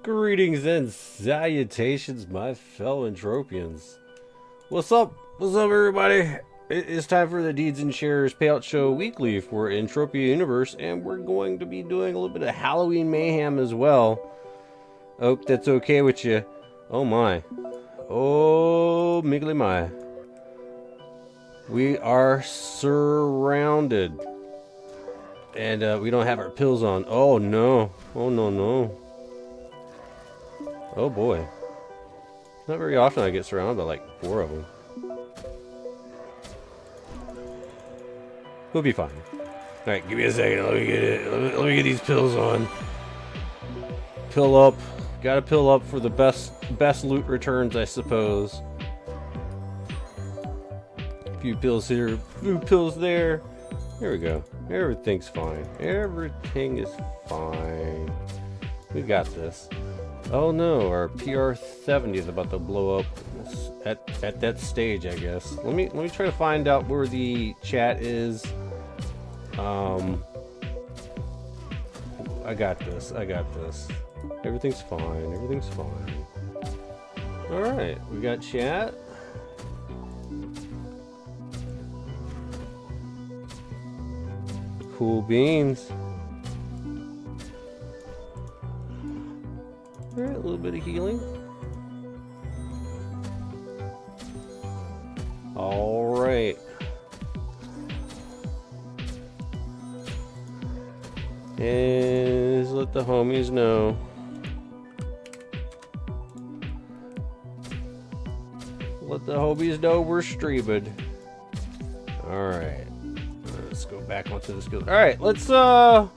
Greetings and salutations, my fellow Entropians. What's up? What's up, everybody? It's time for the Deeds and Shares Payout Show weekly for Entropia Universe, and we're going to be doing a little bit of Halloween mayhem as well. Hope that's okay with you. Oh my. Oh, miggly my. We are surrounded. And we don't have our pills on. Oh no. Oh no, no. Oh boy. Not very often I get surrounded by like 4 of them. We'll be fine. Alright, give me a second. Let me get it. Let me get these pills on. Pill up. Gotta pill up for the best loot returns, I suppose. A few pills here, a few pills there. There we go. Everything's fine. Everything is fine. We got this. Oh no, our PR70 is about to blow up at that stage, I guess. Let me try to find out where the chat is. I got this. I got this. Everything's fine. Everything's fine. All right, we got chat. Cool beans. Alright, a little bit of healing. Alright. And just let the homies know. Let the homies know we're streaming. Alright. Let's go back onto the skills. Alright, let's do a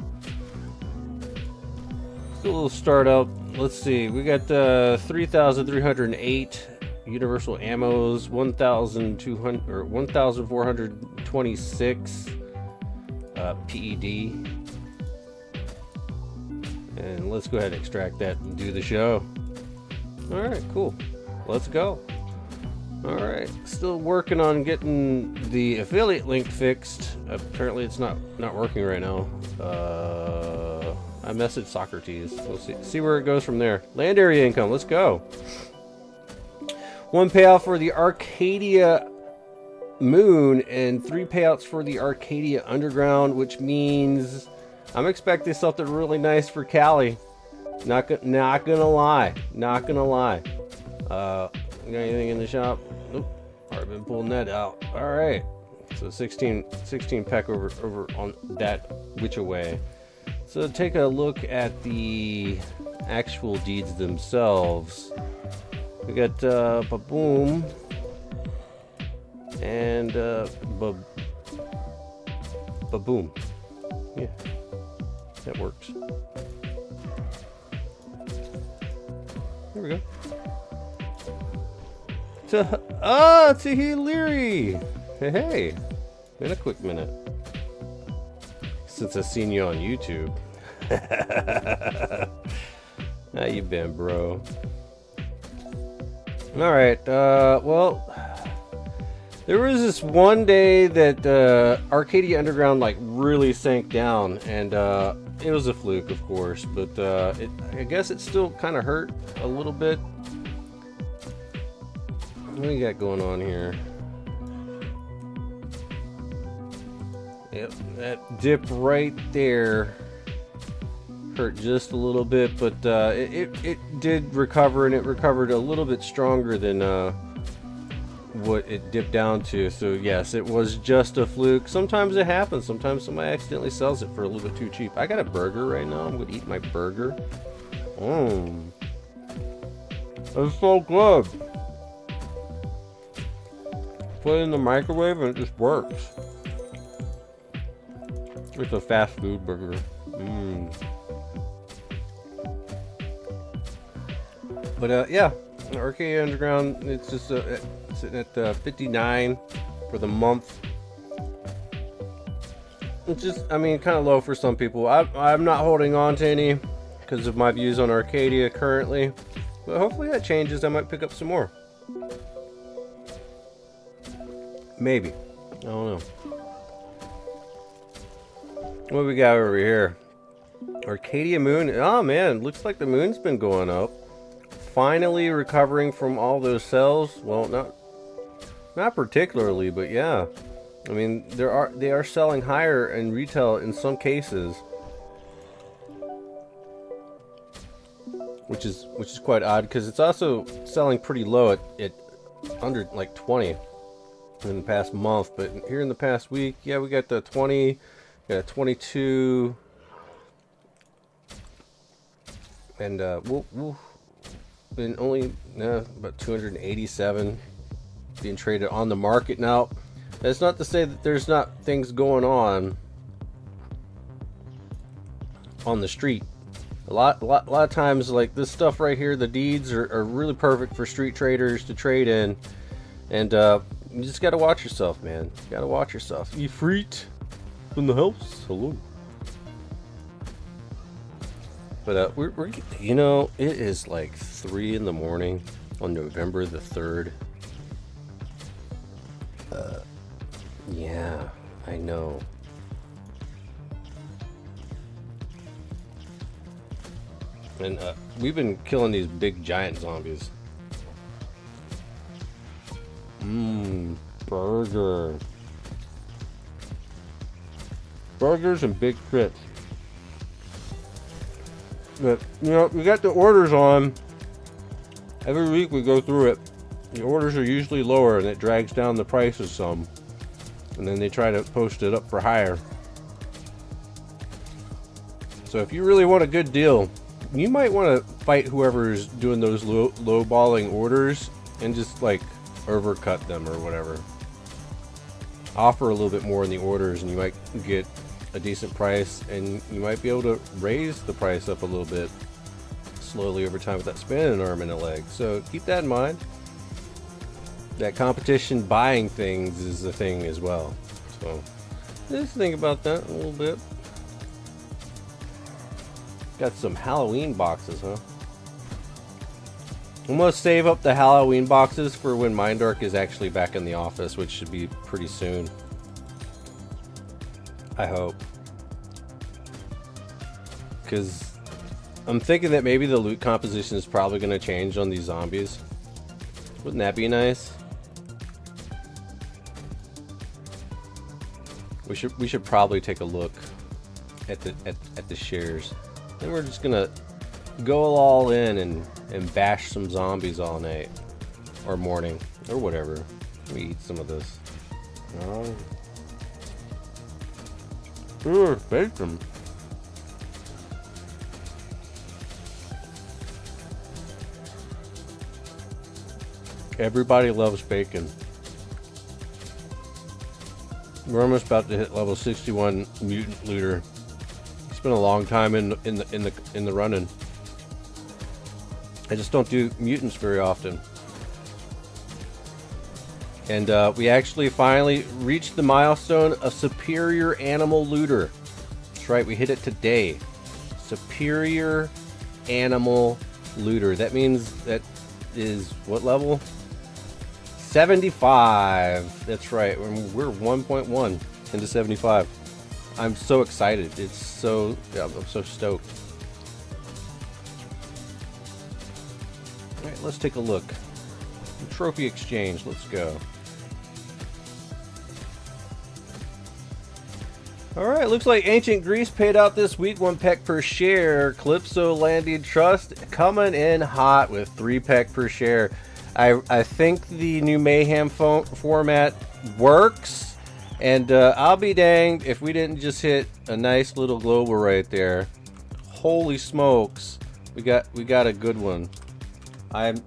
little startup. Let's see. We got 3,308 universal ammos, 1,200 or 1,426 PED. And let's go ahead and extract that and do the show. Alright, cool. Let's go. Alright, still working on getting the affiliate link fixed. Apparently it's not working right now. I messaged Socrates. We'll see where it goes from there. Land area income, let's go. 1 payout for the Arcadia Moon and 3 payouts for the Arcadia Underground, which means I'm expecting something really nice for Cali. Not gonna lie. Not gonna lie. You got anything in the shop? Nope. Already been pulling that out. Alright. So 16 peck over on that which away. So take a look at the actual deeds themselves. We got Baboom and Baboom. Yeah, that works. There we go. Tahiliri! Hey, been a quick minute since I seen you on YouTube. How you been, bro? Alright, well, there was this one day that Arcadia Underground like really sank down, and it was a fluke, of course, but I guess it still kind of hurt a little bit. What do we got going on here? Yep, that dip right there hurt just a little bit, but it did recover, and it recovered a little bit stronger than what it dipped down to. So yes, it was just a fluke. Sometimes it happens. Sometimes somebody accidentally sells it for a little bit too cheap. I got a burger right now. I'm gonna eat my burger. It's so good. Put it in the microwave and it just works. It's a fast food burger. But yeah, Arcadia Underground, it's just sitting at 59 for the month. It's just, I mean, kind of low for some people. I'm not holding on to any because of my views on Arcadia currently, but hopefully that changes. I might pick up some more. Maybe. I don't know. What we got over here? Arcadia Moon. Oh man, looks like the moon's been going up. Finally recovering from all those sells. Well, not particularly, but yeah. I mean, they are selling higher in retail in some cases, which is quite odd because it's also selling pretty low at under like 20 in the past month. But here in the past week, yeah, we got the 20, got a 22, and we'll been only about 287 being traded on the market. Now, that's not to say that there's not things going on the street. A lot of times, like this stuff right here, the deeds are really perfect for street traders to trade in, and you just gotta watch yourself, man. You gotta watch yourself. You freet in the house. Hello. But we're you know, it is like 3 in the morning on November the 3rd. Yeah, I know. And we've been killing these big giant zombies. Burger. Burgers and big fits. But, you know, we got the orders on. Every week we go through it. The orders are usually lower and it drags down the prices some. And then they try to post it up for higher. So if you really want a good deal, you might want to fight whoever's doing those low-balling orders and just like overcut them or whatever. Offer a little bit more in the orders and you might get a decent price, and you might be able to raise the price up a little bit slowly over time without spending an arm and a leg. So keep that in mind. That competition buying things is a thing as well. So just think about that a little bit. Got some Halloween boxes, huh? I'm gonna save up the Halloween boxes for when Mindark is actually back in the office, which should be pretty soon. I hope. Because I'm thinking that maybe the loot composition is probably going to change on these zombies. Wouldn't that be nice? We should probably take a look at the shares. Then we're just gonna go all in and bash some zombies all night or morning or whatever. Let me eat some of this. Ooh, bacon. Everybody loves bacon. We're almost about to hit level 61 mutant looter. It's been a long time in the running. I just don't do mutants very often. And we actually finally reached the milestone of Superior Animal Looter. That's right, we hit it today. Superior Animal Looter. That means that is what level? 75. That's right. We're 1.1 into 75. I'm so excited. It's so, yeah, I'm so stoked. All right, let's take a look. The trophy exchange. Let's go. Alright, looks like Ancient Greece paid out this week, 1 peck per share. Calypso Landing Trust coming in hot with 3 peck per share. I think the new Mayhem format works, and I'll be danged if we didn't just hit a nice little global right there. Holy smokes, we got a good one. I'm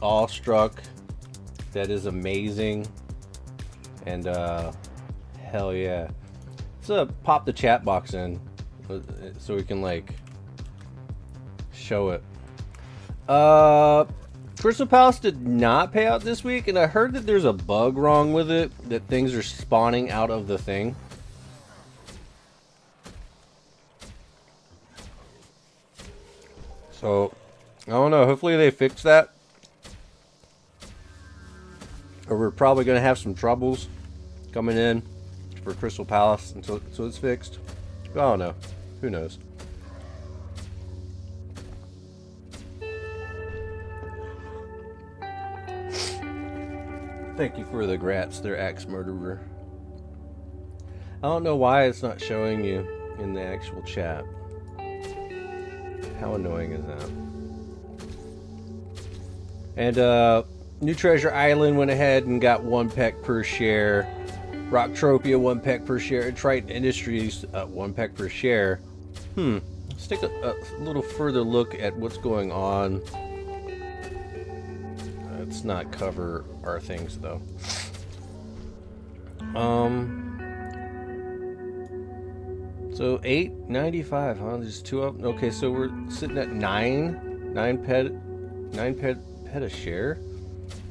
awestruck. That is amazing, and hell yeah. Let's pop the chat box in so we can like show it. Crystal Palace did not pay out this week, and I heard that there's a bug wrong with it, that things are spawning out of the thing. So I don't know, hopefully they fix that, or we're probably gonna have some troubles coming in for Crystal Palace until it's fixed. I don't know. Who knows? Thank you for the grats there, Axe Murderer. I don't know why it's not showing you in the actual chat. How annoying is that? And New Treasure Island went ahead and got 1 peck per share. Rocktropia 1 peck per share. Triton Industries 1 peck per share. Let's take a little further look at what's going on. Let's not cover our things though. So 8.95, huh? There's 2 up. Okay, so we're sitting at 9 pet a share,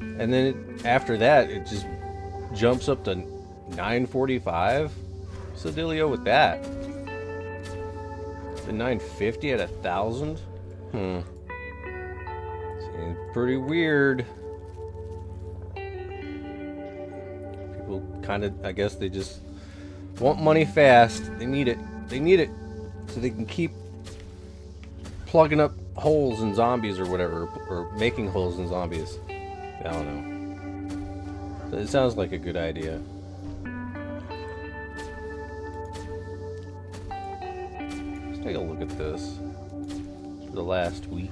and then after that it just jumps up to 9.45. What's the dealio with that? The 950 at 1,000? Seems pretty weird. People kind of, I guess they just want money fast. They need it. They need it so they can keep plugging up holes in zombies or whatever, or making holes in zombies. I don't know. It sounds like a good idea. Let's take a look at this for the last week.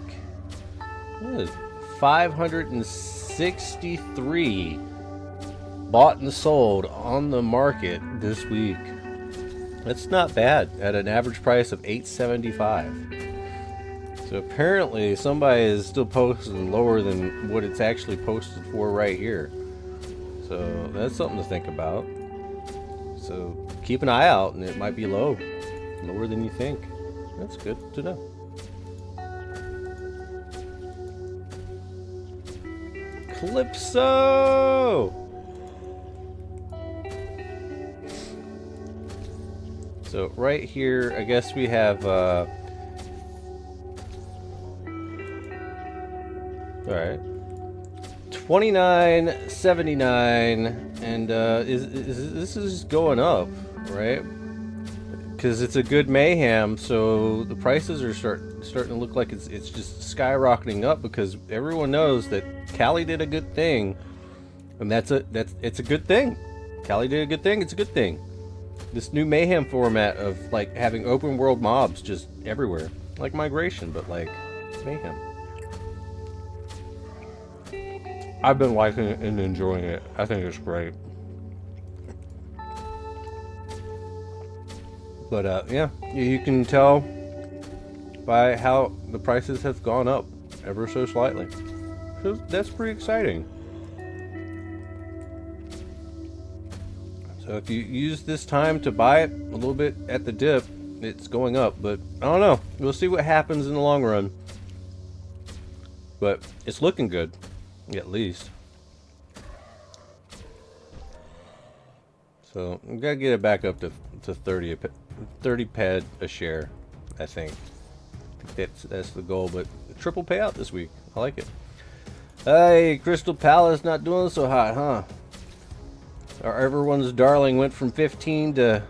What is 563 bought and sold on the market this week. That's not bad at an average price of $8.75. So apparently somebody is still posting lower than what it's actually posted for right here. So that's something to think about. So keep an eye out, and it might be lower than you think. That's good to know. Calypso! So right here, I guess we have, all right, $29.79, and this is going up, right? Because it's a good mayhem, so the prices are starting to look like it's just skyrocketing up, because everyone knows that Callie did a good thing, and it's a good thing. Callie did a good thing. It's a good thing. This new mayhem format of like having open world mobs just everywhere, like migration, but like mayhem. I've been liking it and enjoying it. I think it's great. But yeah, you can tell by how the prices have gone up ever so slightly. So that's pretty exciting. So if you use this time to buy it a little bit at the dip, it's going up. But I don't know. We'll see what happens in the long run. But it's looking good, at least. So we gotta get it back up to 30 ped a share, I think. That's the goal. But triple payout this week. I like it. Hey, Crystal Palace not doing so hot, huh? Everyone's darling went from 15 to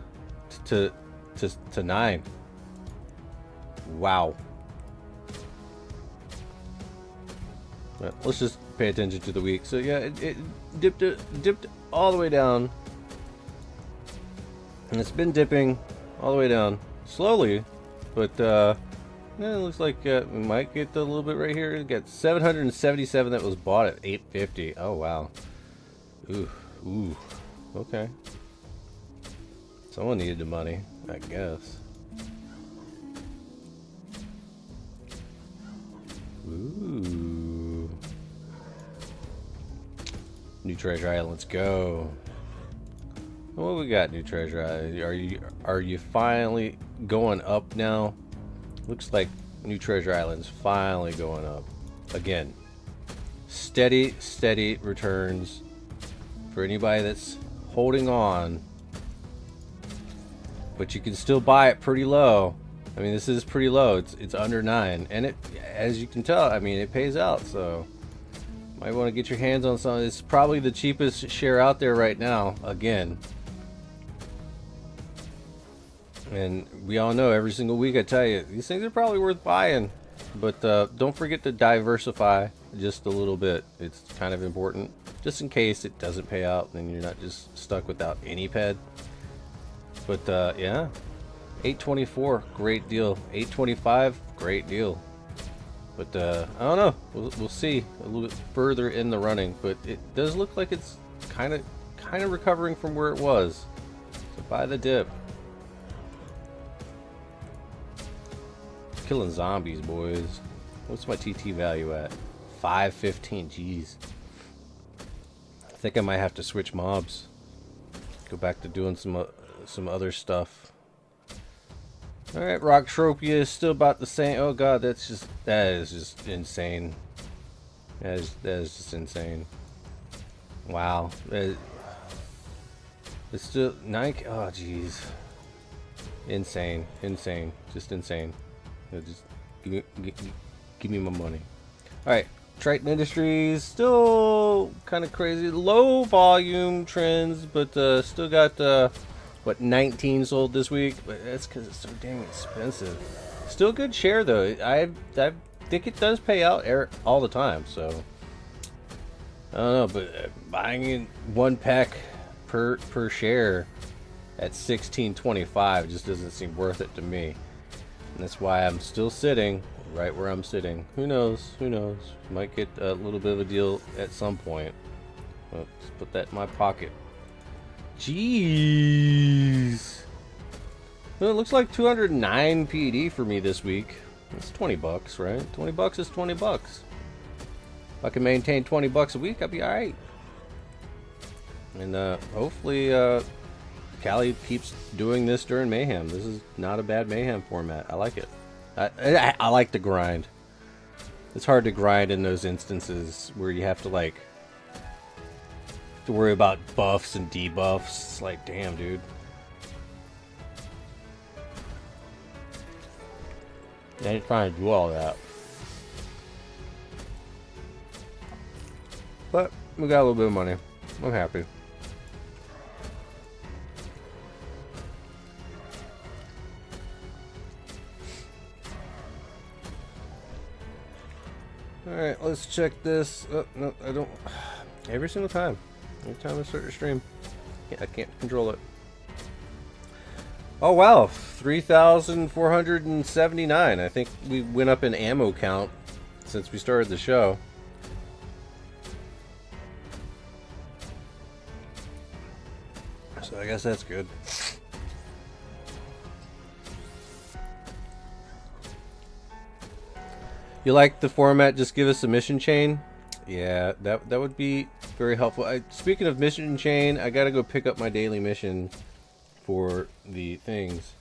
9. Wow. But let's just pay attention to the week. So yeah, it dipped all the way down, and it's been dipping all the way down slowly, but yeah, it looks like we might get a little bit right here. We got 777 that was bought at 850. Oh wow. Ooh. Okay. Someone needed the money, I guess. Ooh. New Treasure Island, let's go. What we got, New Treasure Island? Are you finally going up now? Looks like New Treasure Island's finally going up. Again. Steady returns for anybody that's holding on, but you can still buy it pretty low. I mean, this is pretty low. It's under 9, and it, as you can tell, I mean, it pays out. So might want to get your hands on some. It's probably the cheapest share out there right now. Again, And we all know every single week I tell you, these things are probably worth buying. But don't forget to diversify just a little bit. It's kind of important. Just in case it doesn't pay out, then you're not just stuck without any ped. But yeah, 824, great deal. 825, great deal. But I don't know. We'll see a little bit further in the running. But it does look like it's kind of recovering from where it was. So buy the dip. Killing zombies, boys. What's my TT value at? 515. Jeez. I think I might have to switch mobs. Go back to doing some other stuff. All right, Entropia is still about the same. Oh god, that is just insane. That is just insane. Wow. It's still 9. Oh jeez. Insane, just insane. Just give me my money. All right, Triton Industries still kind of crazy. Low volume trends, but still got what 19 sold this week. But that's because it's so dang expensive. Still good share though. I think it does pay out all the time. So I don't know, but buying in 1 pack per share at 16.25 just doesn't seem worth it to me. And that's why I'm still sitting right where I'm sitting. Who knows? Who knows? Might get a little bit of a deal at some point. Let's put that in my pocket. Jeez. Well, it looks like 209 PD for me this week. That's 20 bucks, right? 20 bucks is 20 bucks. If I can maintain 20 bucks a week, I'll be alright. And hopefully Callie keeps doing this during Mayhem. This is not a bad Mayhem format. I like it. I like to grind. It's hard to grind in those instances where you have to worry about buffs and debuffs. It's like, damn, dude. I ain't trying to do all that. But we got a little bit of money. I'm happy. Alright, let's check this. Oh, no, I don't. Every single time. Every time I start to stream. I can't control it. Oh wow, 3,479. I think we went up in ammo count since we started the show. So I guess that's good. You like the format? Just give us a mission chain. Yeah, that would be very helpful. Speaking of mission chain, I gotta go pick up my daily mission for the things.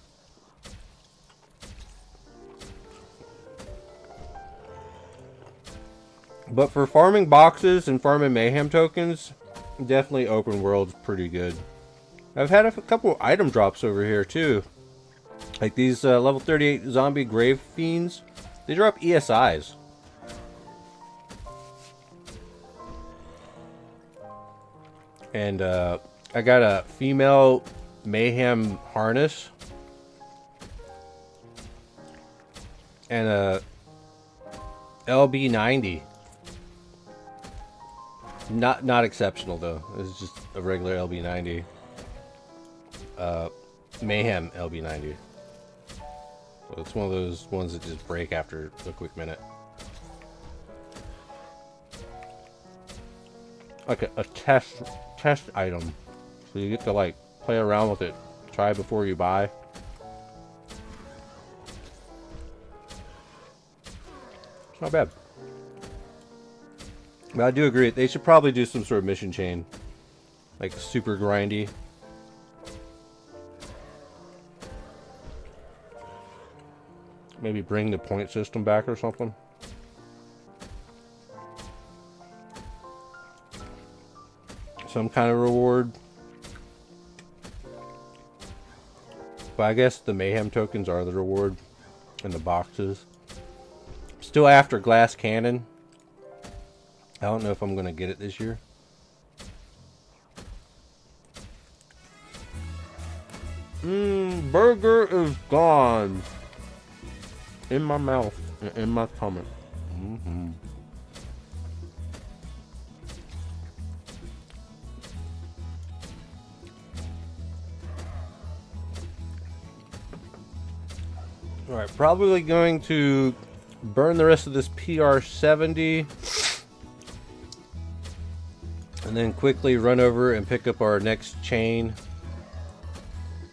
But for farming boxes and farming mayhem tokens, definitely open world's pretty good. I've had a couple item drops over here too. Like these level 38 zombie grave fiends. They drop ESIs. And I got a female mayhem harness. And a LB90. Not exceptional though. It's just a regular LB90. Mayhem LB90. So it's one of those ones that just break after a quick minute. Like a test item. So you get to like play around with it. Try before you buy. It's not bad. But I do agree, they should probably do some sort of mission chain. Like super grindy. Maybe bring the point system back or something. Some kind of reward. But I guess the mayhem tokens are the reward in the boxes. Still after glass cannon. I don't know if I'm going to get it this year. Burger is gone. In my mouth and in my stomach. Alright, probably going to burn the rest of this PR70 and then quickly run over and pick up our next chain,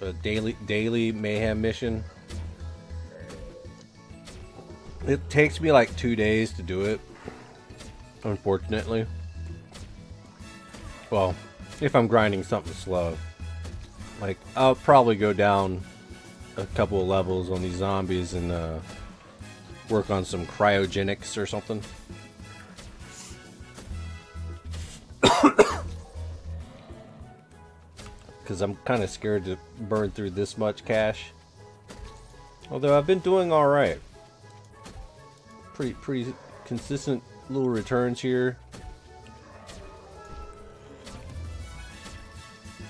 a daily mayhem mission. It takes me like 2 days to do it, unfortunately. Well, if I'm grinding something slow. Like, I'll probably go down a couple of levels on these zombies and work on some cryogenics or something. Because I'm kind of scared to burn through this much cash. Although I've been doing alright. Pretty consistent little returns here.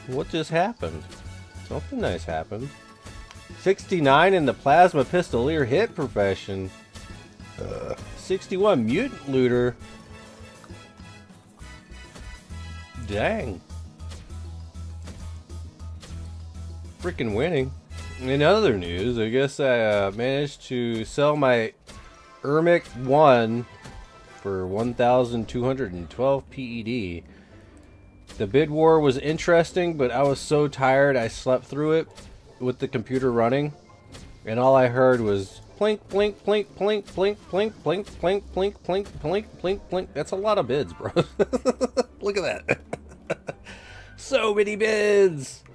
What just happened? Something nice happened. 69 in the plasma pistolier hit profession. 61 mutant looter. Dang. Freaking winning. In other news, I guess I managed to sell my Ermic 1 for 1,212 PED. The bid war was interesting, but I was so tired I slept through it with the computer running, and all I heard was plink, plink, plink, plink, plink, plink, plink, plink, plink, plink, plink, plink, plink. That's a lot of bids, bro. Look at that. So many bids.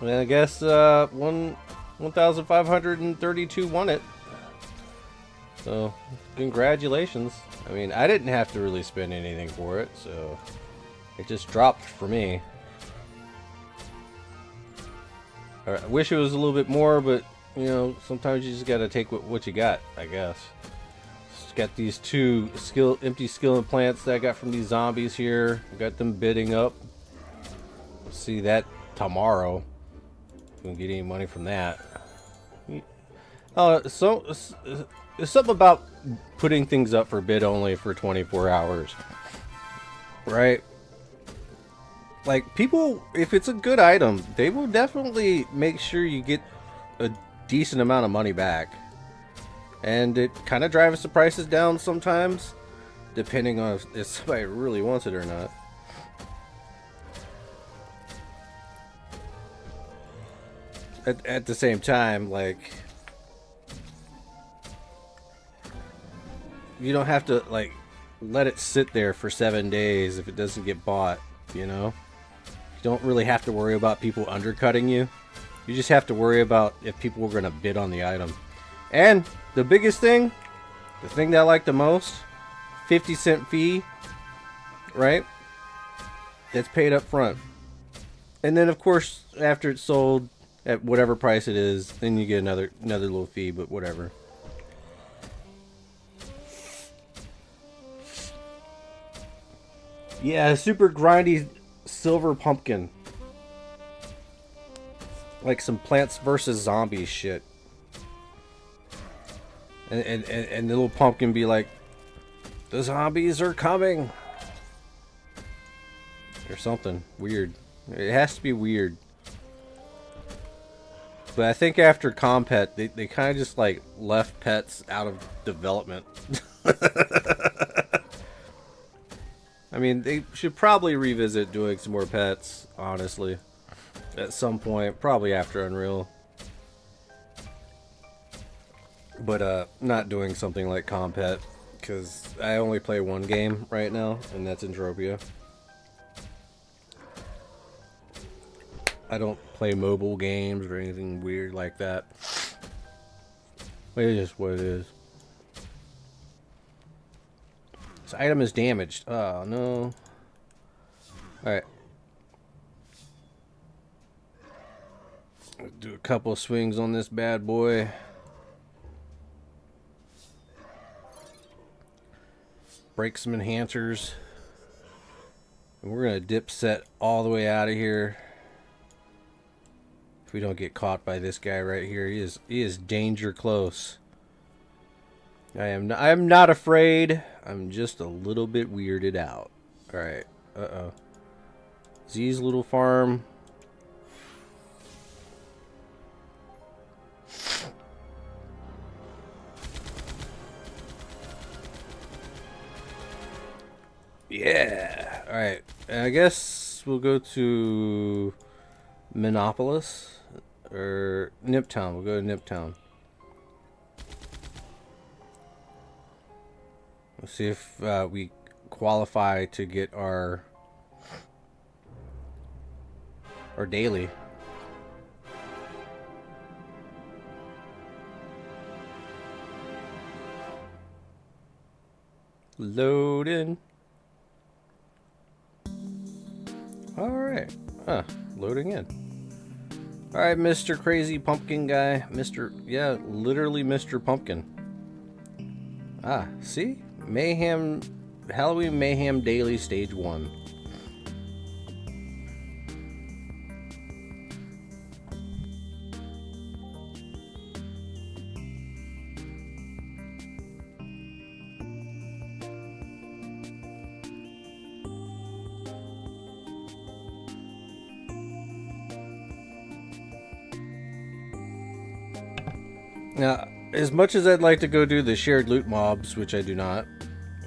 And I guess 1,532 won it. So, congratulations. I mean, I didn't have to really spend anything for it, so it just dropped for me. I wish it was a little bit more, but, you know, sometimes you just gotta take what you got, I guess. Just got these two empty skill implants that I got from these zombies here. Got them bidding up. See that tomorrow. Don't get any money from that. So there's something about putting things up for bid only for 24 hours, right? Like, people, if it's a good item, they will definitely make sure you get a decent amount of money back, and it kind of drives the prices down sometimes, depending on if somebody really wants it or not. At the same time, like, you don't have to, like, let it sit there for 7 days if it doesn't get bought, you know? You don't really have to worry about people undercutting you. You just have to worry about if people are going to bid on the item. And the biggest thing, the thing that I like the most, 50-cent fee, right? That's paid up front. And then, of course, after it's sold at whatever price it is, then you get another little fee, but whatever. Yeah, super grindy silver pumpkin. Like some Plants vs. Zombies shit. And the little pumpkin be like, the zombies are coming. Or something weird. It has to be weird. But I think after Compet, they kind of just like left pets out of development. I mean, they should probably revisit doing some more pets, honestly. At some point, probably after Unreal. But not doing something like Compet, because I only play one game right now, and that's Entropia. I don't play mobile games or anything weird like that. It is what it is. This item is damaged. Oh, no. Alright. Do a couple of swings on this bad boy. Break some enhancers. And we're going to dip set all the way out of here. If we don't get caught by this guy right here, he is danger close. I am not afraid. I'm just a little bit weirded out. All right. Uh-oh. Z's little farm. Yeah. All right. I guess we'll go to Monopolis or Niptown. We'll go to Niptown. Let's see if we qualify to get our daily. Loading. All right. Loading in. All right, Mr. Crazy Pumpkin guy. Yeah, literally Mr. Pumpkin. See? Halloween Mayhem Daily Stage 1. Now, as much as I'd like to go do the shared loot mobs, which I do not,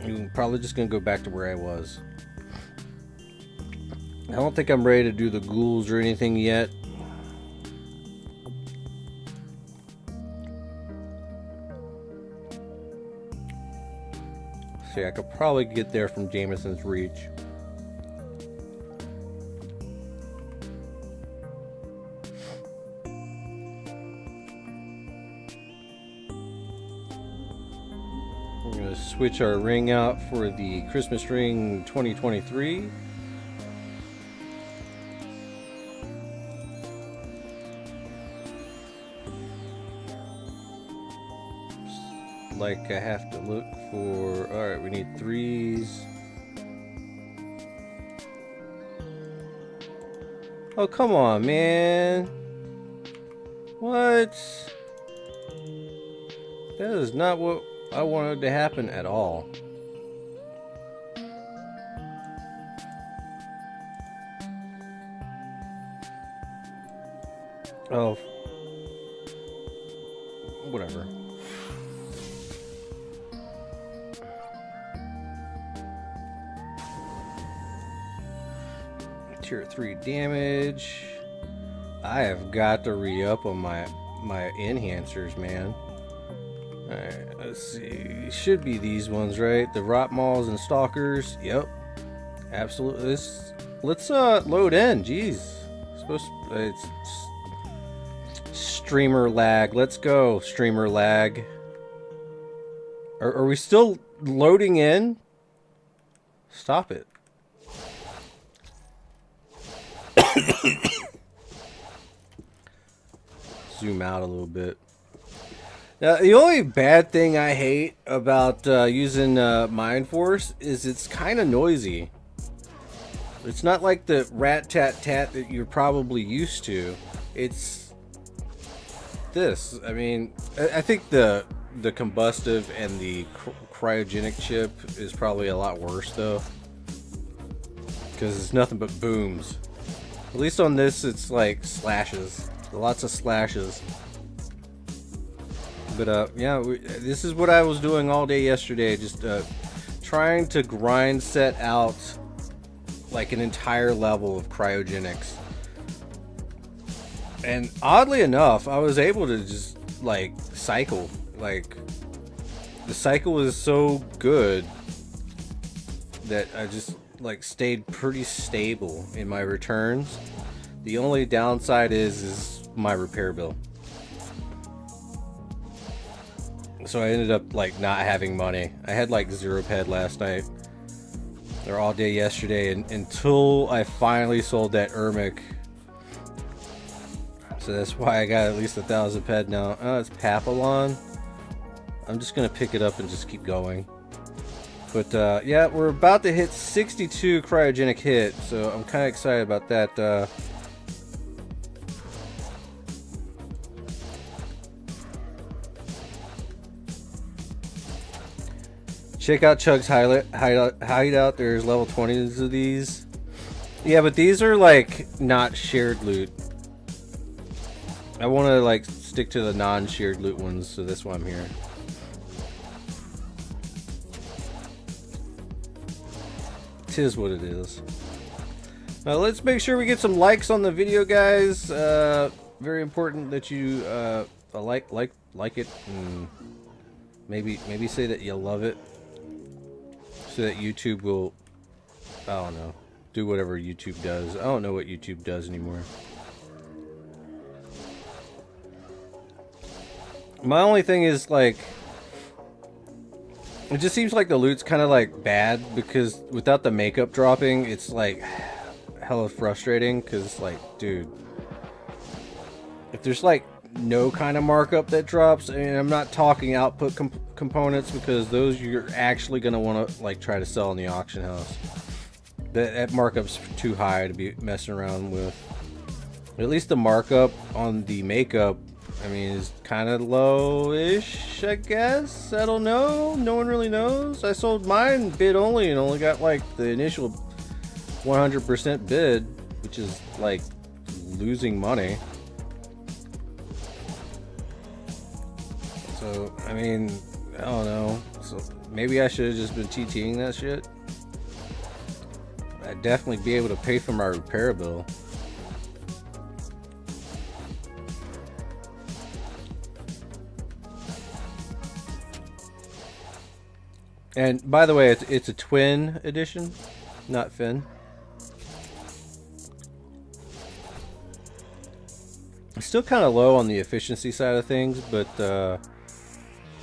I'm probably just going to go back to where I was. I don't think I'm ready to do the ghouls or anything yet. See, I could probably get there from Jameson's Reach. Switch our ring out for the Christmas ring 2023. Like I have to look for, alright, we need 3s. Oh, come on, man. What? That is not what I wanted to happen at all. Oh, whatever. Tier 3 damage. I have got to re-up on my enhancers, man. Alright, let's see. Should be these ones, right? The Rot Malls and Stalkers. Yep. Absolutely. Let's load in. Jeez. It's streamer lag. Let's go, streamer lag. Are we still loading in? Stop it. Zoom out a little bit. Now, the only bad thing I hate about using Mind Force is it's kind of noisy. It's not like the rat-tat-tat that you're probably used to. It's this. I mean, I think the combustive and the cryogenic chip is probably a lot worse, though. Because it's nothing but booms. At least on this, it's like slashes. Lots of slashes. But yeah, this is what I was doing all day yesterday, just trying to grind set out like an entire level of cryogenics. And oddly enough, I was able to just like cycle. Like the cycle was so good that I just like stayed pretty stable in my returns. The only downside is my repair bill. So I ended up like not having money. I had like 0 ped last night, or all day yesterday, until I finally sold that Ermic. So that's why I got at least 1,000 ped now. Oh, it's Papillon. I'm just gonna pick it up and just keep going. But yeah, we're about to hit 62 cryogenic hit, so I'm kind of excited about that. Check out Chug's hideout. There's level 20s of these. Yeah, but these are like not shared loot. I want to like stick to the non-shared loot ones, so that's why I'm here. Tis what it is. Now let's make sure we get some likes on the video, guys. Very important that you like it, and maybe say that you love it, so that YouTube will, I don't know, do whatever YouTube does. I don't know what YouTube does anymore. My only thing is, like, it just seems like the loot's kind of like bad, because without the makeup dropping, it's like hella frustrating. Because, like, dude, if there's like no kind of markup that drops, and I'm not talking output components, because those you're actually gonna want to like try to sell in the auction house. That markup's too high to be messing around with. At least the markup on the makeup, I mean, is kind of low-ish, I guess. I don't know. No one really knows. I sold mine bid only and only got like the initial 100% bid, which is like losing money. So, I mean, I don't know. So maybe I should have just been TTing that shit. I'd definitely be able to pay for my repair bill. And by the way, it's a twin edition, not Finn. It's still kind of low on the efficiency side of things, but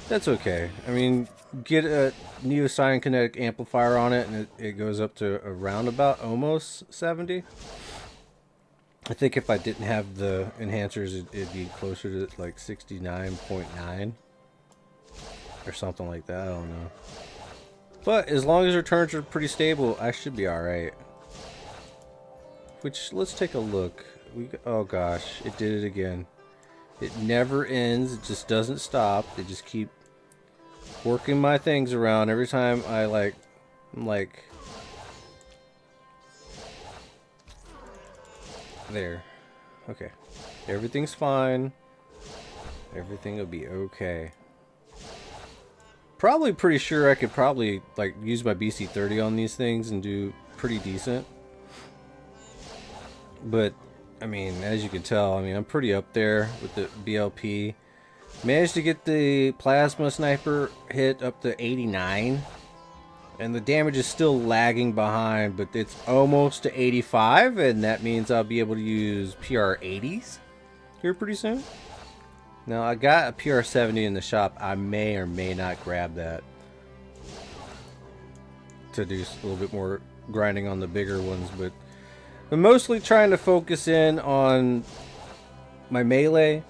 that's okay. I mean, get a Neosine kinetic amplifier on it, and it goes up to around about almost 70. I think if I didn't have the enhancers, it'd be closer to like 69.9 or something like that. I don't know. But as long as returns are pretty stable, I should be alright. Which, let's take a look. Oh gosh, it did it again. It never ends, it just doesn't stop. They just keep working my things around every time I'm like... There. Okay. Everything's fine. Everything will be okay. Probably pretty sure I could probably like use my BC30 on these things and do pretty decent. But I mean, as you can tell, I mean, I'm pretty up there with the BLP. Managed to get the plasma sniper hit up to 89, and the damage is still lagging behind, but it's almost to 85, and that means I'll be able to use PR80s here pretty soon. Now, I got a PR70 in the shop. I may or may not grab that to do a little bit more grinding on the bigger ones, but I'm mostly trying to focus in on my melee,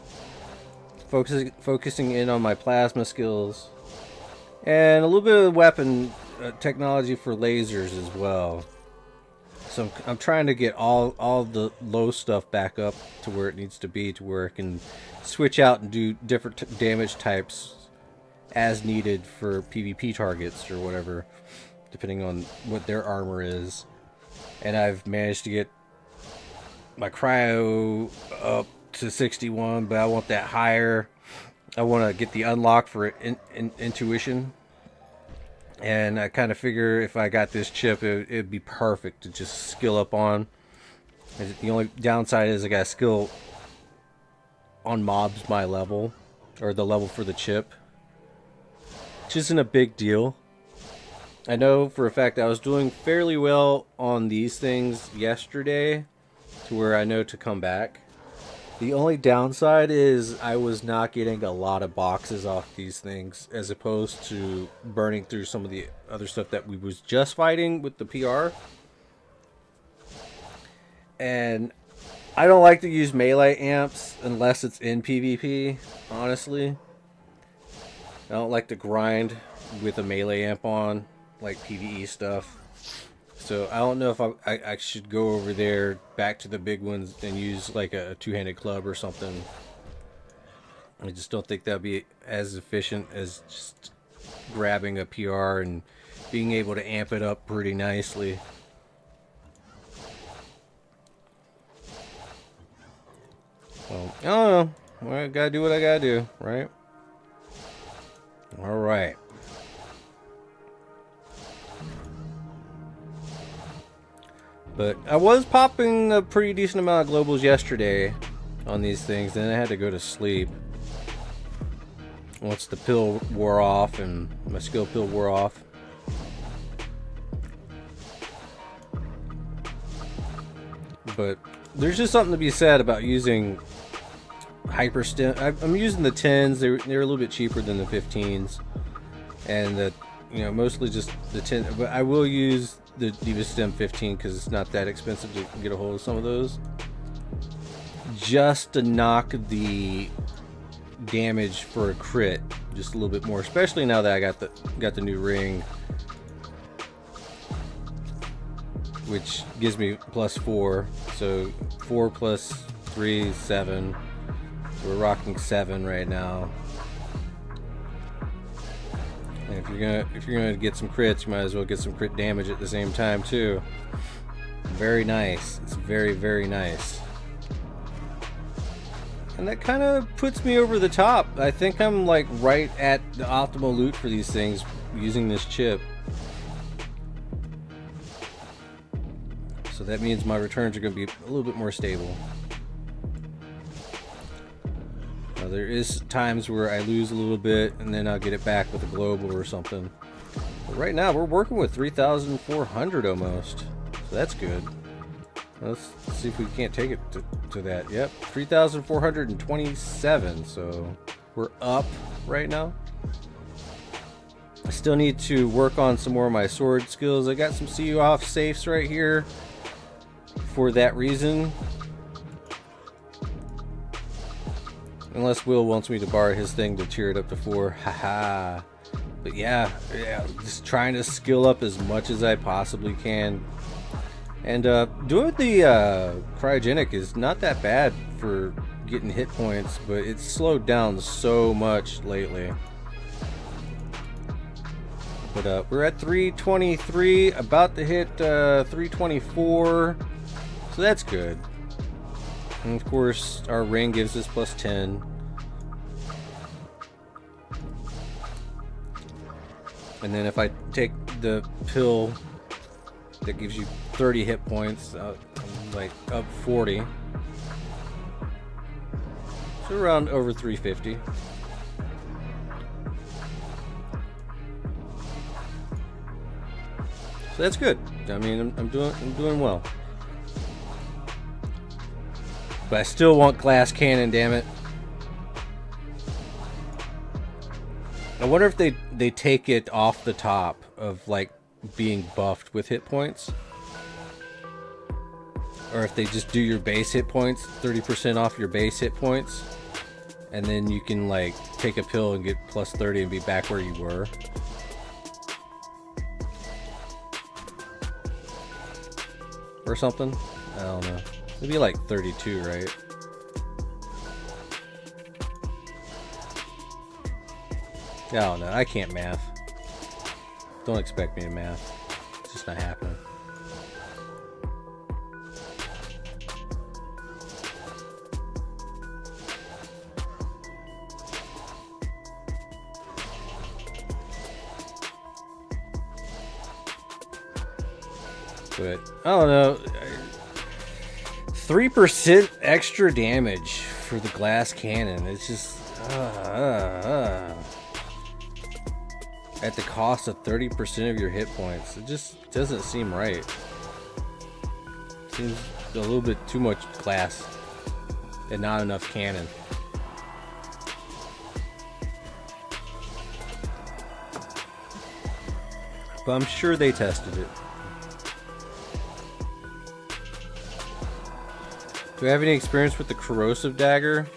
focusing in on my plasma skills, and a little bit of weapon technology for lasers as well. So I'm trying to get all the low stuff back up to where it needs to be, to where it can switch out and do different damage types as needed for PvP targets or whatever, depending on what their armor is. And I've managed to get my cryo up to 61, but I want that higher. I want to get the unlock for intuition. And I kind of figure if I got this chip, it'd be perfect to just skill up on. The only downside is I got to skill on mobs my level, or the level for the chip, which isn't a big deal. I know for a fact I was doing fairly well on these things yesterday, to where I know to come back. The only downside is I was not getting a lot of boxes off these things, as opposed to burning through some of the other stuff that we was just fighting with the PR. And I don't like to use melee amps unless it's in PvP, honestly. I don't like to grind with a melee amp on, like PvE stuff. So I don't know if I should go over there, back to the big ones, and use like a two-handed club or something. I just don't think that'd be as efficient as just grabbing a PR and being able to amp it up pretty nicely. Well, I don't know. I gotta do what I gotta do, right? Alright. But I was popping a pretty decent amount of globals yesterday on these things, then I had to go to sleep once the pill wore off and my skill pill wore off. But there's just something to be said about using hyperstim. I'm using the 10s. They're a little bit cheaper than the 15s, and the, you know, mostly just the 10. But I will use the Diva Stem 15 because it's not that expensive to get a hold of some of those, just to knock the damage for a crit just a little bit more, especially now that I got the new ring, which gives me +4. So 4 plus 3 is 7. So we're rocking 7 right now. And if you're gonna get some crits, you might as well get some crit damage at the same time too. Very nice. It's very, very nice. And that kind of puts me over the top. I think I'm like right at the optimal loot for these things using this chip. So that means my returns are going to be a little bit more stable. Now, there is times where I lose a little bit and then I'll get it back with a global or something. But right now we're working with 3,400 almost. So that's good. Let's see if we can't take it to that. Yep, 3,427. So we're up right now. I still need to work on some more of my sword skills. I got some CU off safes right here for that reason. Unless Will wants me to borrow his thing to cheer it up to 4. Haha. But yeah, just trying to skill up as much as I possibly can. And doing the cryogenic is not that bad for getting hit points, but it's slowed down so much lately. But we're at 323, about to hit 324, so that's good. And of course, our ring gives us +10. And then if I take the pill that gives you 30 hit points, like up 40. So around over 350. So that's good. I mean, I'm doing well. But I still want glass cannon, damn it. I wonder if they take it off the top of like being buffed with hit points, or if they just do your base hit points, 30% off your base hit points, and then you can like take a pill and get +30 and be back where you were. Or something. I don't know. It'd be like 32, right? I don't know. I can't math. Don't expect me to math. It's just not happening. But I don't know. 3% extra damage for the glass cannon. It's just at the cost of 30% of your hit points. It just doesn't seem right. Seems a little bit too much glass and not enough cannon. But I'm sure they tested it. Do I have any experience with the corrosive dagger?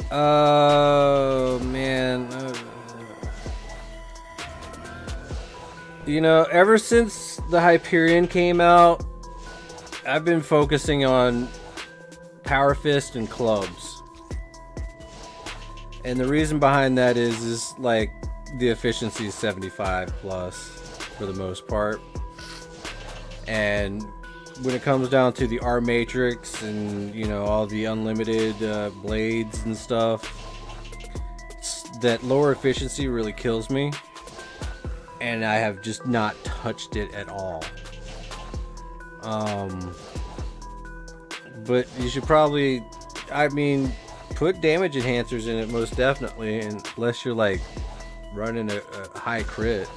Oh man. You know, ever since the Hyperion came out, I've been focusing on Power Fist and clubs. And the reason behind that is like the efficiency is 75 plus for the most part. And when it comes down to the R matrix and, you know, all the unlimited blades and stuff, that lower efficiency really kills me. And I have just not touched it at all. But you should probably, I mean, put damage enhancers in it most definitely, unless you're like running a high crit.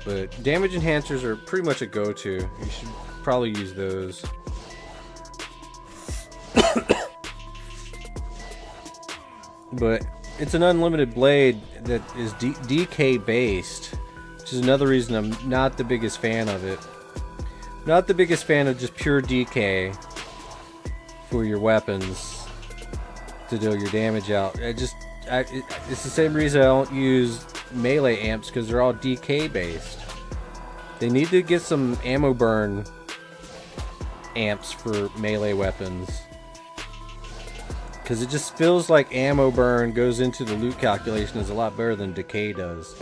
But damage enhancers are pretty much a go-to. You should probably use those. But it's an unlimited blade that is DK based, which is another reason I'm not the biggest fan of it. Not the biggest fan of just pure DK for your weapons to deal your damage out. It's the same reason I don't use melee amps, because they're all DK based. They need to get some ammo burn amps for melee weapons, because it just feels like ammo burn goes into the loot calculation is a lot better than decay does.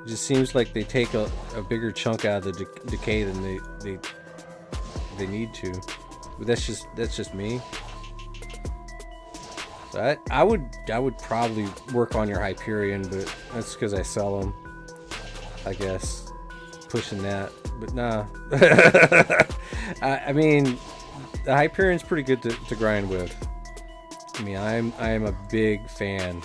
It just seems like they take a bigger chunk out of the decay than they need to. But that's just me. So I would probably work on your Hyperion, but that's because I sell them, I guess, pushing that. But nah. I mean, the Hyperion's pretty good to grind with. I mean, I am a big fan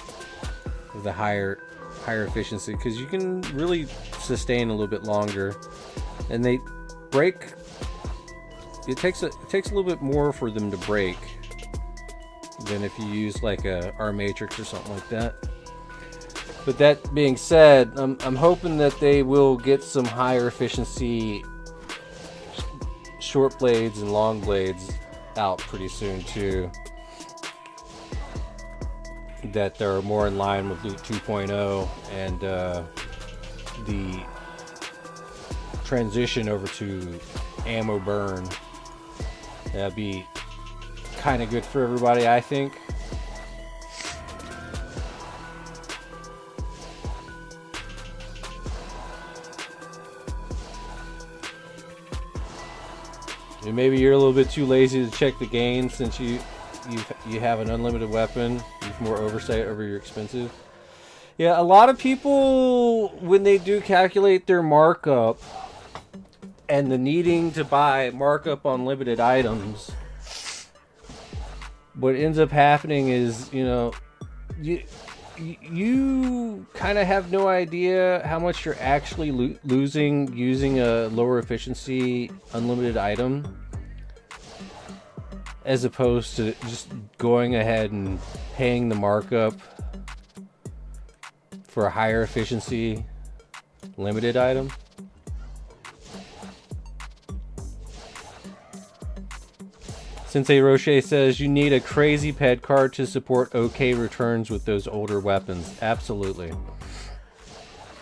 of the higher efficiency, because you can really sustain a little bit longer, and they break. It takes a little bit more for them to break than if you use like a R matrix or something like that. But that being said, I'm hoping that they will get some higher efficiency short blades and long blades out pretty soon too, that they're more in line with Loot 2.0 and the transition over to ammo burn. That'd be kind of good for everybody, I think. And maybe you're a little bit too lazy to check the gains since you have an unlimited weapon. You have more oversight over your expensive. Yeah, a lot of people, when they do calculate their markup and the needing to buy markup on limited items, what ends up happening is, you know, you kind of have no idea how much you're actually losing using a lower efficiency unlimited item, as opposed to just going ahead and paying the markup for a higher efficiency limited item. Sensei Roche says you need a crazy ped card to support OK returns with those older weapons. Absolutely.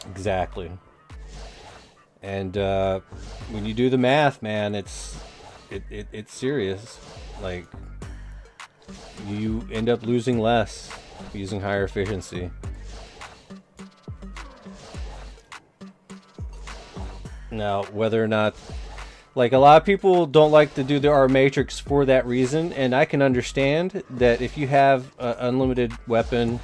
Exactly. And when you do the math, man, it's serious. Like, you end up losing less using higher efficiency. Now, whether or not, like, a lot of people don't like to do the R matrix for that reason, and I can understand that if you have an unlimited weapon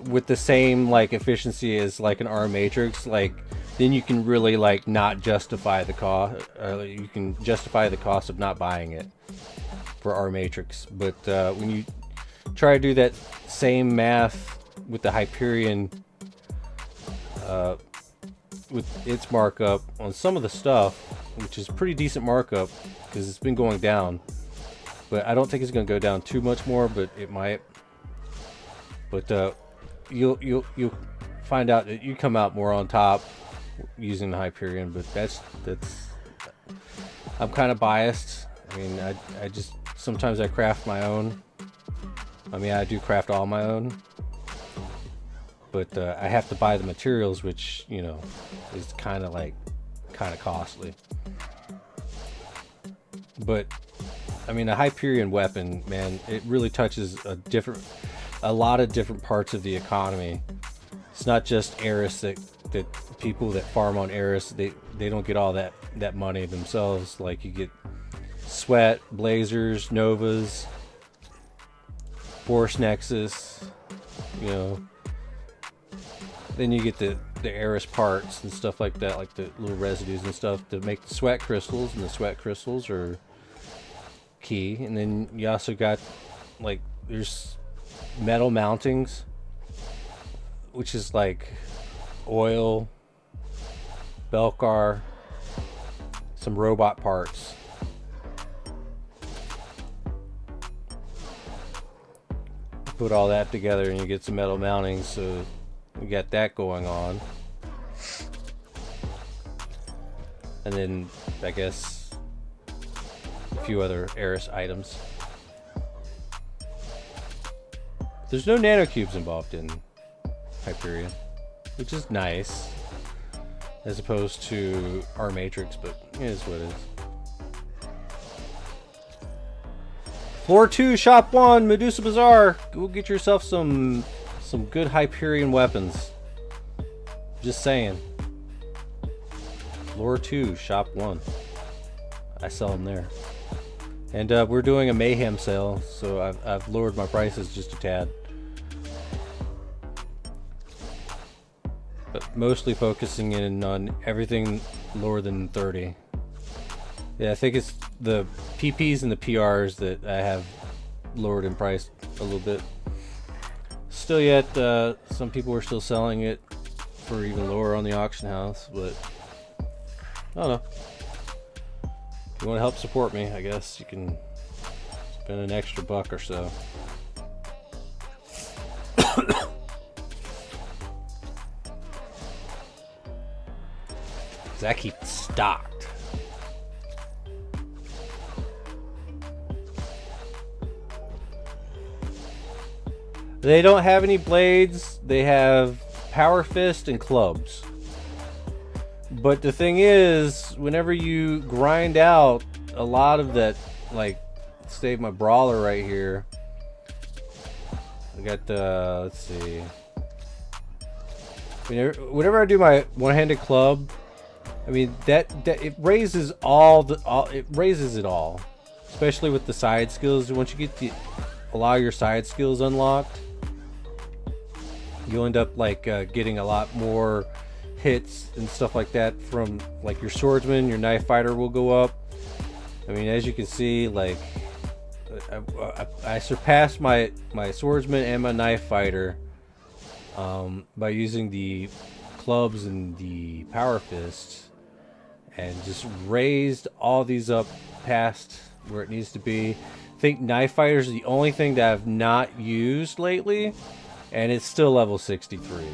with the same like efficiency as like an R matrix, like, then you can really like not justify the cost. You can justify the cost of not buying it for R matrix. But when you try to do that same math with the Hyperion, with its markup on some of the stuff, which is pretty decent markup because it's been going down, but I don't think it's going to go down too much more, but it might. But you'll find out that you come out more on top using the Hyperion. But that's I'm kind of biased. I mean, I just sometimes I craft my own. I mean, I do craft all my own, but I have to buy the materials, which, you know, is kind of costly. But I mean, a Hyperion weapon, man, it really touches a lot of different parts of the economy. It's not just Eris that people that farm on Eris, they don't get all that money themselves. Like, you get Sweat, Blazers, Novas, Force Nexus, you know. Then you get the Eris parts and stuff like that, like the little residues and stuff to make the Sweat crystals, and the Sweat crystals are key. And then you also got, like, there's metal mountings, which is like oil, Belcar, some robot parts. Put all that together and you get some metal mountings, so we got that going on. And then I guess a few other Eris items. There's no nanocubes involved in Hyperion, which is nice, as opposed to our Matrix, but it is what it is. Floor 2, Shop 1, Medusa Bazaar. Go get yourself some good Hyperion weapons. Just saying. Floor 2, Shop 1. I sell them there. And we're doing a Mayhem sale, so I've lowered my prices just a tad. But mostly focusing in on everything lower than 30. Yeah, I think it's the PPs and the PRs that I have lowered in price a little bit. Still yet, some people are still selling it for even lower on the auction house, but I don't know. If you want to help support me, I guess you can spend an extra $1 or so. Because I keep it stocked. They don't have any blades. They have power fist and clubs. But the thing is, whenever you grind out a lot of that, like, save my brawler right here. I got the, let's see. Whenever I do my one-handed club, I mean that it raises it all, especially with the side skills. Once you get a lot of your side skills unlocked, you'll end up like getting a lot more hits and stuff like that from, like, your swordsman. Your knife fighter will go up. I mean, as you can see, like, I surpassed my swordsman and my knife fighter by using the clubs and the power fists, and just raised all these up past where it needs to be. I think knife fighter is the only thing that I've not used lately, and it's still level 63.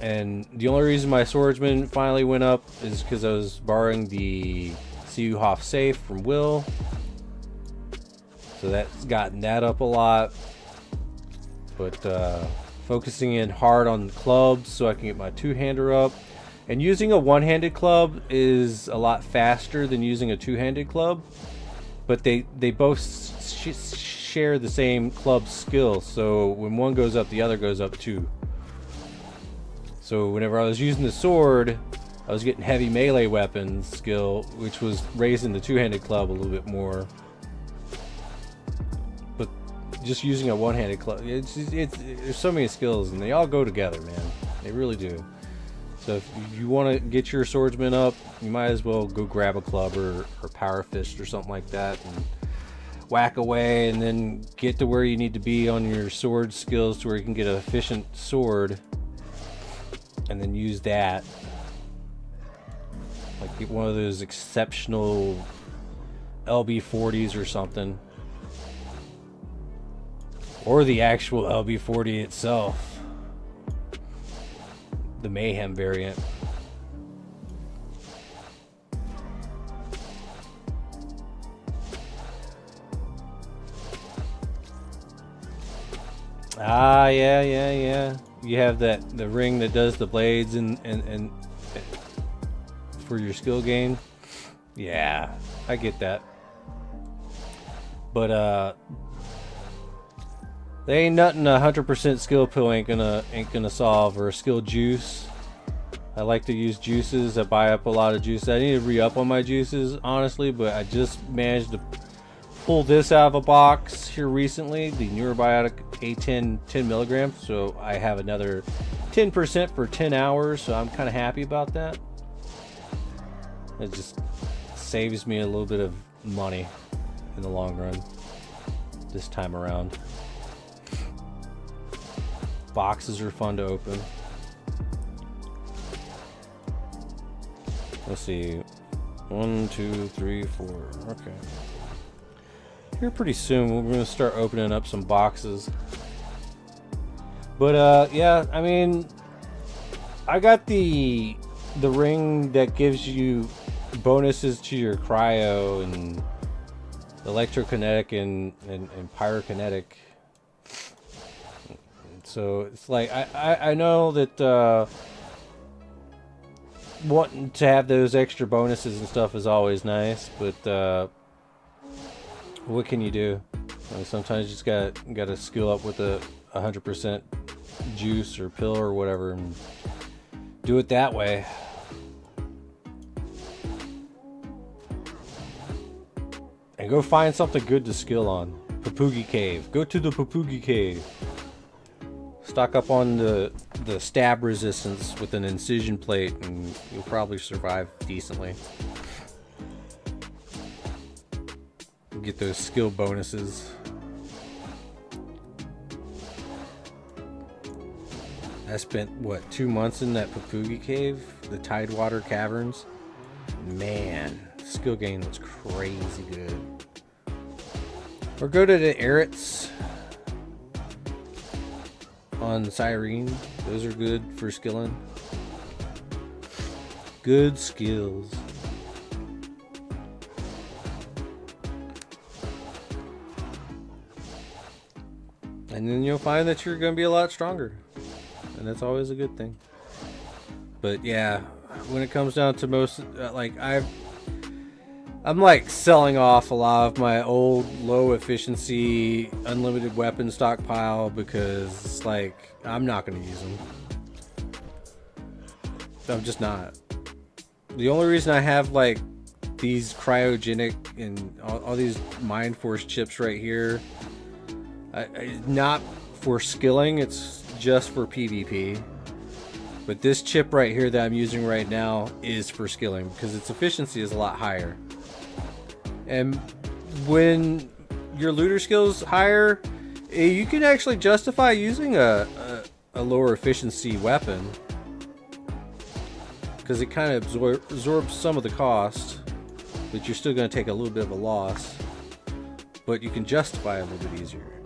And the only reason my swordsman finally went up is because I was borrowing the CU Hoff safe from Will. So that's gotten that up a lot. But focusing in hard on clubs so I can get my two-hander up. And using a one-handed club is a lot faster than using a two-handed club. But they both share the same club skill. So when one goes up, the other goes up too. So whenever I was using the sword, I was getting heavy melee weapons skill, which was raising the two-handed club a little bit more. But just using a one-handed club, there's so many skills, and they all go together, man. They really do. So if you want to get your swordsman up, you might as well go grab a club or power fist or something like that, and whack away, and then get to where you need to be on your sword skills to where you can get an efficient sword. And then use that, like, get one of those exceptional LB40s or something, or the actual LB40 itself, the Mayhem variant. Ah, yeah. You have the ring that does the blades and for your skill gain. Yeah, I get that. But they ain't nothing 100% skill pill ain't gonna solve, or a skill juice. I like to use juices. I buy up a lot of juices. I need to re-up on my juices, honestly, but I just managed to pull this out of a box here recently, the Neurobiotic A10 10 milligrams. So I have another 10% for 10 hours, so I'm kind of happy about that. It just saves me a little bit of money in the long run this time around. Boxes are fun to open. Let's see. 1, 2, 3, 4. Okay. Here pretty soon we're gonna start opening up some boxes. But yeah, I mean, I got the ring that gives you bonuses to your cryo and electrokinetic and pyrokinetic. So it's like I know that wanting to have those extra bonuses and stuff is always nice, but what can you do? Like, sometimes you just gotta skill up with a 100% juice or pill or whatever and do it that way. And go find something good to skill on. Papugi Cave. Go to the Papugi Cave. Stock up on the stab resistance with an incision plate and you'll probably survive decently. Get those skill bonuses. I spent, what, 2 months in that Papugi Cave? The Tidewater Caverns? Man, skill gain was crazy good. Or go to the Erets on Cyrene. Those are good for skilling. Good skills. And then you'll find that you're going to be a lot stronger. And that's always a good thing. But yeah, when it comes down to most, like I'm like selling off a lot of my old low efficiency unlimited weapon stockpile because like I'm not going to use them. I'm just not. The only reason I have like these cryogenic and all these Mind Force chips right here, not for skilling, it's just for PvP. But this chip right here that I'm using right now is for skilling because its efficiency is a lot higher. And when your looter skill's higher, you can actually justify using a lower efficiency weapon because it kind of absorbs some of the cost, but you're still going to take a little bit of a loss. But you can justify it a little bit easier.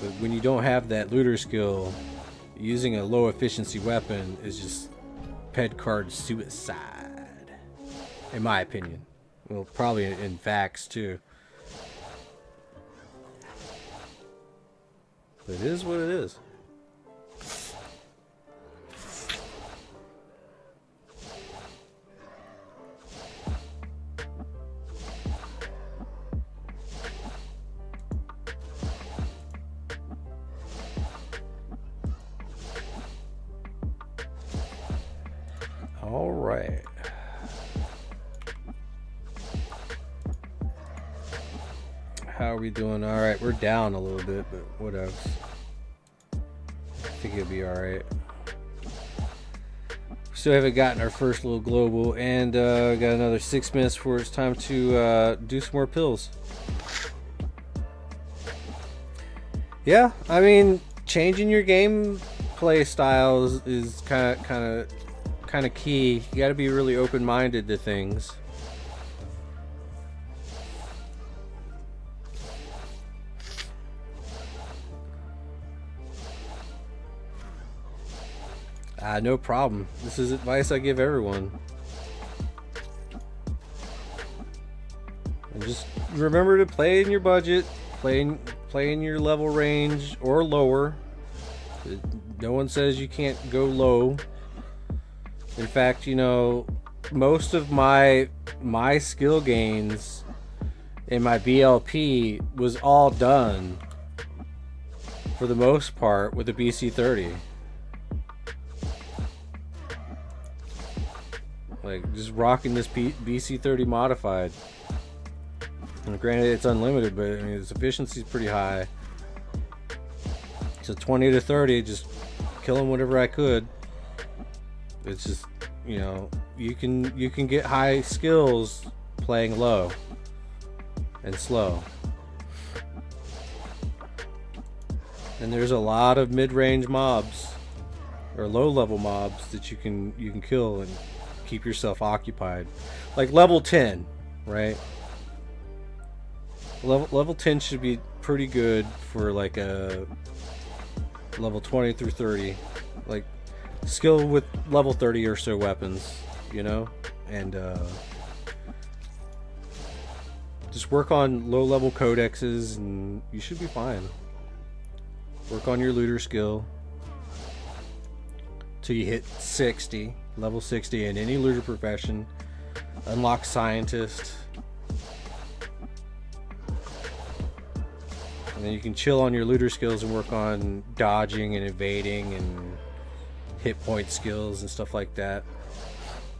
But when you don't have that looter skill, using a low efficiency weapon is just ped card suicide, in my opinion. Well, probably in facts too. But it is what it is. All right. How are we doing? All right, we're down a little bit, but what else? I think it'll be all right. Still haven't gotten our first little global, and got another 6 minutes before it's time to do some more pills. Yeah, I mean, changing your gameplay styles is kind of key. You got to be really open-minded to things. No problem. This is advice I give everyone. And just remember to play in your budget, play in your level range or lower. No one says you can't go low. In fact, you know, most of my my skill gains in my BLP was all done for the most part with the BC30. Like just rocking this BC30 modified. And granted, it's unlimited, but I mean, its efficiency is pretty high. So 20 to 30, just killing whatever I could. It's just, you know, you can get high skills playing low and slow. And there's a lot of mid-range mobs or low-level mobs that you can kill and keep yourself occupied. Like level 10, right? Level 10 should be pretty good for like a level 20 through 30. Like skill with level 30 or so weapons, you know? And just work on low level codexes and you should be fine. Work on your looter skill till you hit 60, level 60 in any looter profession. Unlock scientist. And then you can chill on your looter skills and work on dodging and evading and hit point skills and stuff like that.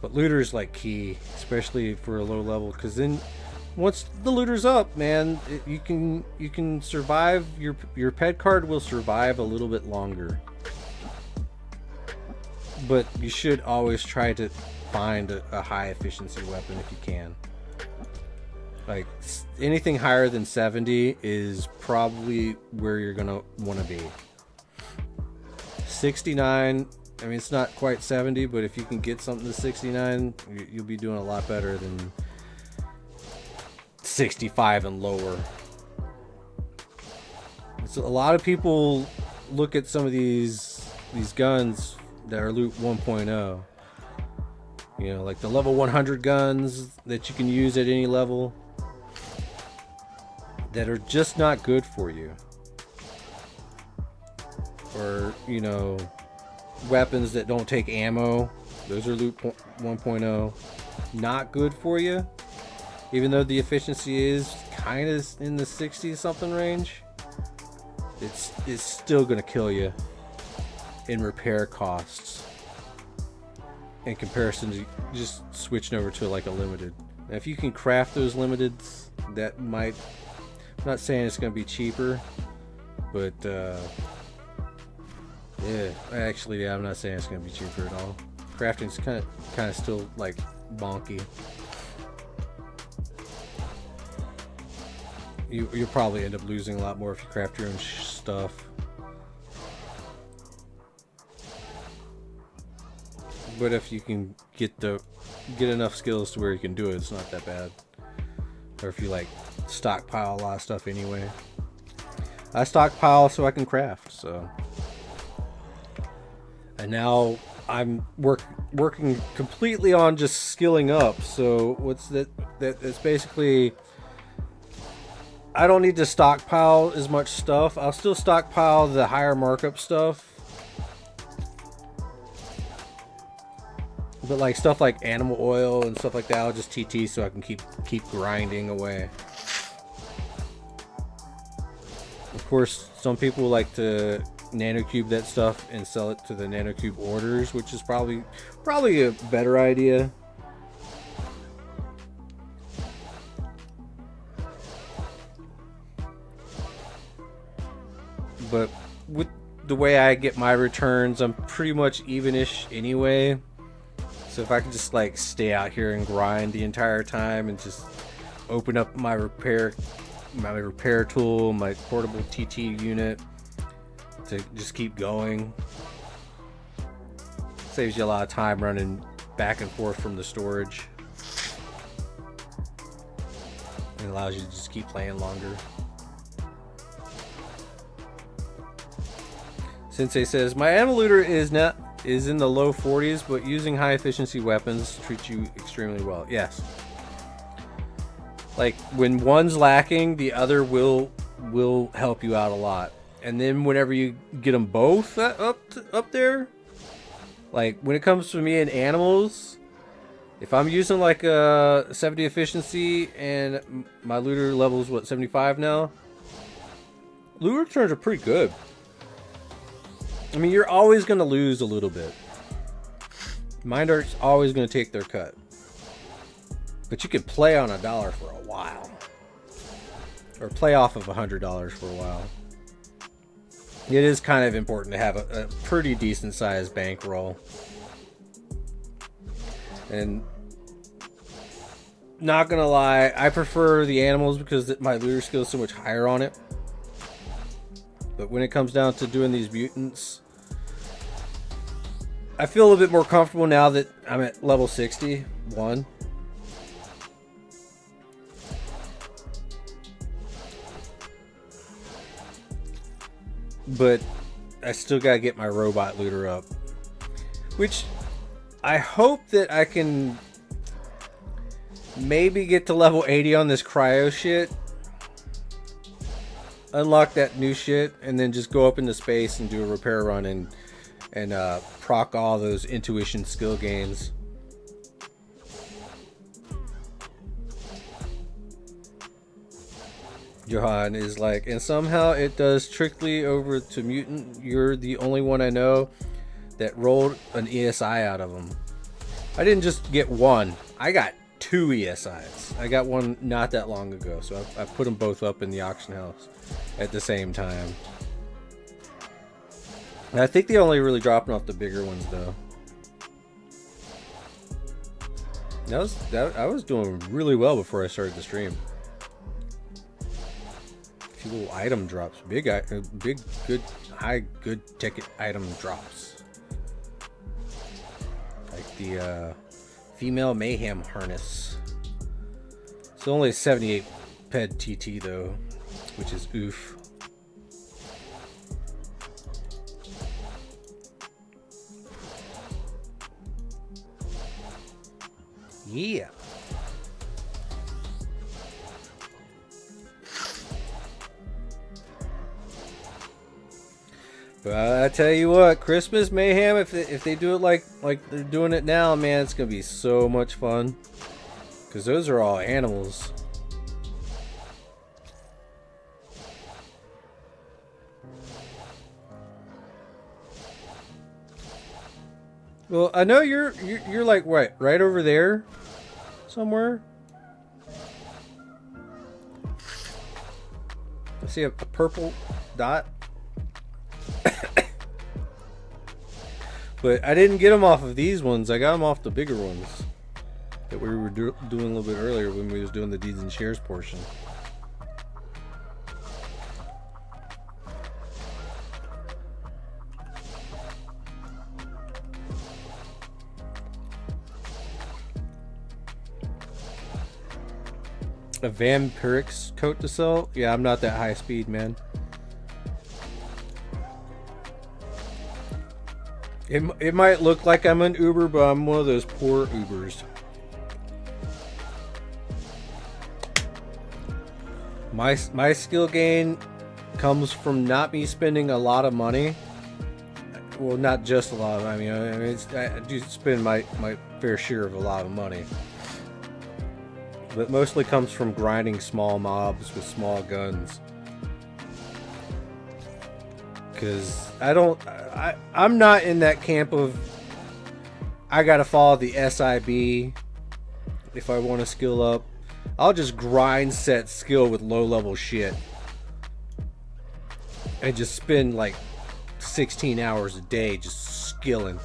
But looter's like key, especially for a low level, because then once the looter's up, man, you can survive. Your pet card will survive a little bit longer. But you should always try to find a high efficiency weapon if you can. Like anything higher than 70 is probably where you're gonna want to be. 69, I mean it's not quite 70, but if you can get something to 69, you'll be doing a lot better than 65 and lower. So a lot of people look at some of these guns that are loot 1.0. You know, like the level 100 guns that you can use at any level, that are just not good for you. Or, you know, weapons that don't take ammo, those are loot 1.0. Not good for you. Even though the efficiency is kind of in the 60 something range, it's still gonna kill you in repair costs in comparison to just switching over to like a limited. Now, if you can craft those limiteds, that might, I'm not saying it's gonna be cheaper, but yeah, actually, yeah, I'm not saying it's gonna be cheaper at all. Crafting's kind of still like bonky. You'll probably end up losing a lot more if you craft your own stuff. But if you can get enough skills to where you can do it, it's not that bad. Or if you like stockpile a lot of stuff anyway. I stockpile so I can craft, so. And now I'm working completely on just skilling up. So what's that? That's basically, I don't need to stockpile as much stuff. I'll still stockpile the higher markup stuff. But like stuff like animal oil and stuff like that, I'll just TT so I can keep grinding away. Of course, some people like to nanocube that stuff and sell it to the nanocube orders, which is probably a better idea. But with the way I get my returns, I'm pretty much even-ish anyway. So if I could just like stay out here and grind the entire time and just open up my repair tool, my portable TT unit, to just keep going, saves you a lot of time running back and forth from the storage. It allows you to just keep playing longer. Sensei says, my ammo looter is in the low 40s, but using high efficiency weapons treats you extremely well. Yes. Like when one's lacking, the other will help you out a lot. And then whenever you get them both up there, like when it comes to me and animals, If I'm using like a 70 efficiency and my looter level's what, 75 now? Looter returns are pretty good. I mean, you're always going to lose a little bit. Mind Art's always going to take their cut. But you could play on $1 for a while. Or play off of $100 for a while. It is kind of important to have a pretty decent sized bankroll. And not gonna lie, I prefer the animals because my looter skill is so much higher on it. But when it comes down to doing these mutants, I feel a little bit more comfortable now that I'm at level 61. But I still gotta get my robot looter up, which I hope that I can maybe get to level 80 on this cryo shit, unlock that new shit, and then just go up into space and do a repair run and proc all those intuition skill gains. Johan is like, and somehow it does trickly over to mutant. You're the only one I know that rolled an ESI out of them. I didn't just get one, I got 2 ESIs. I got one not that long ago, so I put them both up in the auction house at the same time. And I think they're only really dropping off the bigger ones though. I was doing really well before I started the stream. A few little item drops, big good high good ticket item drops, like the female mayhem harness. It's only 78 ped TT though, which is oof. Yeah. But I tell you what, Christmas Mayhem, if they do it like they're doing it now, man, it's gonna be so much fun. Cause those are all animals. Well, I know you're like what, right over there somewhere. I see a purple dot. But I didn't get them off of these ones. I got them off the bigger ones that we were doing a little bit earlier when we was doing the deeds and shares portion. A vampiric coat to sell? Yeah, I'm not that high speed, man. It might look like I'm an Uber, but I'm one of those poor Ubers. My skill gain comes from not me spending a lot of money. Well, not just a lot of. I do spend my fair share of a lot of money, but mostly comes from grinding small mobs with small guns. Because I'm not in that camp of I gotta follow the SIB if I want to skill up. I'll just grind set skill with low level shit and just spend like 16 hours a day just skilling.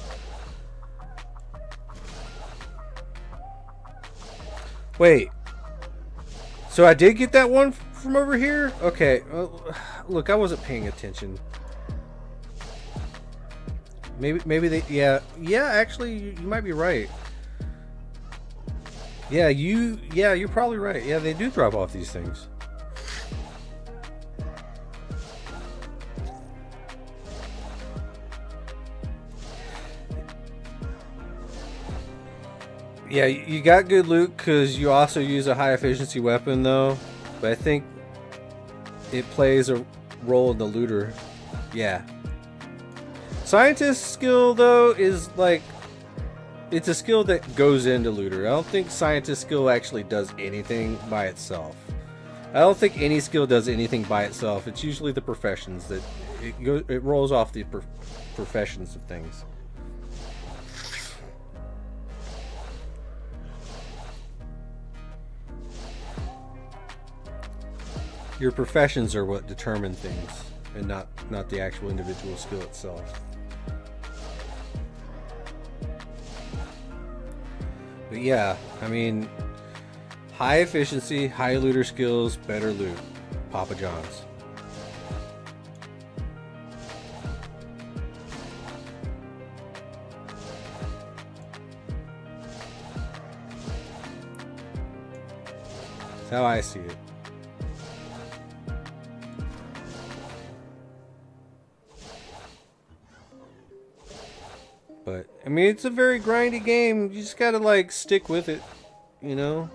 Wait, so I did get that one from over here? Okay, look, I wasn't paying attention. Maybe they, yeah, actually, you might be right. Yeah, you're probably right. Yeah, they do drop off these things. Yeah, you got good loot because you also use a high efficiency weapon though, but I think it plays a role in the looter. Yeah. Scientist skill though is like it's a skill that goes into looter. I don't think scientist skill actually does anything by itself. I don't think any skill does anything by itself. It's usually the professions that it rolls off the professions of things. Your professions are what determine things, and not the actual individual skill itself. But yeah, I mean, high efficiency, high looter skills, better loot. Papa John's. That's how I see it. But, I mean, it's a very grindy game. You just gotta, like, stick with it, you know?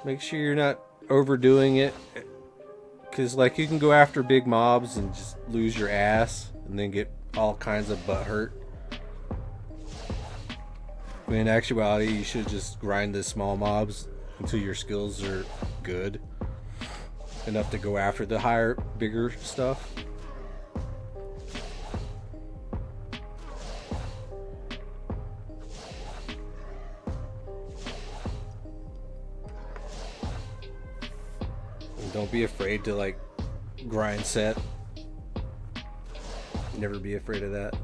Make sure you're not overdoing it. Because, like, you can go after big mobs and just lose your ass and then get all kinds of butt hurt. I mean, in actuality, you should just grind the small mobs until your skills are good enough to go after the higher, bigger stuff. Don't be afraid to, like, grind set. Never be afraid of that.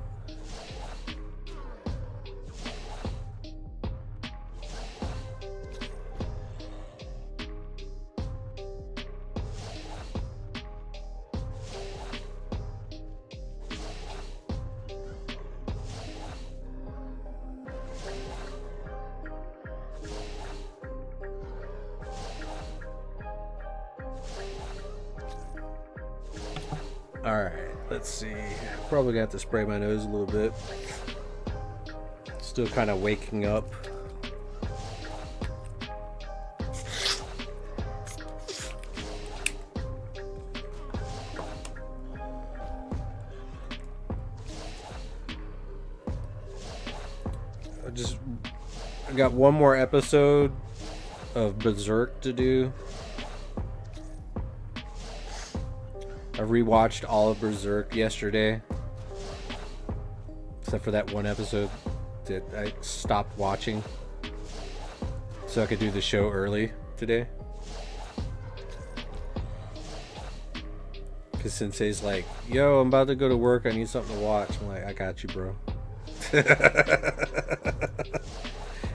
Alright, let's see. Probably gonna have to spray my nose a little bit. Still kind of waking up. I got one more episode of Berserk to do. I rewatched all of Berserk yesterday, except for that one episode that I stopped watching so I could do the show early today. Because Sensei's like, yo, I'm about to go to work, I need something to watch. I'm like, I got you, bro.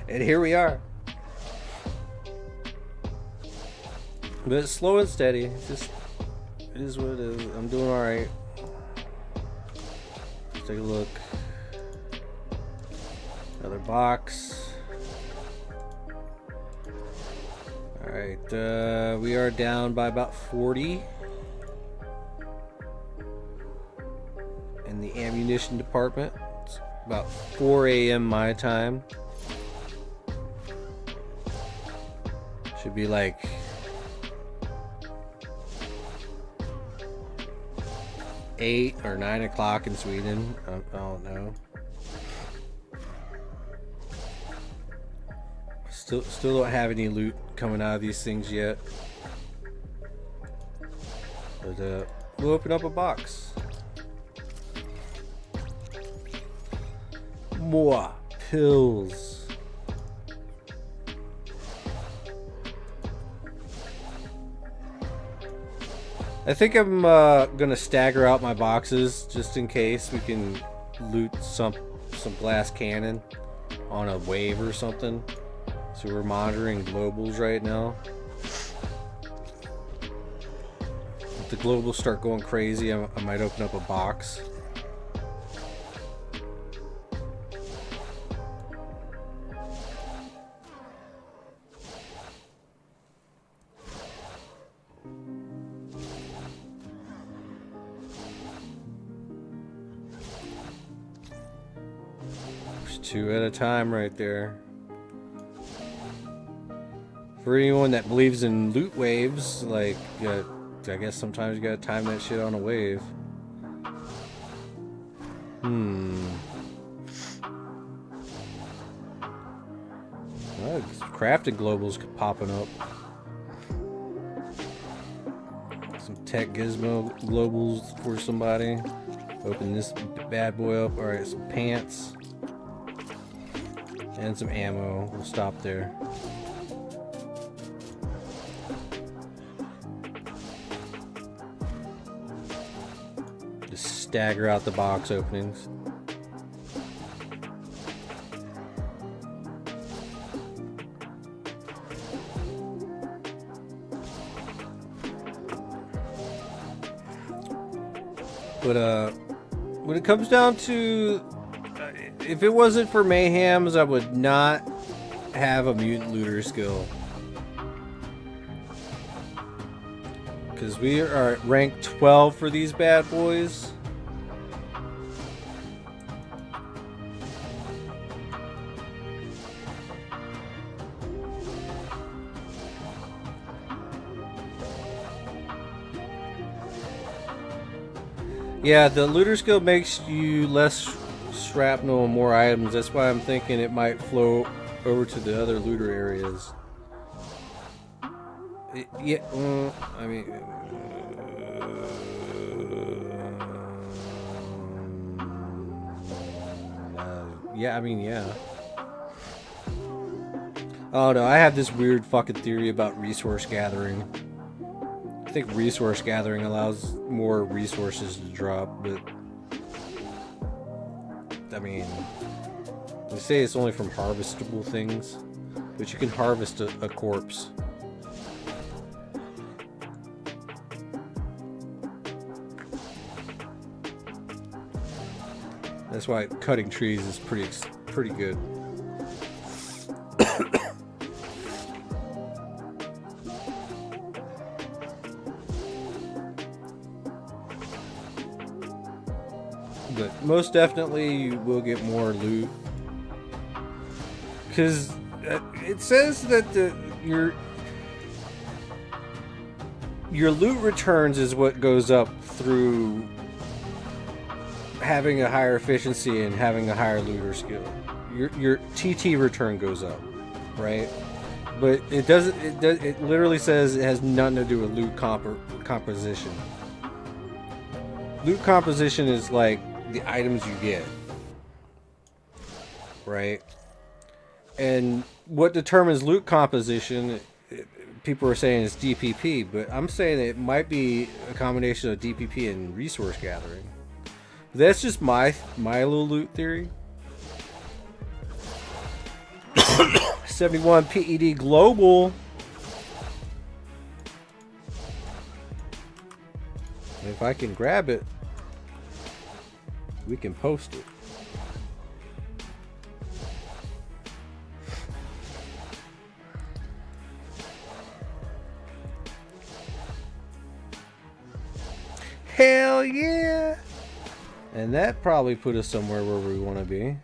And here we are. But it's slow and steady. Just it is what it is. I'm doing alright. Let's take a look. Another box. Alright, we are down by about 40 in the ammunition department. It's about 4 a.m. my time. Should be like 8 or 9 o'clock in Sweden. I don't know. Still don't have any loot coming out of these things yet. But we'll open up a box. More pills. I think I'm gonna stagger out my boxes just in case we can loot some glass cannon on a wave or something. So we're monitoring globals right now. If the globals start going crazy, I might open up a box. Two at a time right there. For anyone that believes in loot waves, like, I guess sometimes you gotta time that shit on a wave. crafted globals popping up. Some tech gizmo globals for somebody. Open this bad boy up. Alright, some pants. And some ammo. We'll stop there. Just stagger out the box openings. But when it comes down to, if it wasn't for Mayhems, I would not have a mutant looter skill. Because we are at rank 12 for these bad boys. Yeah, the looter skill makes you less shrapnel and more items. That's why I'm thinking it might flow over to the other looter areas. Yeah, I mean... yeah, I mean, yeah. Oh no, I have this weird fucking theory about resource gathering. I think resource gathering allows more resources to drop, but I mean, they say it's only from harvestable things, but you can harvest a corpse. That's why cutting trees is pretty good. But most definitely you will get more loot, because it says that your loot returns is what goes up through having a higher efficiency and having a higher looter skill. Your TT return goes up, right? But it doesn't. It literally says it has nothing to do with loot composition. Loot composition is like the items you get, right? And what determines loot composition, people are saying it's DPP, but I'm saying it might be a combination of DPP and resource gathering. That's just my little loot theory. 71 PED global. If I can grab it, we can post it. Hell yeah! And that probably put us somewhere where we want to be.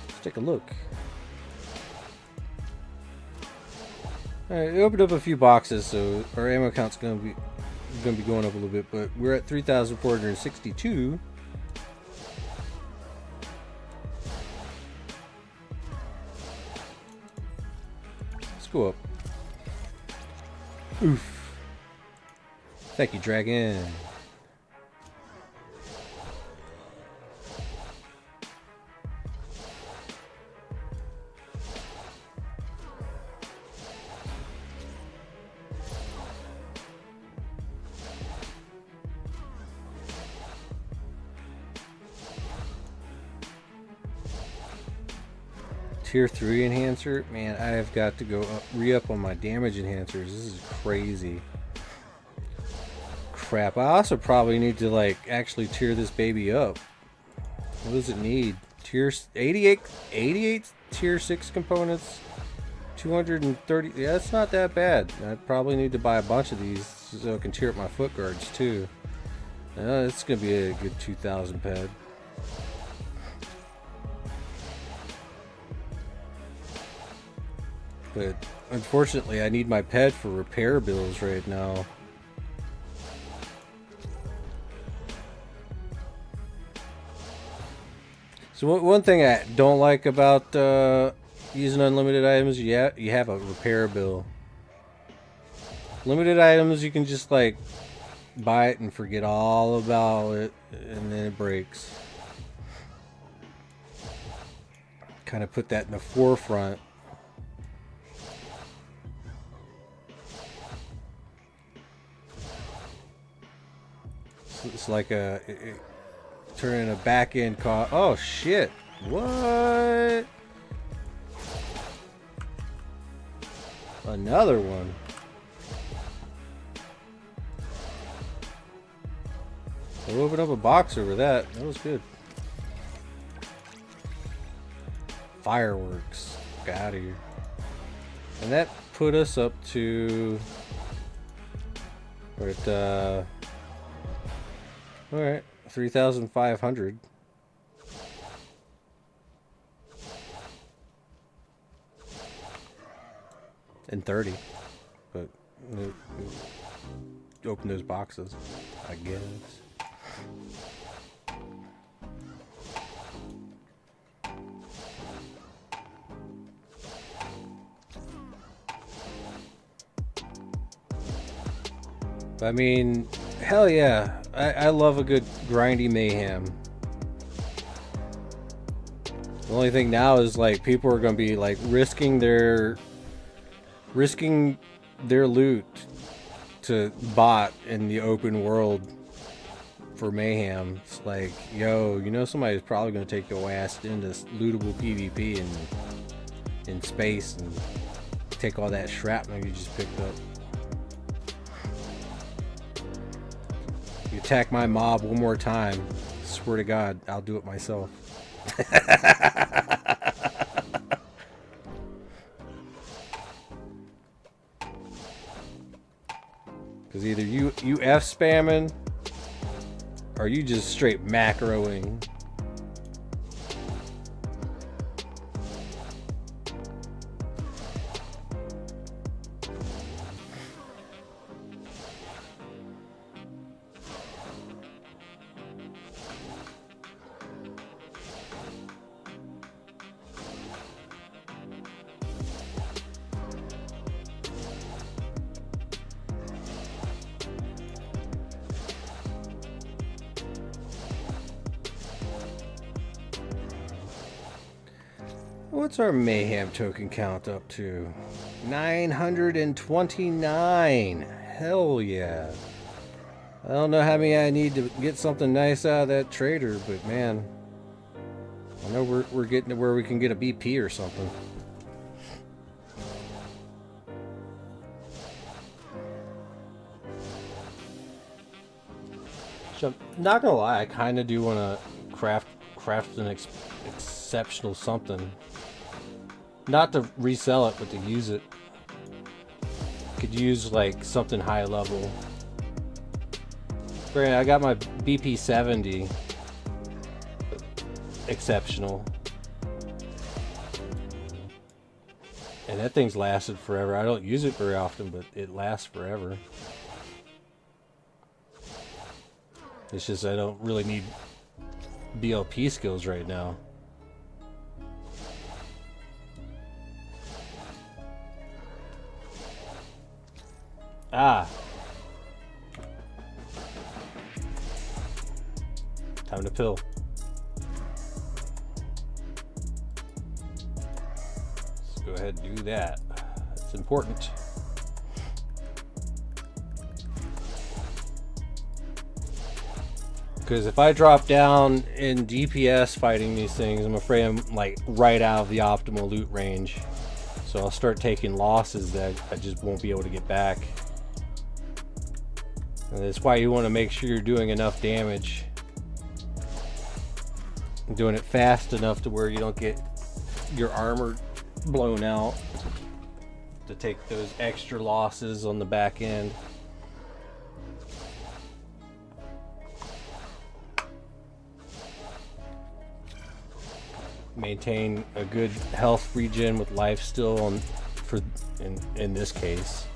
Let's take a look. Alright, we opened up a few boxes, so our ammo count's gonna be going up a little bit, but we're at 3,462. Let's go up. Oof. Thank you, Dragon. Tier 3 enhancer? Man, I have got to go re-up on my damage enhancers. This is crazy. Crap. I also probably need to, like, actually tier this baby up. What does it need? Tier 88 tier 6 components. 230. Yeah, that's not that bad. I probably need to buy a bunch of these so I can tier up my foot guards, too. It's going to be a good 2,000 ped. But unfortunately, I need my pet for repair bills right now. So one thing I don't like about using unlimited items, you have a repair bill. Limited items, you can just like buy it and forget all about it, and then it breaks. Kind of put that in the forefront. It's like turning a back end cost. Oh shit! What? Another one. We'll open up a box over that. That was good. Fireworks. Get out of here. And that put us up to. We're at. Alright, 3,500. And 30. But open those boxes, I guess. I mean, hell yeah. I love a good grindy mayhem. The only thing now is like people are gonna be like risking their loot to bot in the open world for mayhem. It's like, yo, you know somebody's probably gonna take your ass into lootable PvP in space and take all that shrapnel you just picked up. You attack my mob one more time, swear to God, I'll do it myself. Because either you F spamming, or you just straight macroing. What's our mayhem token count up to? 929. Hell yeah. I don't know how many I need to get something nice out of that trader, but man, I know we're getting to where we can get a BP or something. So I'm not gonna lie, I kind of do want to craft an exceptional something. Not to resell it, but to use it. Could use like something high level. Granted, I got my BP 70 exceptional, and that thing's lasted forever. I don't use it very often, but it lasts forever. It's just I don't really need BLP skills right now. Ah. Time to pill. Let's go ahead and do that. It's important. Because if I drop down in DPS fighting these things, I'm afraid I'm like right out of the optimal loot range. So I'll start taking losses that I just won't be able to get back. And that's why you want to make sure you're doing enough damage. And doing it fast enough to where you don't get your armor blown out. To take those extra losses on the back end. Maintain a good health regen with life still on in this case.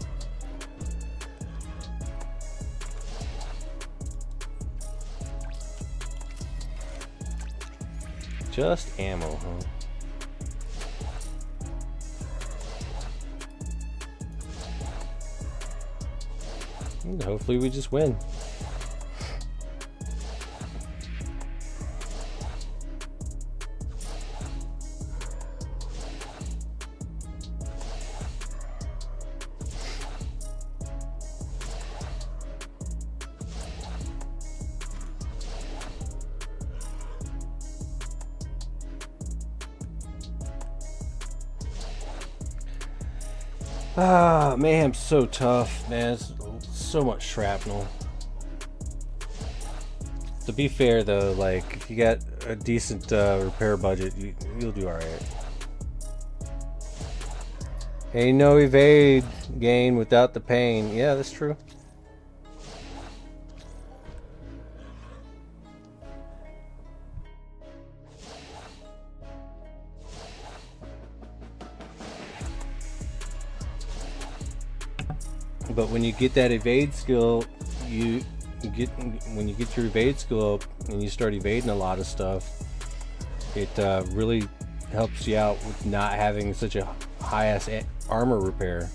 Just ammo, huh? And hopefully we just win. Ah, Mayhem's so tough, man. It's so much shrapnel. To be fair, though, like, if you got a decent repair budget, you'll do alright. Ain't no evade gain without the pain. Yeah, that's true. But when you get that evade skill, when you get your evade skill up and you start evading a lot of stuff, it really helps you out with not having such a high ass armor repair.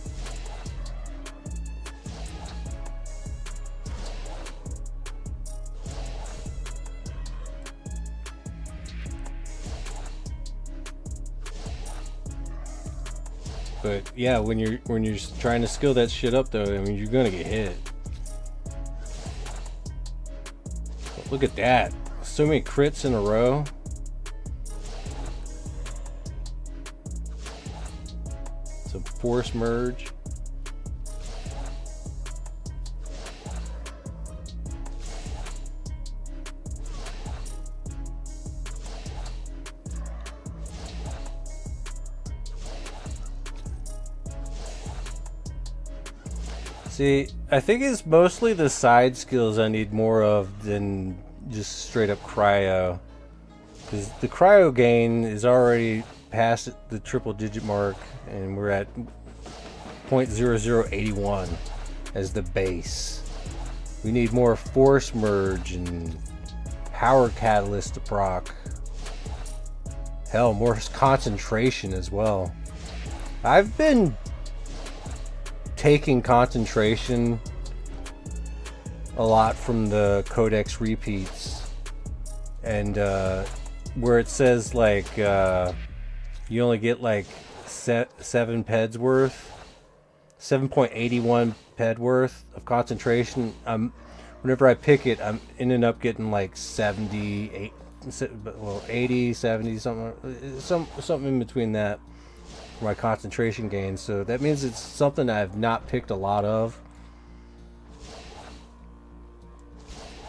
But yeah, when you're trying to skill that shit up, though, I mean, you're gonna get hit. But look at that! So many crits in a row. It's a force merge. See, I think it's mostly the side skills I need more of than just straight up cryo. Because the cryo gain is already past the triple digit mark, and we're at 0.0081 as the base. We need more force merge and power catalyst to proc. Hell, more concentration as well. I've been taking concentration a lot from the codex repeats, and where it says like you only get like 7 peds worth, 7.81 ped worth of concentration. Whenever I pick it, I'm ending up getting like 70, 80, 70, something in between that. My concentration gain, so that means it's something I've not picked a lot of.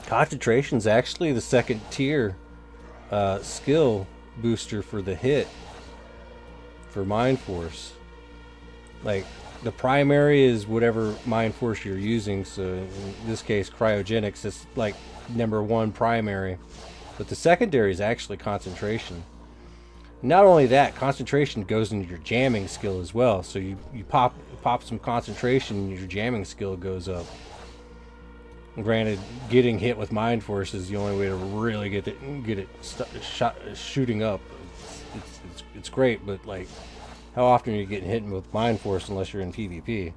Concentration's actually the second tier skill booster for the hit for Mind Force. Like, the primary is whatever Mind Force you're using, so in this case cryogenics is like #1 primary, but the secondary is actually concentration. Not only that, concentration goes into your jamming skill as well. So you pop some concentration and your jamming skill goes up. Granted, getting hit with Mind Force is the only way to really get it shooting up. It's great, but like, how often are you getting hit with Mind Force unless you're in PvP?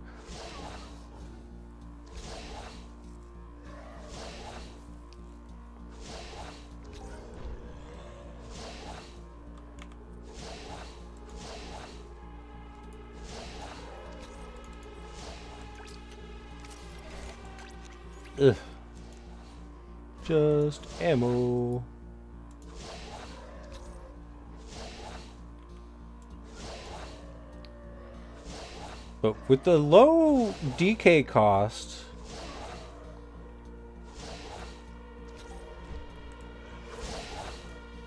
Ugh. Just ammo. But with the low DK cost,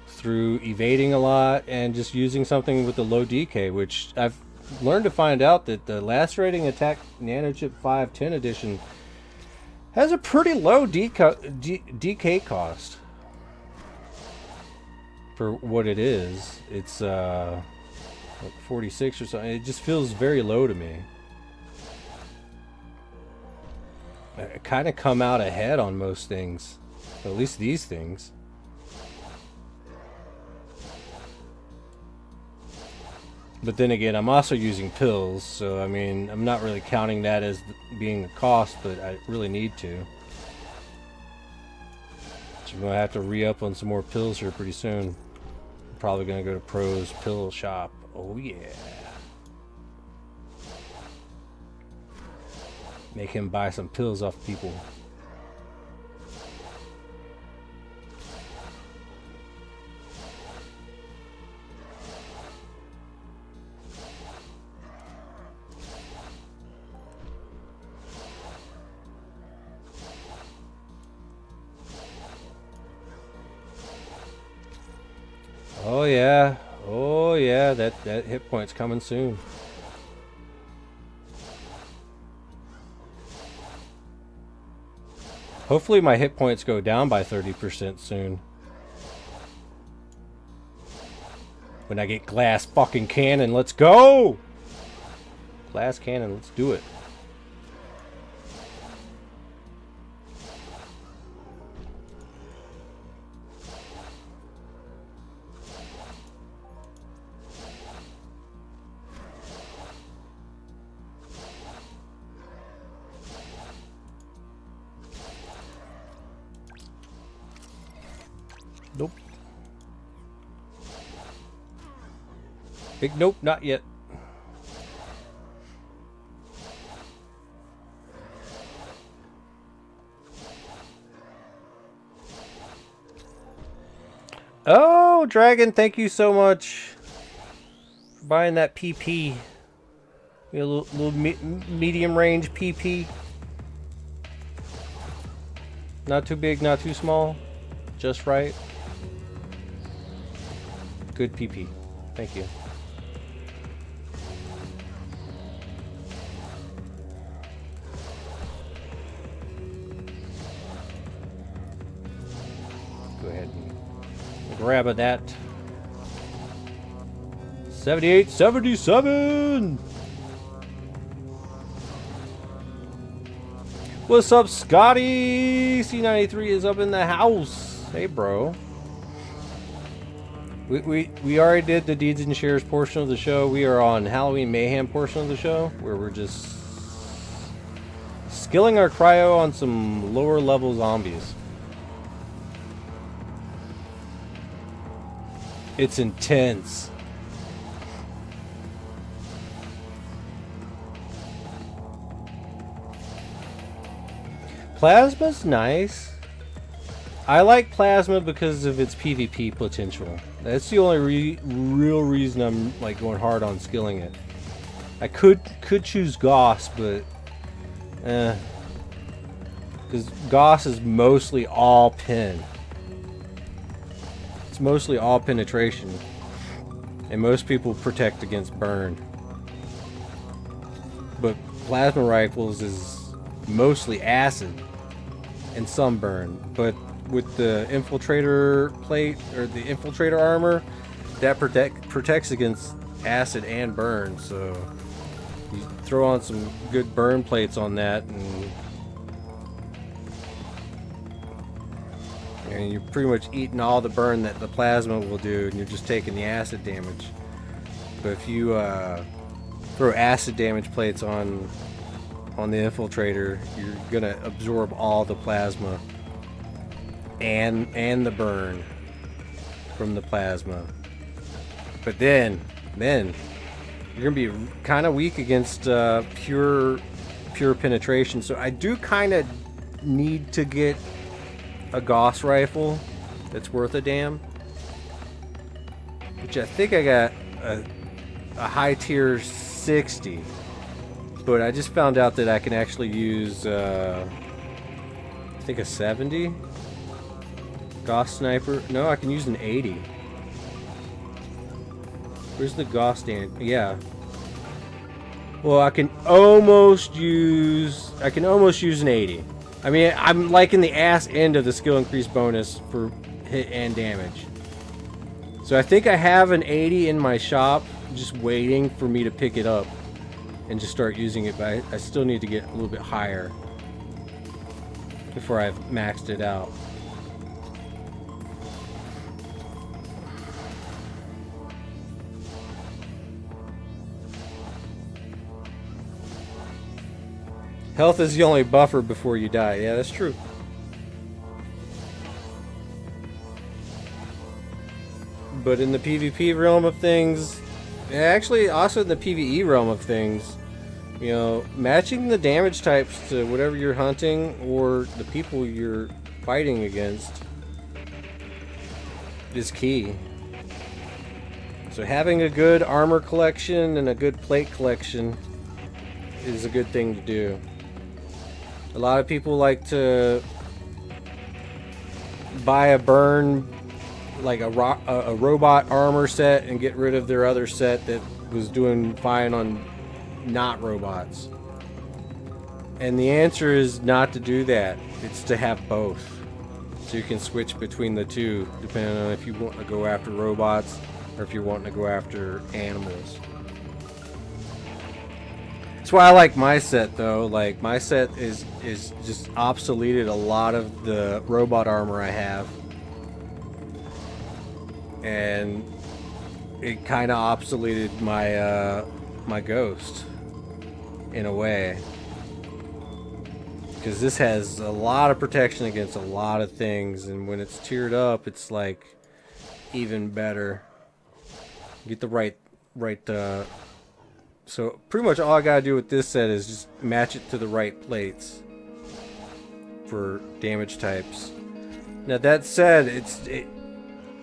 through evading a lot and just using something with a low DK, which I've learned to find out that the lacerating attack nanochip 510 edition has a pretty low DK cost for what it is. It's like 46 or something. It just feels very low to me. I kind of come out ahead on most things, at least these things. But then again, I'm also using pills, so I mean, I'm not really counting that as being a cost, but I really need to. So I'm going to have to re-up on some more pills here pretty soon. I'm probably going to go to Pro's Pill Shop. Oh yeah. Make him buy some pills off people. Oh yeah. Oh yeah, that hit point's coming soon. Hopefully my hit points go down by 30% soon. When I get glass fucking cannon, let's go! Glass cannon, let's do it. Nope. Big nope, not yet. Oh, Dragon, thank you so much for buying that PP. A little medium range PP. Not too big, not too small. Just right. Good PP. Thank you. Go ahead and grab at that. 7877. What's up, Scotty? C93 is up in the house. Hey, bro. We already did the Deeds and Shares portion of the show. We are on Halloween Mayhem portion of the show, where we're just skilling our cryo on some lower level zombies. It's intense. Plasma's nice. I like Plasma because of its PvP potential. That's the only real reason I'm like going hard on skilling it. I could choose Gauss, but because Gauss is mostly all pin. It's mostly all penetration, and most people protect against burn. But Plasma Rifles is mostly acid and some burn, but with the infiltrator plate or the infiltrator armor, that protects against acid and burn. So you throw on some good burn plates on that, and you're pretty much eating all the burn that the plasma will do, and you're just taking the acid damage. But if you throw acid damage plates on the infiltrator, you're gonna absorb all the plasma and the burn from the plasma. But then you're gonna be kind of weak against pure penetration. So I do kind of need to get a Gauss rifle that's worth a damn, which I think I got a high tier 60, but I just found out that I can actually use I think a 70 Gauss sniper. No, I can use an 80. Where's the Gauss stand? Yeah. Well, I can almost use an 80. I mean, I'm liking the ass end of the skill increase bonus for hit and damage. So I think I have an 80 in my shop, just waiting for me to pick it up and just start using it, but I still need to get a little bit higher before I've maxed it out. Health is the only buffer before you die. Yeah, that's true. But in the PvP realm of things, actually also in the PvE realm of things, you know, matching the damage types to whatever you're hunting or the people you're fighting against is key. So having a good armor collection and a good plate collection is a good thing to do. A lot of people like to buy a burn, like a robot armor set, and get rid of their other set that was doing fine on not robots. And the answer is not to do that. It's to have both. So you can switch between the two, depending on if you want to go after robots or if you're wanting to go after animals. That's why I like my set, though. Like, my set is just obsoleted a lot of the robot armor I have. And it kind of obsoleted my my ghost in a way, because this has a lot of protection against a lot of things, and when it's tiered up, it's like even better. Get the right so pretty much all I gotta do with this set is just match it to the right plates for damage types. Now that said,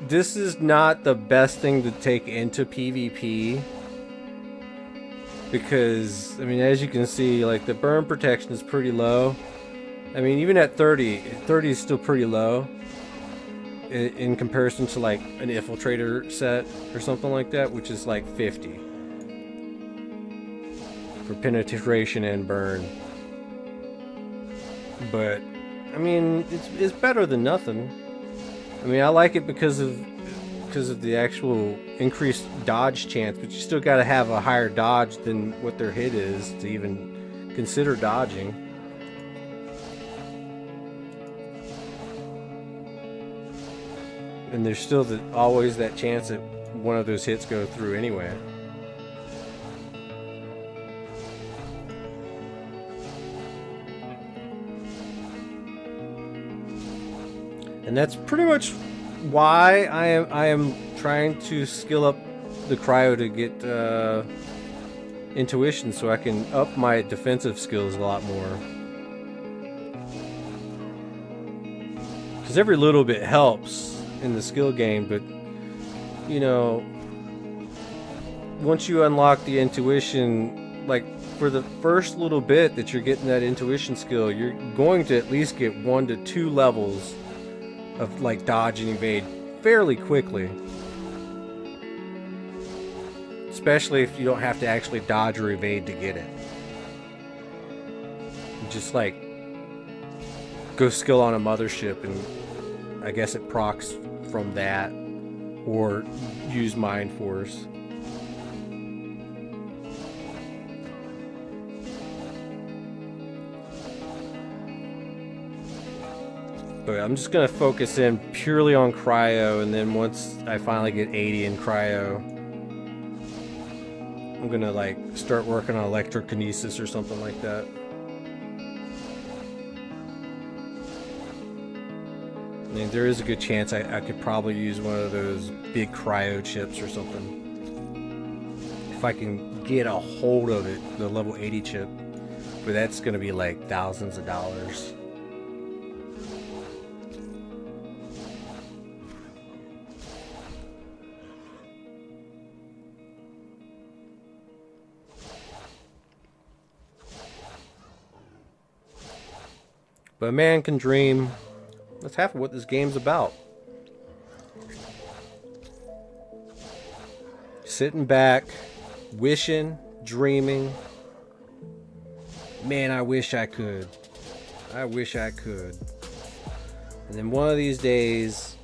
this is not the best thing to take into PvP, because, I mean, as you can see, like, the burn protection is pretty low. I mean, even at 30 is still pretty low in comparison to, like, an infiltrator set or something like that, which is like 50 for penetration and burn. But, I mean, it's better than nothing. I mean, I like it because of the actual increased dodge chance, but you still got to have a higher dodge than what their hit is to even consider dodging. And there's still always that chance that one of those hits go through anyway. And that's pretty much why I am trying to skill up the cryo to get intuition, so I can up my defensive skills a lot more. Because every little bit helps in the skill game, but you know, once you unlock the intuition, like for the first little bit that you're getting that intuition skill, you're going to at least get 1 to 2 levels of like dodge and evade fairly quickly, especially if you don't have to actually dodge or evade to get it. Just like go skill on a mothership, and I guess it procs from that, or use Mind Force. But I'm just going to focus in purely on cryo, and then once I finally get 80 in cryo, I'm going to like start working on electrokinesis or something like that. I mean, there is a good chance I could probably use one of those big cryo chips or something, if I can get a hold of it, the level 80 chip. But that's going to be like thousands of dollars. But a man can dream. That's half of what this game's about. Sitting back, wishing, dreaming. Man, I wish I could. I wish I could. And then one of these days,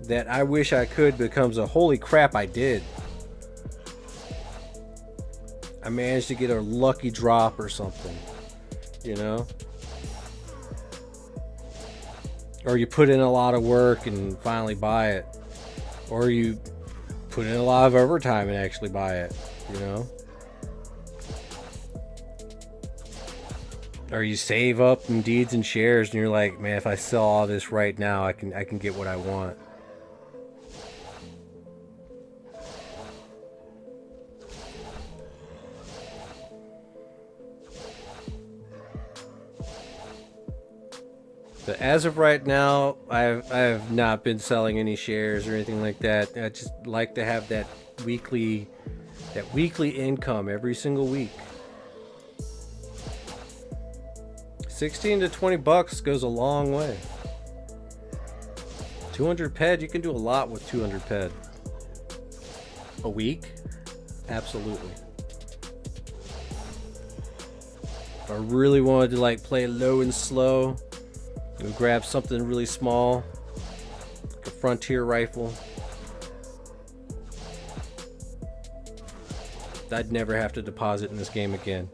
that I wish I could becomes a holy crap, I did. I managed to get a lucky drop or something, you know? Or you put in a lot of work and finally buy it. Or you put in a lot of overtime and actually buy it, you know? Or you save up in deeds and shares, and you're like, man, if I sell all this right now, I can get what I want. But as of right now, I have not been selling any shares or anything like that. I just like to have that weekly income every single week. 16 to 20 bucks goes a long way. 200 ped, you can do a lot with 200 ped. A week? Absolutely. If I really wanted to like play low and slow, I would grab something really small, like a frontier rifle. I'd never have to deposit in this game again.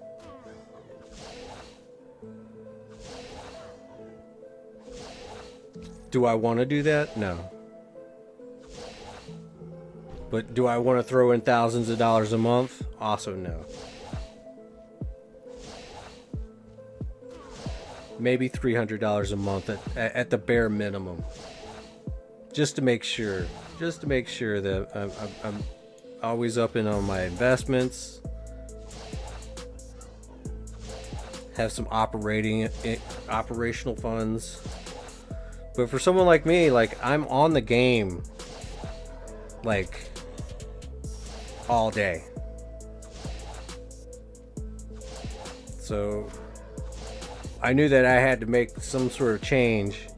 Do I want to do that? No. But do I want to throw in thousands of dollars a month? Also no. Maybe $300 a month at the bare minimum. Just to make sure. Just to make sure that I'm always up in on my investments. Have some operational funds. But for someone like me, like I'm on the game like all day. So I knew that I had to make some sort of change.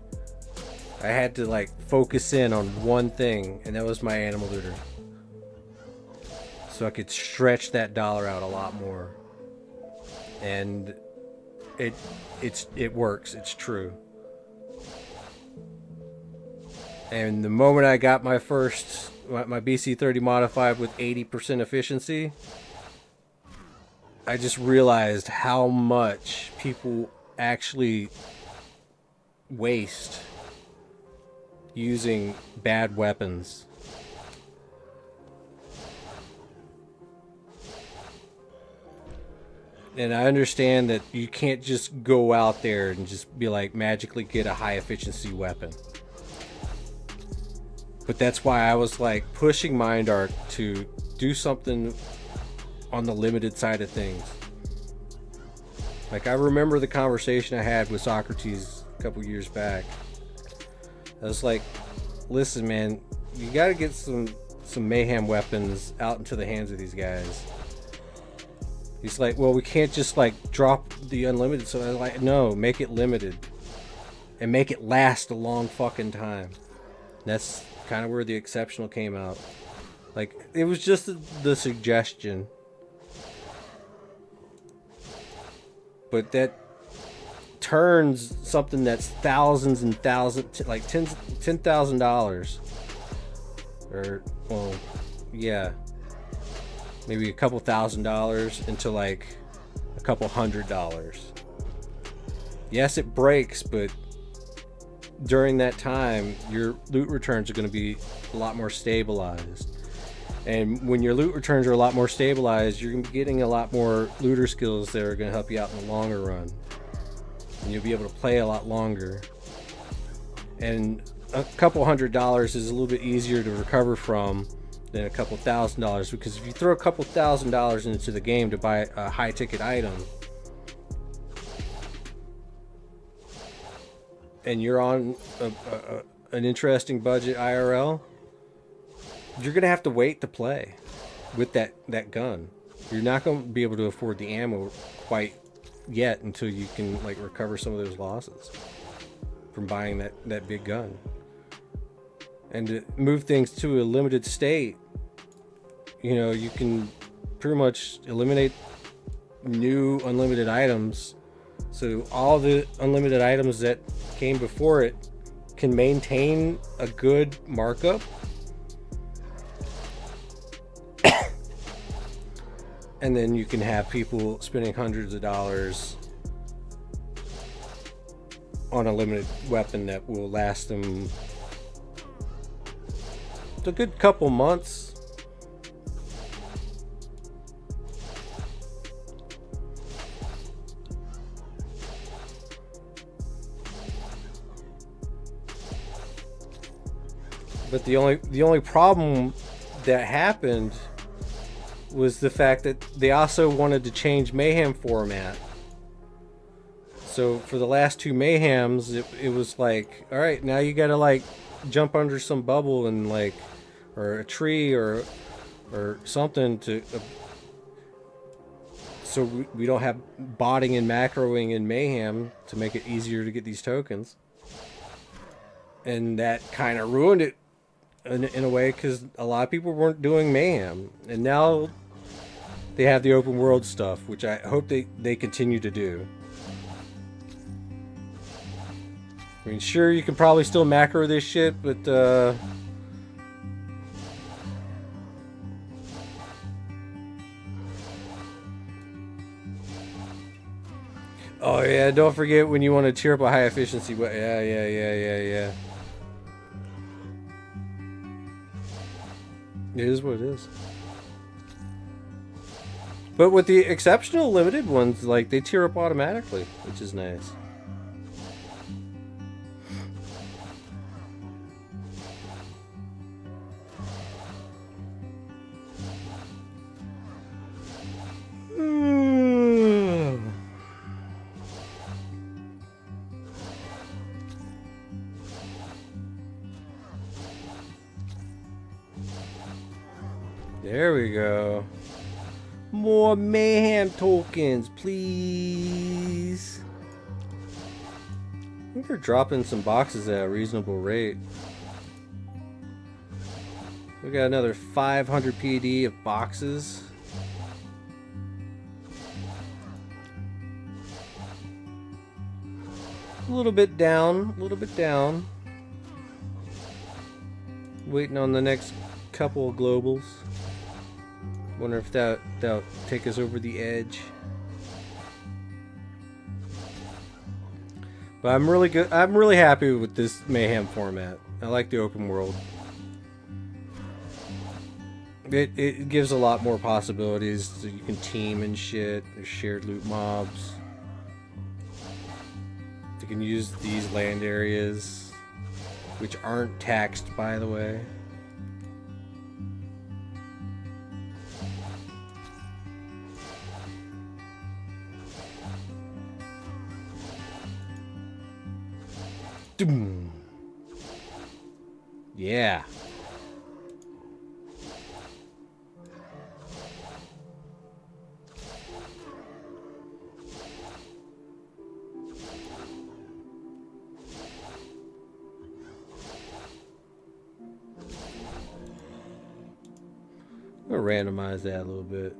I had to like focus in on one thing, and that was my animal looter. So I could stretch that dollar out a lot more. And it works, it's true. And the moment I got my BC30 modified with 80% efficiency, I just realized how much people actually waste using bad weapons. And I understand that you can't just go out there and just be like magically get a high efficiency weapon. But that's why I was like pushing MindArc to do something on the limited side of things. Like I remember the conversation I had with Socrates a couple years back. I was like, listen man, you gotta get some mayhem weapons out into the hands of these guys. He's like, well, we can't just like drop the unlimited. So I was like, no, make it limited and make it last a long fucking time. That's kind of where the exceptional came out. Like it was just the suggestion, but that turns something that's thousands and thousands, like $10,000, or well, yeah, maybe a couple $1,000 into like a couple $100. Yes, it breaks, but during that time, your loot returns are going to be a lot more stabilized. And when your loot returns are a lot more stabilized, you're going to be getting a lot more looter skills that are going to help you out in the longer run. And you'll be able to play a lot longer. And a couple $100 is a little bit easier to recover from than a couple $1,000, because if you throw a couple $1,000 into the game to buy a high ticket item, and you're on an interesting budget IRL, you're gonna have to wait to play with that gun. You're not gonna be able to afford the ammo quite yet until you can like recover some of those losses from buying that big gun. And to move things to a limited state, you know, you can pretty much eliminate new unlimited items. So all the unlimited items that came before it can maintain a good markup. And then you can have people spending hundreds of dollars on a limited weapon that will last them a good couple months. But the only problem that happened was the fact that they also wanted to change Mayhem format. So for the last 2 Mayhems, it was like, all right, now you gotta like jump under some bubble and like, or a tree or something to, so we don't have botting and macroing in Mayhem to make it easier to get these tokens. And that kind of ruined it in a way, because a lot of people weren't doing Mayhem, and now they have the open world stuff, which I hope they continue to do. I mean, sure, you can probably still macro this shit, but oh yeah, don't forget when you want to cheer up a high efficiency. Yeah. It is what it is. But with the exceptional limited ones, like, they tear up automatically, which is nice. There we go. More Mayhem tokens, please. I think they're dropping some boxes at a reasonable rate. We got another 500 PD of boxes. A little bit down, Waiting on the next couple of globals. Wonder if that'll take us over the edge. But I'm really happy with this Mayhem format. I like the open world. It gives a lot more possibilities, so you can team and shit. There's shared loot mobs. You can use these land areas, which aren't taxed, by the way. Yeah. I'm gonna randomize that a little bit.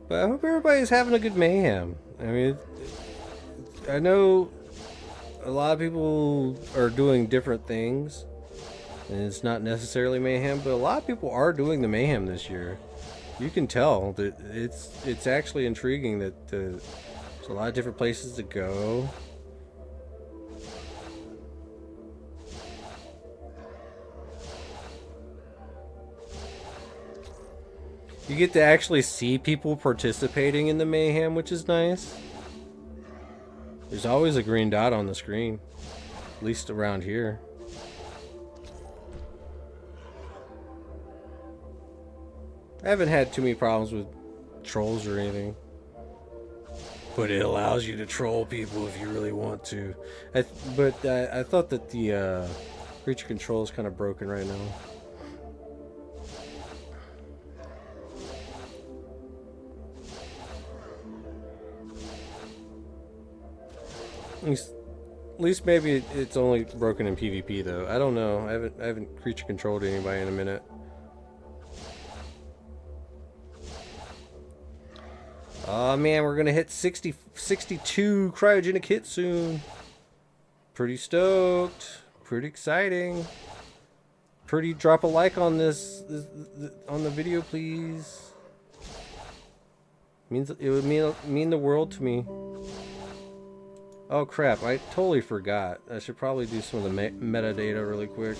But I hope everybody's having a good Mayhem. I mean, I know a lot of people are doing different things, and it's not necessarily Mayhem, but a lot of people are doing the Mayhem this year. You can tell that it's actually intriguing that there's a lot of different places to go. You get to actually see people participating in the Mayhem, which is nice. There's always a green dot on the screen, at least around here. I haven't had too many problems with trolls or anything. But it allows you to troll people if you really want to. I thought that the creature control is kind of broken right now. At least maybe it's only broken in PvP though. I don't know. I haven't creature controlled anybody in a minute. Oh man, we're gonna hit 62 cryogenic hits soon. Pretty stoked. Pretty exciting. Pretty, drop a like on this on the video, please. It would mean the world to me. Oh crap, I totally forgot. I should probably do some of the metadata really quick.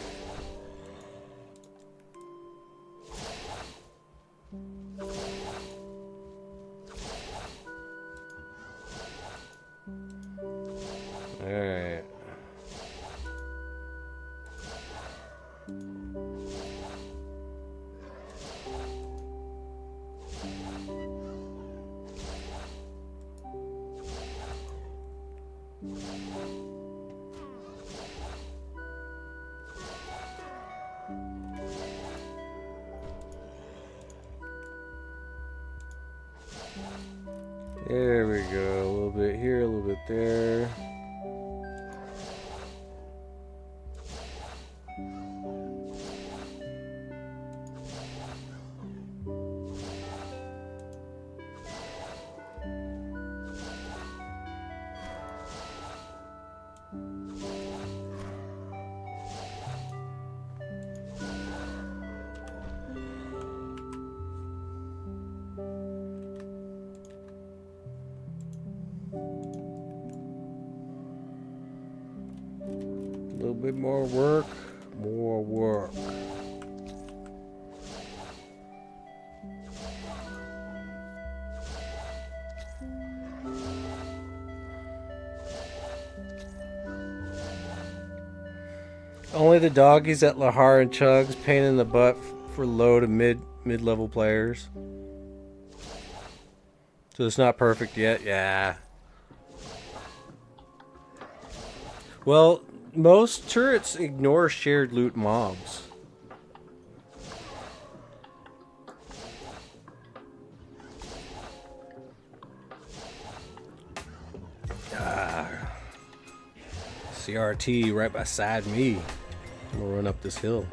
There we go. A little bit here, a little bit there. A little bit more work, more work. Only the doggies at Lahar and Chugs, pain in the butt for low to mid-level players. So it's not perfect yet, yeah. Well, most turrets ignore shared loot mobs. CRT right beside me. I'm gonna run up this hill.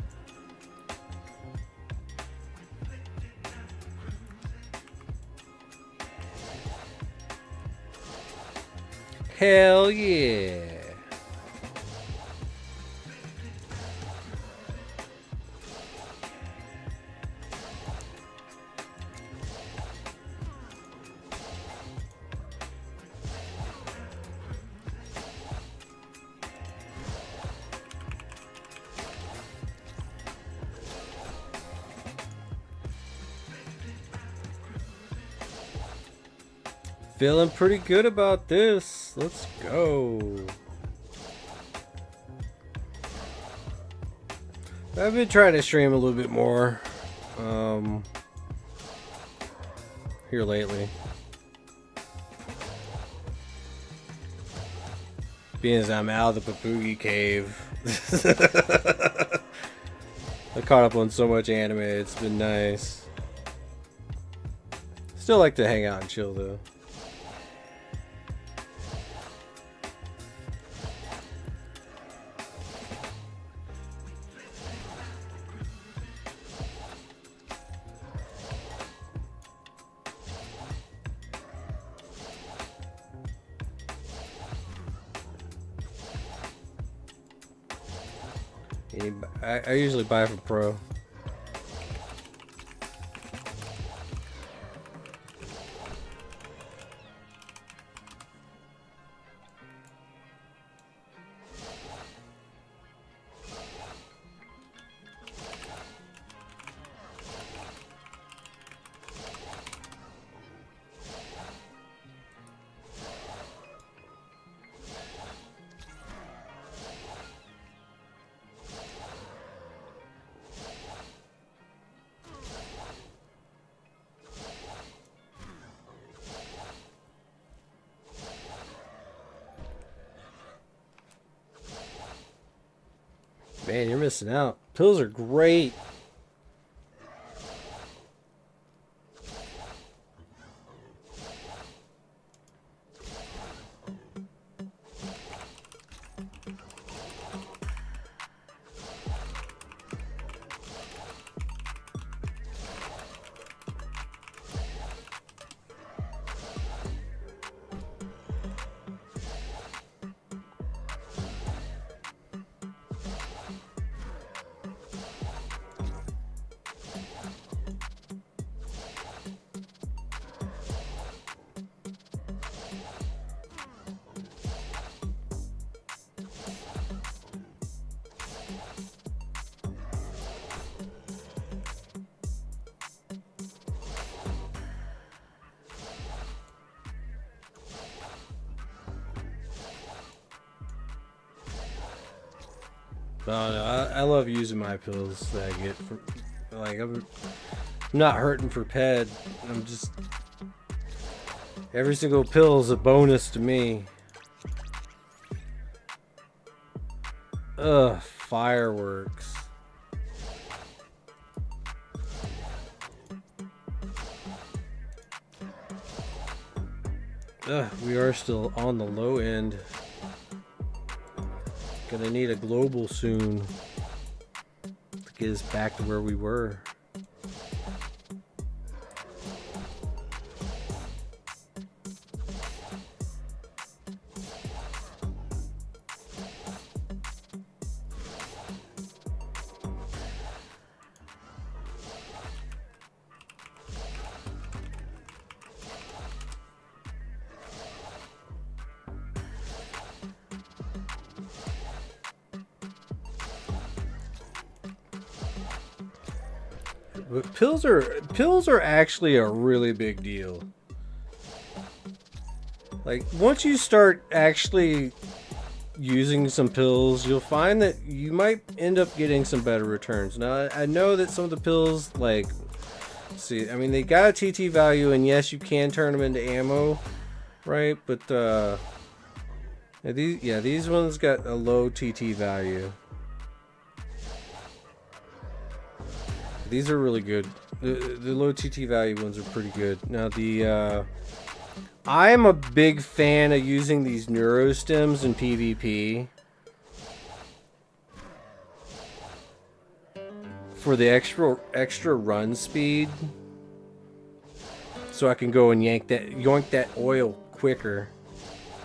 Hell yeah. Feeling pretty good about this. Let's go. I've been trying to stream a little bit more here lately. Being as I'm out of the Papugi cave. I caught up on so much anime, it's been nice. Still like to hang out and chill though. I usually buy from Pro. Man, you're missing out. Pills are great. Oh, no, I love using my pills that I get from, like, I'm not hurting for ped. I'm just, every single pill is a bonus to me. Ugh, fireworks. We are still on the low end. Gonna need a global soon to get us back to where we were. But pills are actually a really big deal. Like once you start actually using some pills, you'll find that you might end up getting some better returns. Now I know that some of the pills, like, see, I mean they got a TT value, and yes, you can turn them into ammo, right? But these ones got a low TT value. These are really good. The low TT value ones are pretty good. Now I'm a big fan of using these neurostems in PvP for the extra run speed, so I can go and yoink that oil quicker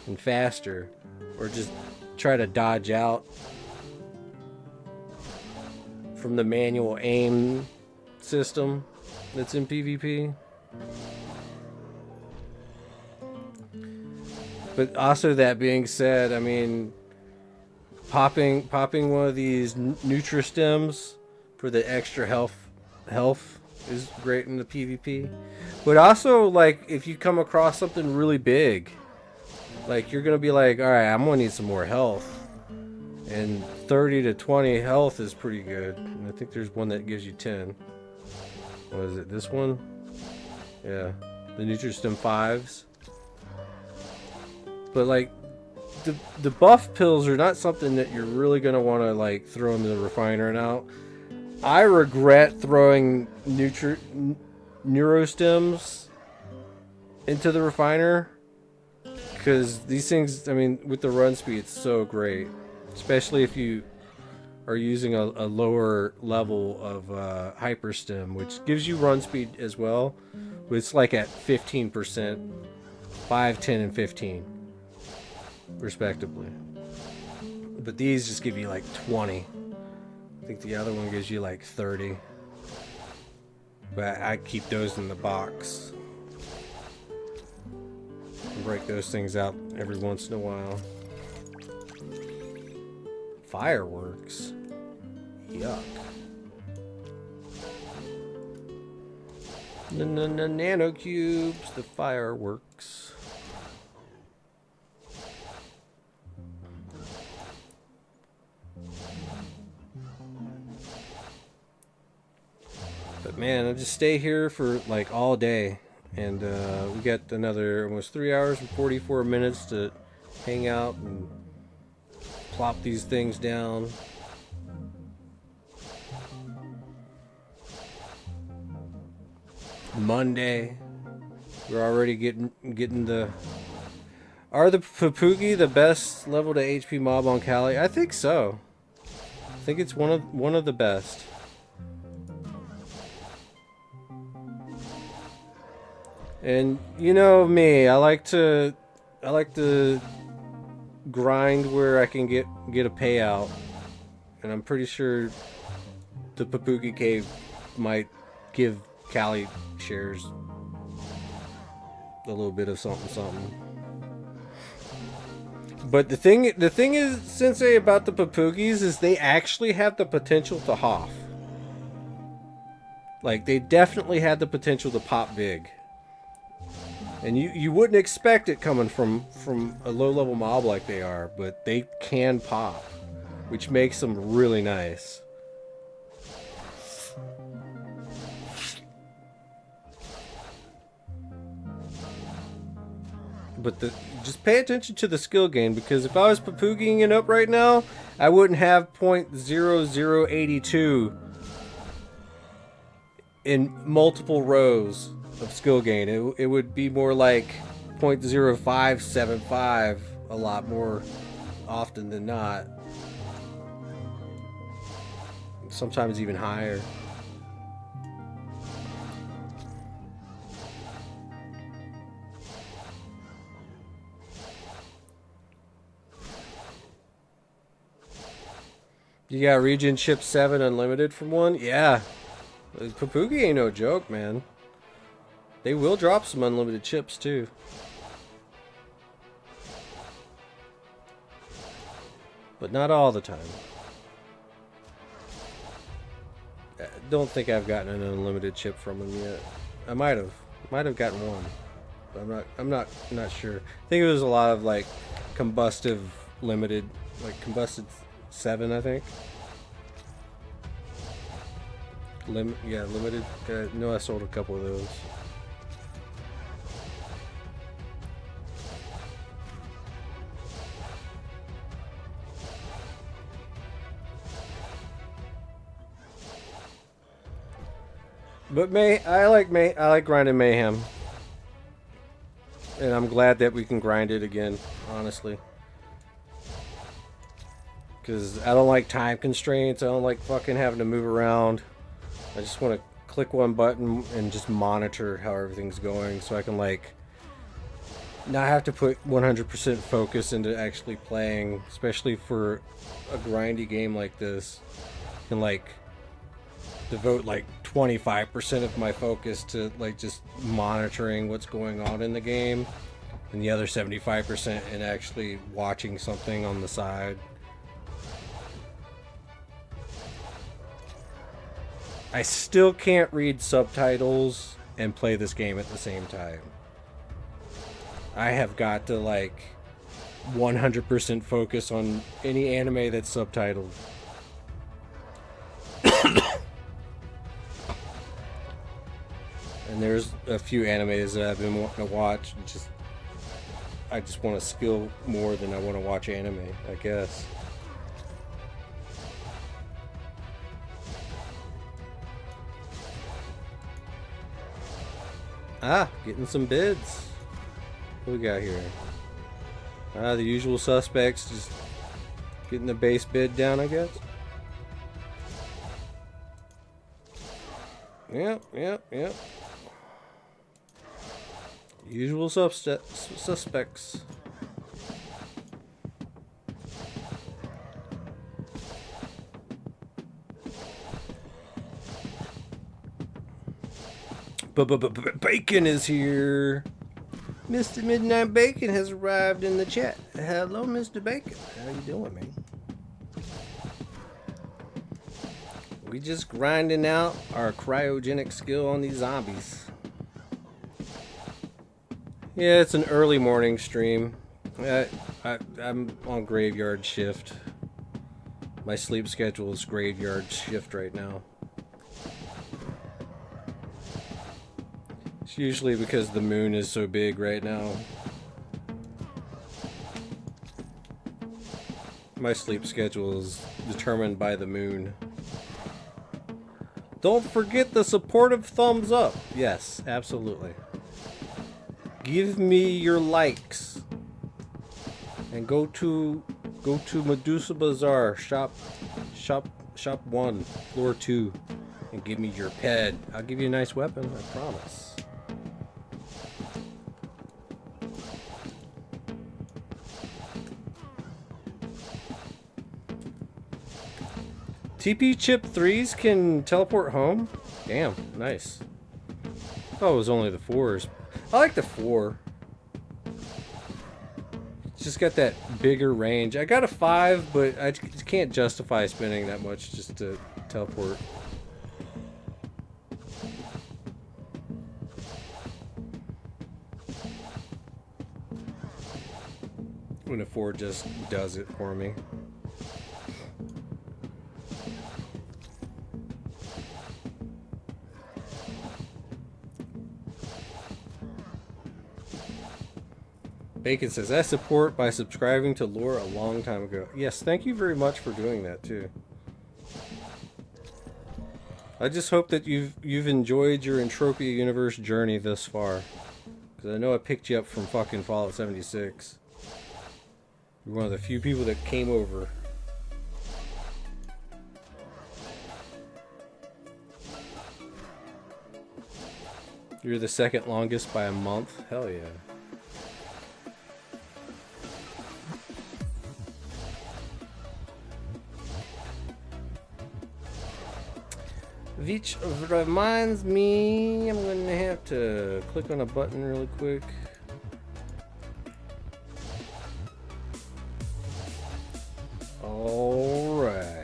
and faster, or just try to dodge out from the manual aim system that's in PvP. But also, that being said, I mean, popping one of these Nutristems for the extra health is great in the PvP. But also, like, if you come across something really big, like, you're gonna be like, all right, I'm gonna need some more health. And 30 to 20 health is pretty good. And I think there's one that gives you 10. What is it? This one? Yeah. The Nutristem 5s. But like, the buff pills are not something that you're really going to want to like throw into the refiner now. I regret throwing neurostems into the refiner, because these things, I mean, with the run speed, it's so great. Especially if you are using a lower level of hyperstem, which gives you run speed as well, but it's like at 15%, 5, 10, and 15 respectively. But these just give you like 20. I think the other one gives you like 30, but I keep those in the box and break those things out every once in a while. Fireworks. Yuck. Nano cubes, the fireworks. But man, I'll just stay here for like all day, and we got another almost 3 hours and 44 minutes to hang out and plop these things down. Monday, we're already getting the. Are the Papugi the best level to HP mob on Cali? I think so. I think it's one of the best. And you know me, I like to grind where I can get a payout, and I'm pretty sure the Papugi Cave might give Cali shares a little bit of something. But the thing is, Sensei, about the Papugis is they actually have the potential to HOF. Like, they definitely had the potential to pop big. And you wouldn't expect it coming from a low-level mob like they are, but they can pop, which makes them really nice. But just pay attention to the skill gain, because if I was Papugiing it up right now, I wouldn't have .0082 in multiple rows of skill gain. It would be more like 0.0575 a lot more often than not. Sometimes even higher. You got region chip 7 unlimited from one? Yeah. Papugi ain't no joke, man. They will drop some unlimited chips too. But not all the time. I don't think I've gotten an unlimited chip from them yet. I might have gotten one. But I'm not sure. I think it was a lot of like combustive limited, like combusted 7, I think. Yeah, limited. No, I sold a couple of those. But I like grinding Mayhem. And I'm glad that we can grind it again, honestly. Because I don't like time constraints. I don't like fucking having to move around. I just want to click one button and just monitor how everything's going so I can like not have to put 100% focus into actually playing, especially for a grindy game like this. I can like devote like 25% of my focus to like just monitoring what's going on in the game, and the other 75% in actually watching something on the side. I still can't read subtitles and play this game at the same time. I have got to like 100% focus on any anime that's subtitled. And there's a few animes that I've been wanting to watch. I just want to skill more than I want to watch anime, I guess. Ah, getting some bids. What we got here? The usual suspects, just getting the base bid down, I guess. Yep. Usual suspects. Bacon is here. Mr. Midnight Bacon has arrived in the chat. Hello, Mr. Bacon. How you doing, man? We just grinding out our cryogenic skill on these zombies. Yeah, it's an early morning stream. I'm on graveyard shift. My sleep schedule is graveyard shift right now. It's usually because the moon is so big right now. My sleep schedule is determined by the moon. Don't forget the supportive thumbs up. Yes, absolutely. Give me your likes. And go to Medusa Bazaar, shop 1, floor 2, and give me your pet. I'll give you a nice weapon, I promise. TP Chip 3s can teleport home? Damn, nice. I thought it was only the 4s. I like the 4. It's just got that bigger range. I got a 5, but I just can't justify spending that much just to teleport. When a 4 just does it for me. Bacon says, I support by subscribing to Lore a long time ago. Yes, thank you very much for doing that too. I just hope that you've enjoyed your Entropia Universe journey thus far. Because I know I picked you up from fucking Fallout 76. You're one of the few people that came over. You're the second longest by a month? Hell yeah. Which reminds me, I'm going to have to click on a button really quick. Alright.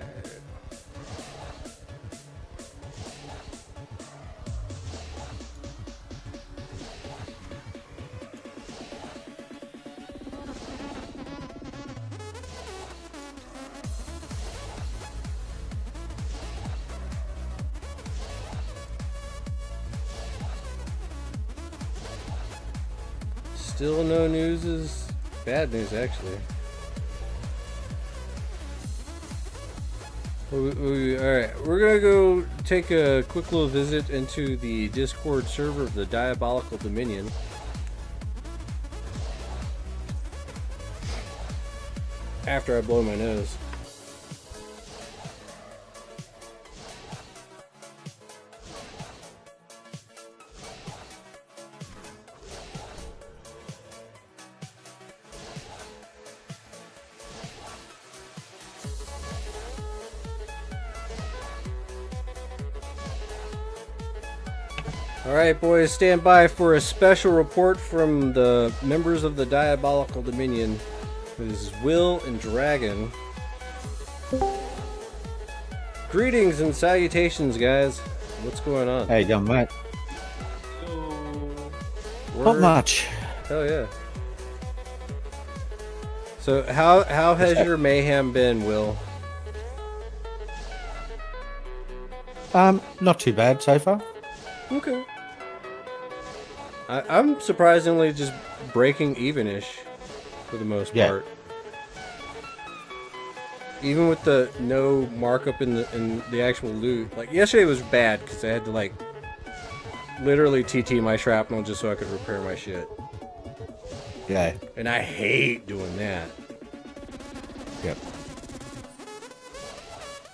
Still no news is bad news, actually. Alright, we're gonna go take a quick little visit into the Discord server of the Diabolical Dominion. After I blow my nose. Alright boys, stand by for a special report from the members of the Diabolical Dominion. This is Will and Dragon. Greetings and salutations, guys. What's going on? How you doing, mate? Word. Not much. Hell yeah. So how has your mayhem been, Will? Not too bad so far. Okay. I'm surprisingly just breaking even-ish for the most part. Even with the no markup in the actual loot. Like yesterday was bad because I had to like literally TT my shrapnel just so I could repair my shit. Yeah. And I hate doing that. Yep.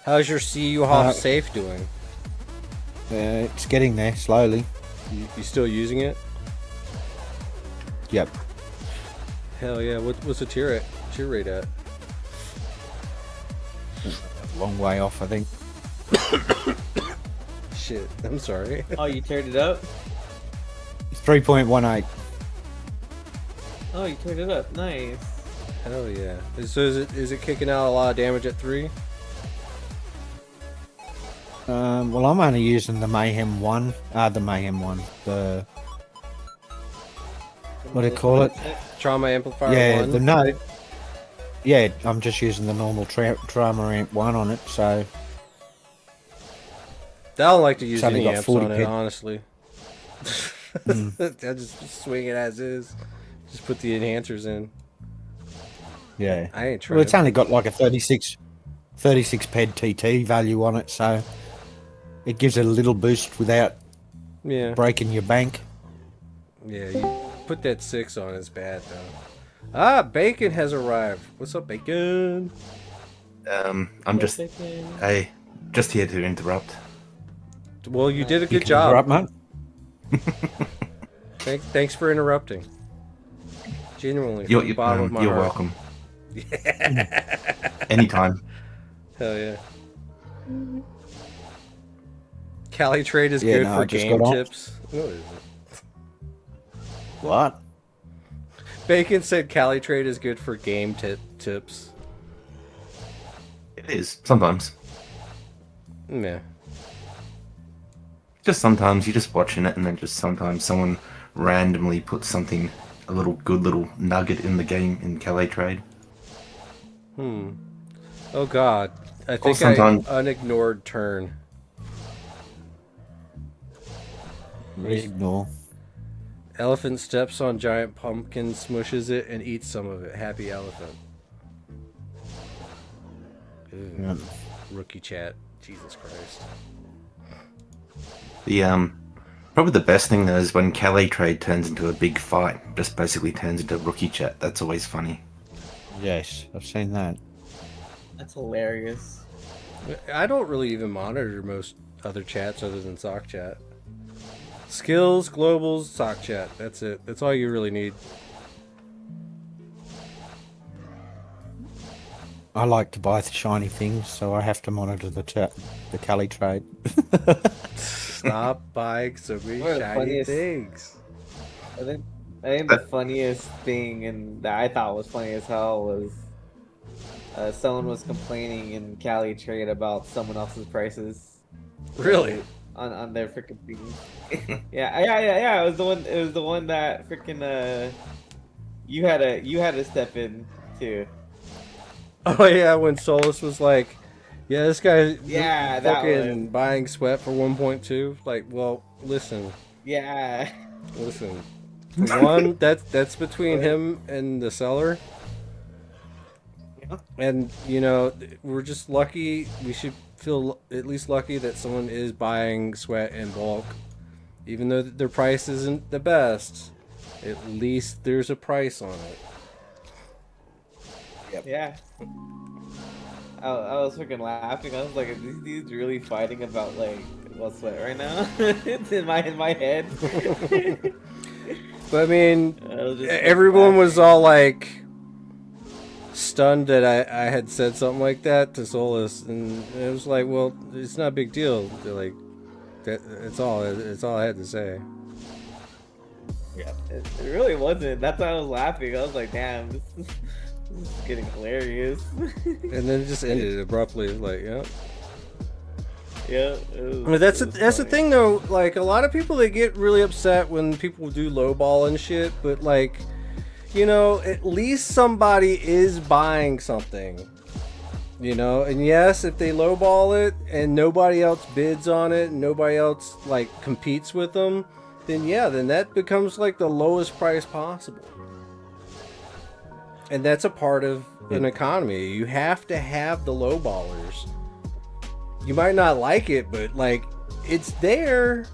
How's your CU Hoff safe doing? It's getting there slowly. You still using it? Yep. Hell yeah. What's the tier rate at? Long way off, I think. Shit. I'm sorry. Oh, you turned it up? 3.18. Oh, you turned it up. Nice. Hell yeah. So is it kicking out a lot of damage at 3? Well, I'm only using the Mayhem 1. The Mayhem 1. The... What do you call it? Trauma Amplifier 1? Yeah, yeah, I'm just using the normal Trauma Amp 1 on it, so... I don't like to use only any got amps 40 on it, pin. honestly. I just swing it as is. Just put the enhancers in. Yeah. I ain't trying. Well, it's only got like a 36 ped TT value on it, so... It gives it a little boost without breaking your bank. Yeah, you put that 6 on, it's bad though. Ah, Bacon has arrived. What's up, Bacon? I'm just just here to interrupt. Well, you did a You good can job. interrupt, mate. Thanks for interrupting. Genuinely, from the bottom of my you're heart. welcome. Anytime. Hell yeah. Cali Trade is good for game tips. What is it? What? Bacon said Cali Trade is good for game tips. It is sometimes. Yeah. Just sometimes you're just watching it, and then just sometimes someone randomly puts something, a good little nugget in the game in Calais Trade. Oh god. I think sometimes- I unignored turn. Ignore. Elephant steps on giant pumpkin, smushes it, and eats some of it. Happy elephant. Ew. Yeah. Rookie chat. Jesus Christ. The Probably the best thing though is when Calais trade turns into a big fight. Just basically turns into rookie chat. That's always funny. Yes, I've seen that. That's hilarious. I don't really even monitor most other chats other than sock chat. Skills, globals, sock chat. That's it. That's all you really need. I like to buy shiny things, so I have to monitor the Cali trade. Stop buying so many One of the shiny funniest- things. I think the funniest thing, and that I thought was funny as hell, was someone was complaining in Cali Trade about someone else's prices. Really? On their freaking thing. yeah. It was the one. It was the one that freaking you had to step in too. Oh yeah, when Solus was like, "Yeah, this guy, Yeah, that fucking one. buying sweat for 1.2." Like, well, listen. Yeah. For one, that's between him and the seller. Yeah. And you know, we're just lucky. We should feel at least lucky that someone is buying sweat in bulk, even though their price isn't the best. At least there's a price on it. Yeah. I was freaking laughing. I was like, are these dudes really fighting about like what's what right now? It's in my head. But I mean, I was just, everyone laughing. was all like stunned that I had said something like that to Solus, and it was like, well, it's not a big deal. They're like, it's all I had to say. Yeah, it really wasn't. That's why I was laughing. I was like, damn, this is getting hilarious. And then it just ended abruptly. Like, yeah. Yeah. But that's the thing though. Like, a lot of people, they get really upset when people do lowball and shit. But like, you know, at least somebody is buying something. You know, and yes, if they lowball it and nobody else bids on it and nobody else like competes with them, then yeah, then that becomes like the lowest price possible. And that's a part of an economy. You have to have the lowballers. You might not like it, but like, it's there.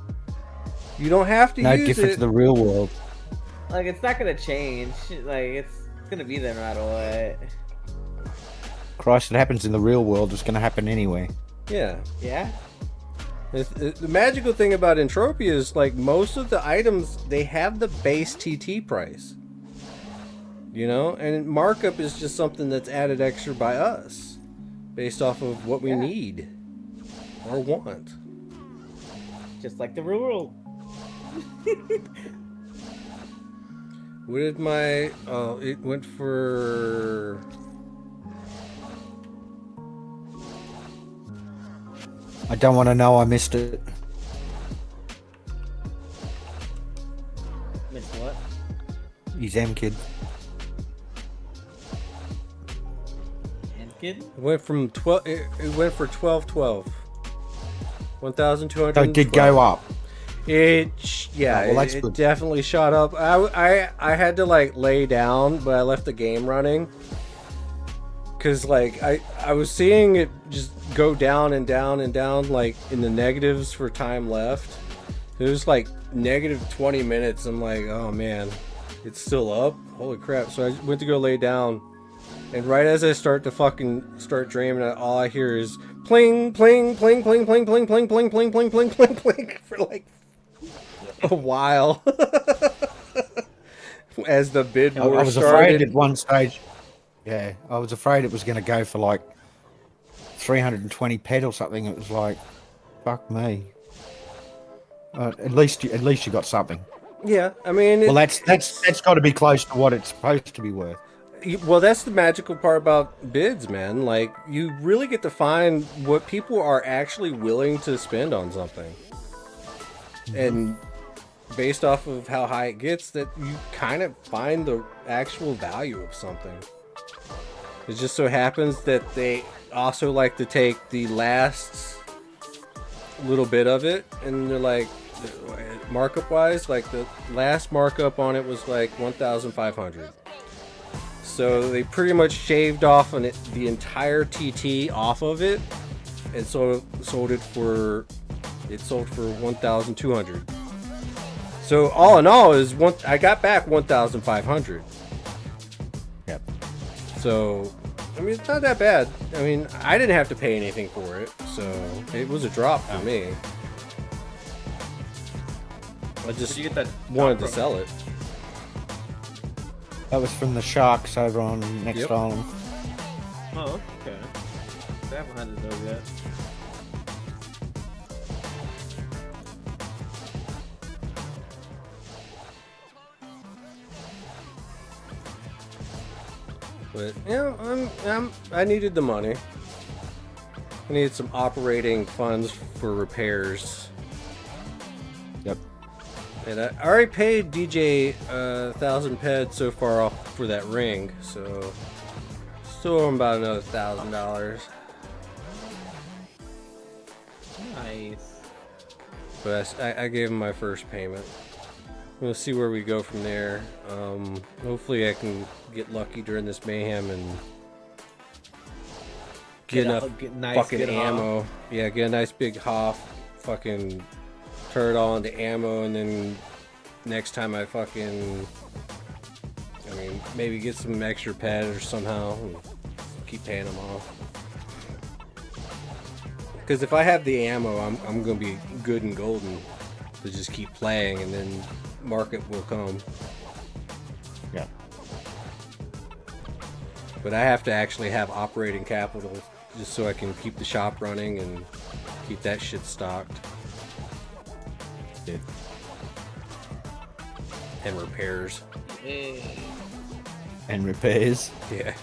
You don't have to No use different it. to the real world. Like, it's not gonna change. Like, it's gonna be there no matter what. Christ, it happens in the real world. It's going to happen anyway. Yeah. Yeah. The magical thing about Entropia is like most of the items, they have the base TT price. You know, and markup is just something that's added extra by us based off of what we need or want. Just like the real world. What did my... Oh, it went for... I don't want to know. I missed it. Missed what? He's M kid. And kid? It went from 12... It went for 1212. 1,200. So it did go up. It well, that's it good. definitely shot up. I had to like lay down, but I left the game running because like I was seeing it just go down and down and down, like in the negatives for time left. It was like negative 20 minutes. I'm like, oh man, it's still up. Holy crap! So I went to go lay down, and right as I start dreaming, all I hear is pling pling pling pling pling pling pling pling pling pling pling pling pling for like a while. As the bid war I was started. afraid at one stage. Yeah, I was afraid it was going to go for like 320 ped or something. It was like, fuck me. At least you got something. Yeah, I mean, Well, that's got to be close to what it's supposed to be worth. well, that's the magical part about bids, man. Like, you really get to find what people are actually willing to spend on something, and based off of how high it gets, that you kind of find the actual value of something. It just so happens that they also like to take the last little bit of it, and they're like, markup wise, like the last markup on it was like 1,500. So they pretty much shaved off on it, the entire TT off of it, and so sold for 1,200. So all in all, I got back 1,500. Yep. So, I mean, it's not that bad. I mean, I didn't have to pay anything for it, so it was a drop for me. I just Did you get that wanted to from? sell it. That was from the sharks over on next Yep. island. Oh, okay. I haven't hunted those yet. But I needed the money. I needed some operating funds for repairs. Yep. And I already paid DJ 1,000 ped so far off for that ring, so still owe him about another $1,000. Nice. But I gave him my first payment. We'll see where we go from there. Hopefully I can get lucky during this mayhem and get enough fucking ammo. Yeah, get a nice big Hoff, fucking turn it all into ammo, and then next time I mean, maybe get some extra ped or somehow and keep paying them off. Because if I have the ammo, I'm gonna be good and golden to just keep playing, and then market will come. Yeah. But I have to actually have operating capital just so I can keep the shop running and keep that shit stocked. Dude. And repairs. And repairs. Yeah.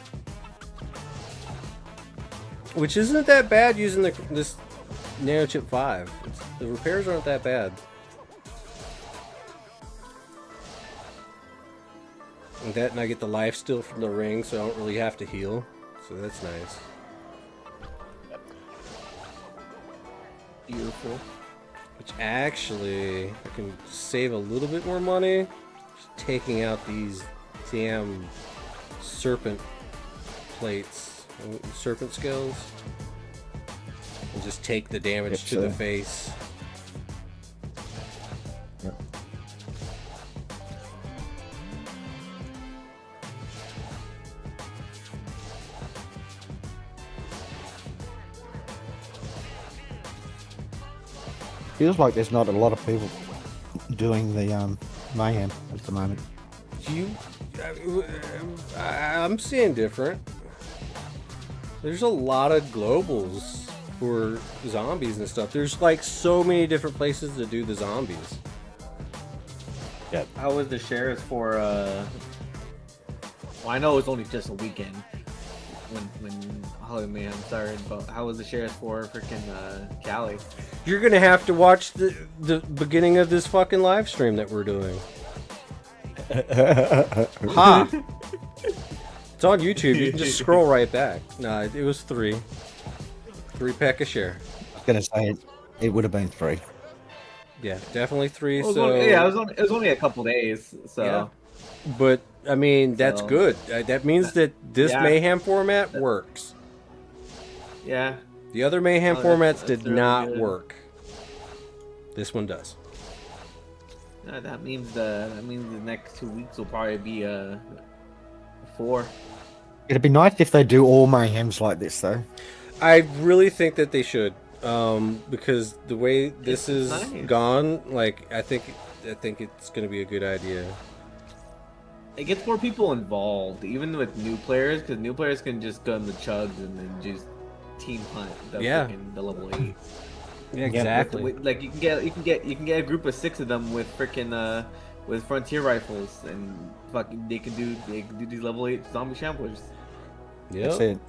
Which isn't that bad using this Nanochip 5. The repairs aren't that bad. And I get the life steal from the ring, so I don't really have to heal. So that's nice. Beautiful. Which actually, I can save a little bit more money just taking out these damn serpent plates, serpent scales, and just take the damage to the face. Yep. Feels like there's not a lot of people doing the mayhem at the moment. I'm seeing different. There's a lot of globals for zombies and stuff. There's like so many different places to do the zombies. Yep. How was the shares for? Well, I know it was only just a weekend when Halloween Mayhem started, but how was the shares for freaking Cali? You're gonna have to watch the beginning of this fucking live stream that we're doing. Ha! It's on YouTube. You can just scroll right back. Nah, it was 3 pack a share. I was gonna say it would have been 3. Yeah, definitely 3. It was So only, yeah, it was only a couple days. So yeah. But I mean, that's So- good. That means that this Yeah. Mayhem format works. yeah, The other Mayhem Oh, that's formats did really not good. work. This one does. that means the next 2 weeks will probably be 4. It'd be nice if they do all mayhems like this, though. I really think that they should, because the way this is nice. gone, like I think it's gonna be a good idea. It gets more people involved, even with new players, because new players can just go in the chugs and then just team hunt the Yeah. freaking the level 8. Yeah, exactly. Like you can get a group of 6 of them with freaking with frontier rifles, and fucking they can do these level 8 zombie shamblers. That's Yep. it.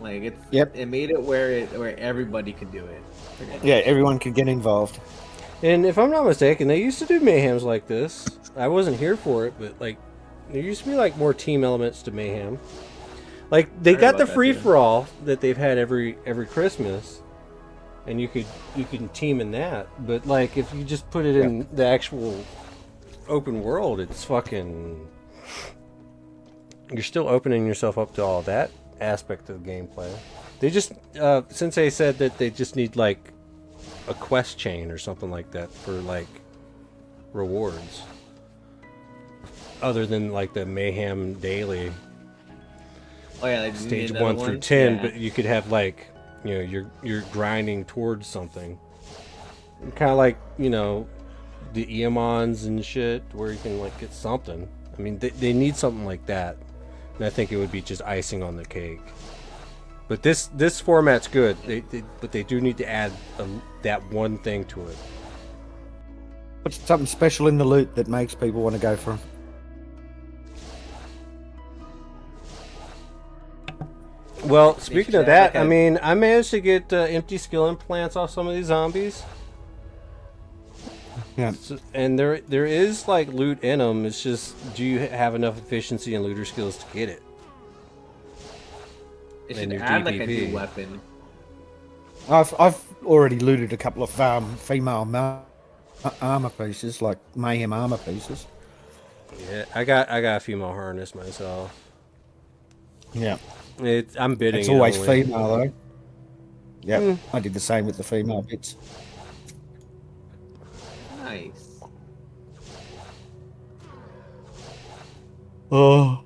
Like Yep. it made it where everybody could do it. Yeah, everyone could get involved. And if I'm not mistaken, they used to do Mayhems like this. I wasn't here for it, but like there used to be like more team elements to Mayhem. Like they Heard got the about that, free too. for all that they've had every Christmas, and you can team in that. But like if you just put it in the actual open world, it's fucking. You're still opening yourself up to all that aspect of the gameplay. They just Sensei said that they just need like a quest chain or something like that for like rewards. Other than like the Mayhem daily Oh yeah, like stage the other 1 through ones? 10, Yeah. but you could have like, you know, you're grinding towards something. Kind of like, you know, the Eamons and shit, where you can like get something. I mean, they need something like that, and I think it would be just icing on the cake. But this format's good. But they do need to add that one thing to it. What's something special in the loot that makes people want to go for 'em? Well, speaking of that, okay. I mean, I managed to get empty skill implants off some of these zombies. Yeah. So, and there is like loot in them. It's just, do you have enough efficiency and looter skills to get it? It And should your add like a DPP. new weapon. I've already looted a couple of female armor pieces, like Mayhem armor pieces. Yeah, I got a female harness myself. Yeah. I'm bidding. It's it always only. female though. Yeah, Mm. I did the same with the female bits. Nice. Oh,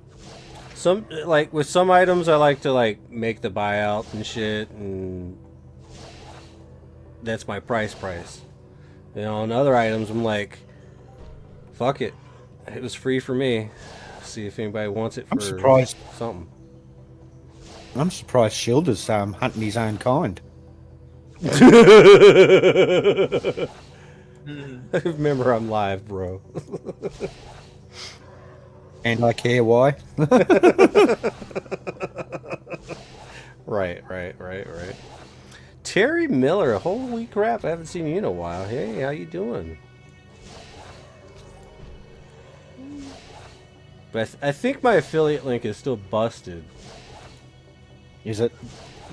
Some like with some items, I like to like make the buyout and shit, and that's my price. You know, on other items, I'm like, fuck it, it was free for me. See if anybody wants it for I'm surprised. something. I'm surprised Shilder's hunting his own kind. Remember, I'm live, bro. And I care why. Right. Terry Miller, holy crap! I haven't seen you in a while. Hey, how you doing? But I think my affiliate link is still busted. Is it?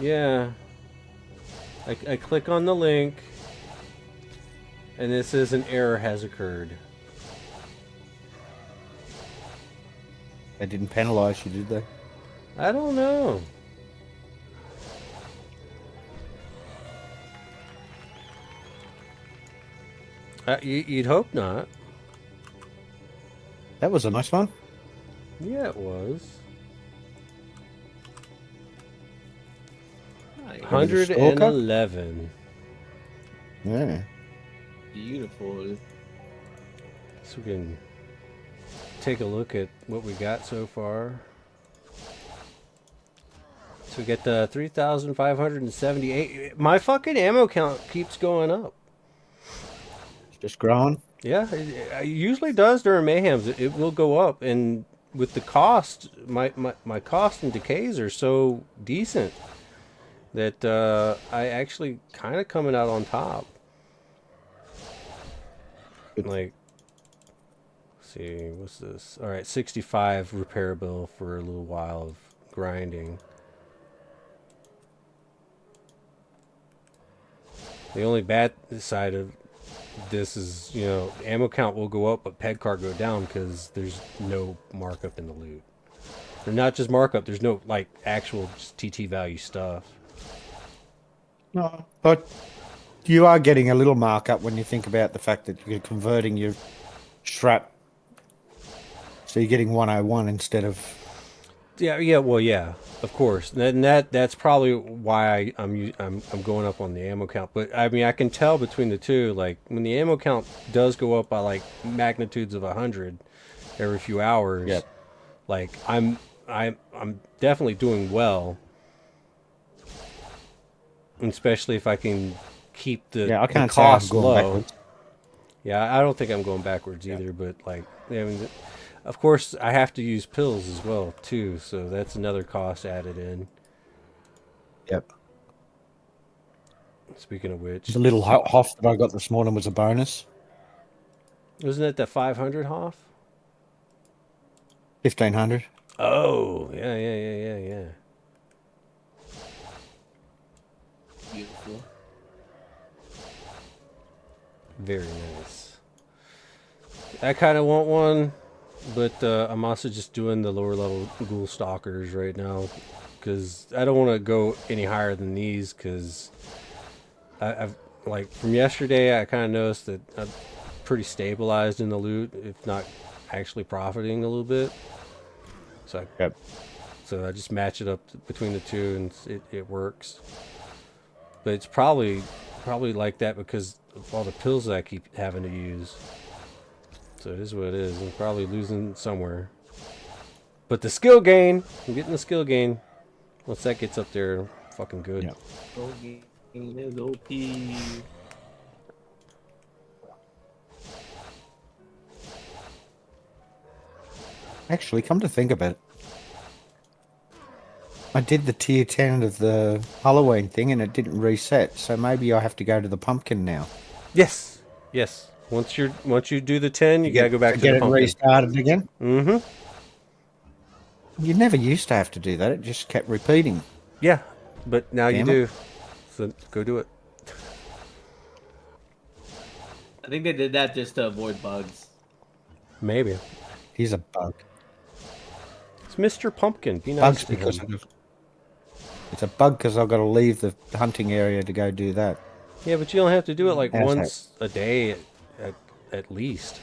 Yeah. I click on the link, and it says an error has occurred. They didn't penalise you, did they? I don't know. You'd hope not. That was a nice one. Yeah, it was. Nice. 111. Yeah. Beautiful. So we can take a look at what we got so far. So we get the 3,578. My fucking ammo count keeps going up. It's just growing. Yeah, it usually does during Mayhems. It will go up, and with the cost, my cost and decays are so decent that I actually kind of coming out on top. Like, let's see, what's this? All right, 65 repair bill for a little while of grinding. The only bad side of this is, you know, ammo count will go up, but peg card go down because there's no markup in the loot. Or not just markup, there's no, like, actual just TT value stuff. No, but you are getting a little markup when you think about the fact that you're converting your strat. So you're getting 101 instead of... Yeah, well, yeah, of course. And that's probably why I'm going up on the ammo count. But I mean, I can tell between the two. Like when the ammo count does go up by like magnitudes of 100 every few hours. Yep. Like I'm definitely doing well. Especially if I can keep the, Yeah, I can't the say I'm cost going low. backwards. Yeah, I don't think I'm going backwards either. But like, I mean, of course, I have to use pills as well too, so that's another cost added in. Yep. Speaking of which, The little Hoff that I got this morning was a bonus. wasn't it the 500 Hoff? 1,500. Oh, yeah. Beautiful. Very nice. I kind of want one, but I'm also just doing the lower level ghoul stalkers right now because I don't want to go any higher than these because I've like from yesterday, I kind of noticed that I'm pretty stabilized in the loot, if not actually profiting a little bit. So I just match it up between the two, and it works. But it's probably like that because of all the pills that I keep having to use. So it is what it is. I'm probably losing somewhere. But the skill gain, I'm getting the skill gain. Once that gets up there, fucking good. Yeah. Skill gain is OP. Actually, come to think of it, I did the tier 10 of the Halloween thing and it didn't reset, so maybe I have to go to the pumpkin now. Yes. Yes. Once you do the 10, you gotta go back to get the it pumpkin. restarted again. Mm-hmm. You never used to have to do that. It just kept repeating. Yeah, but now Damn you it. do. So go do it. I think they did that just to avoid bugs. Maybe. Here's a bug. It's Mr. Pumpkin. Be nice Bugs to because him. it's a bug because I've got to leave the hunting area to go do that. Yeah, but you don't have to do it like How's that? once a day at least.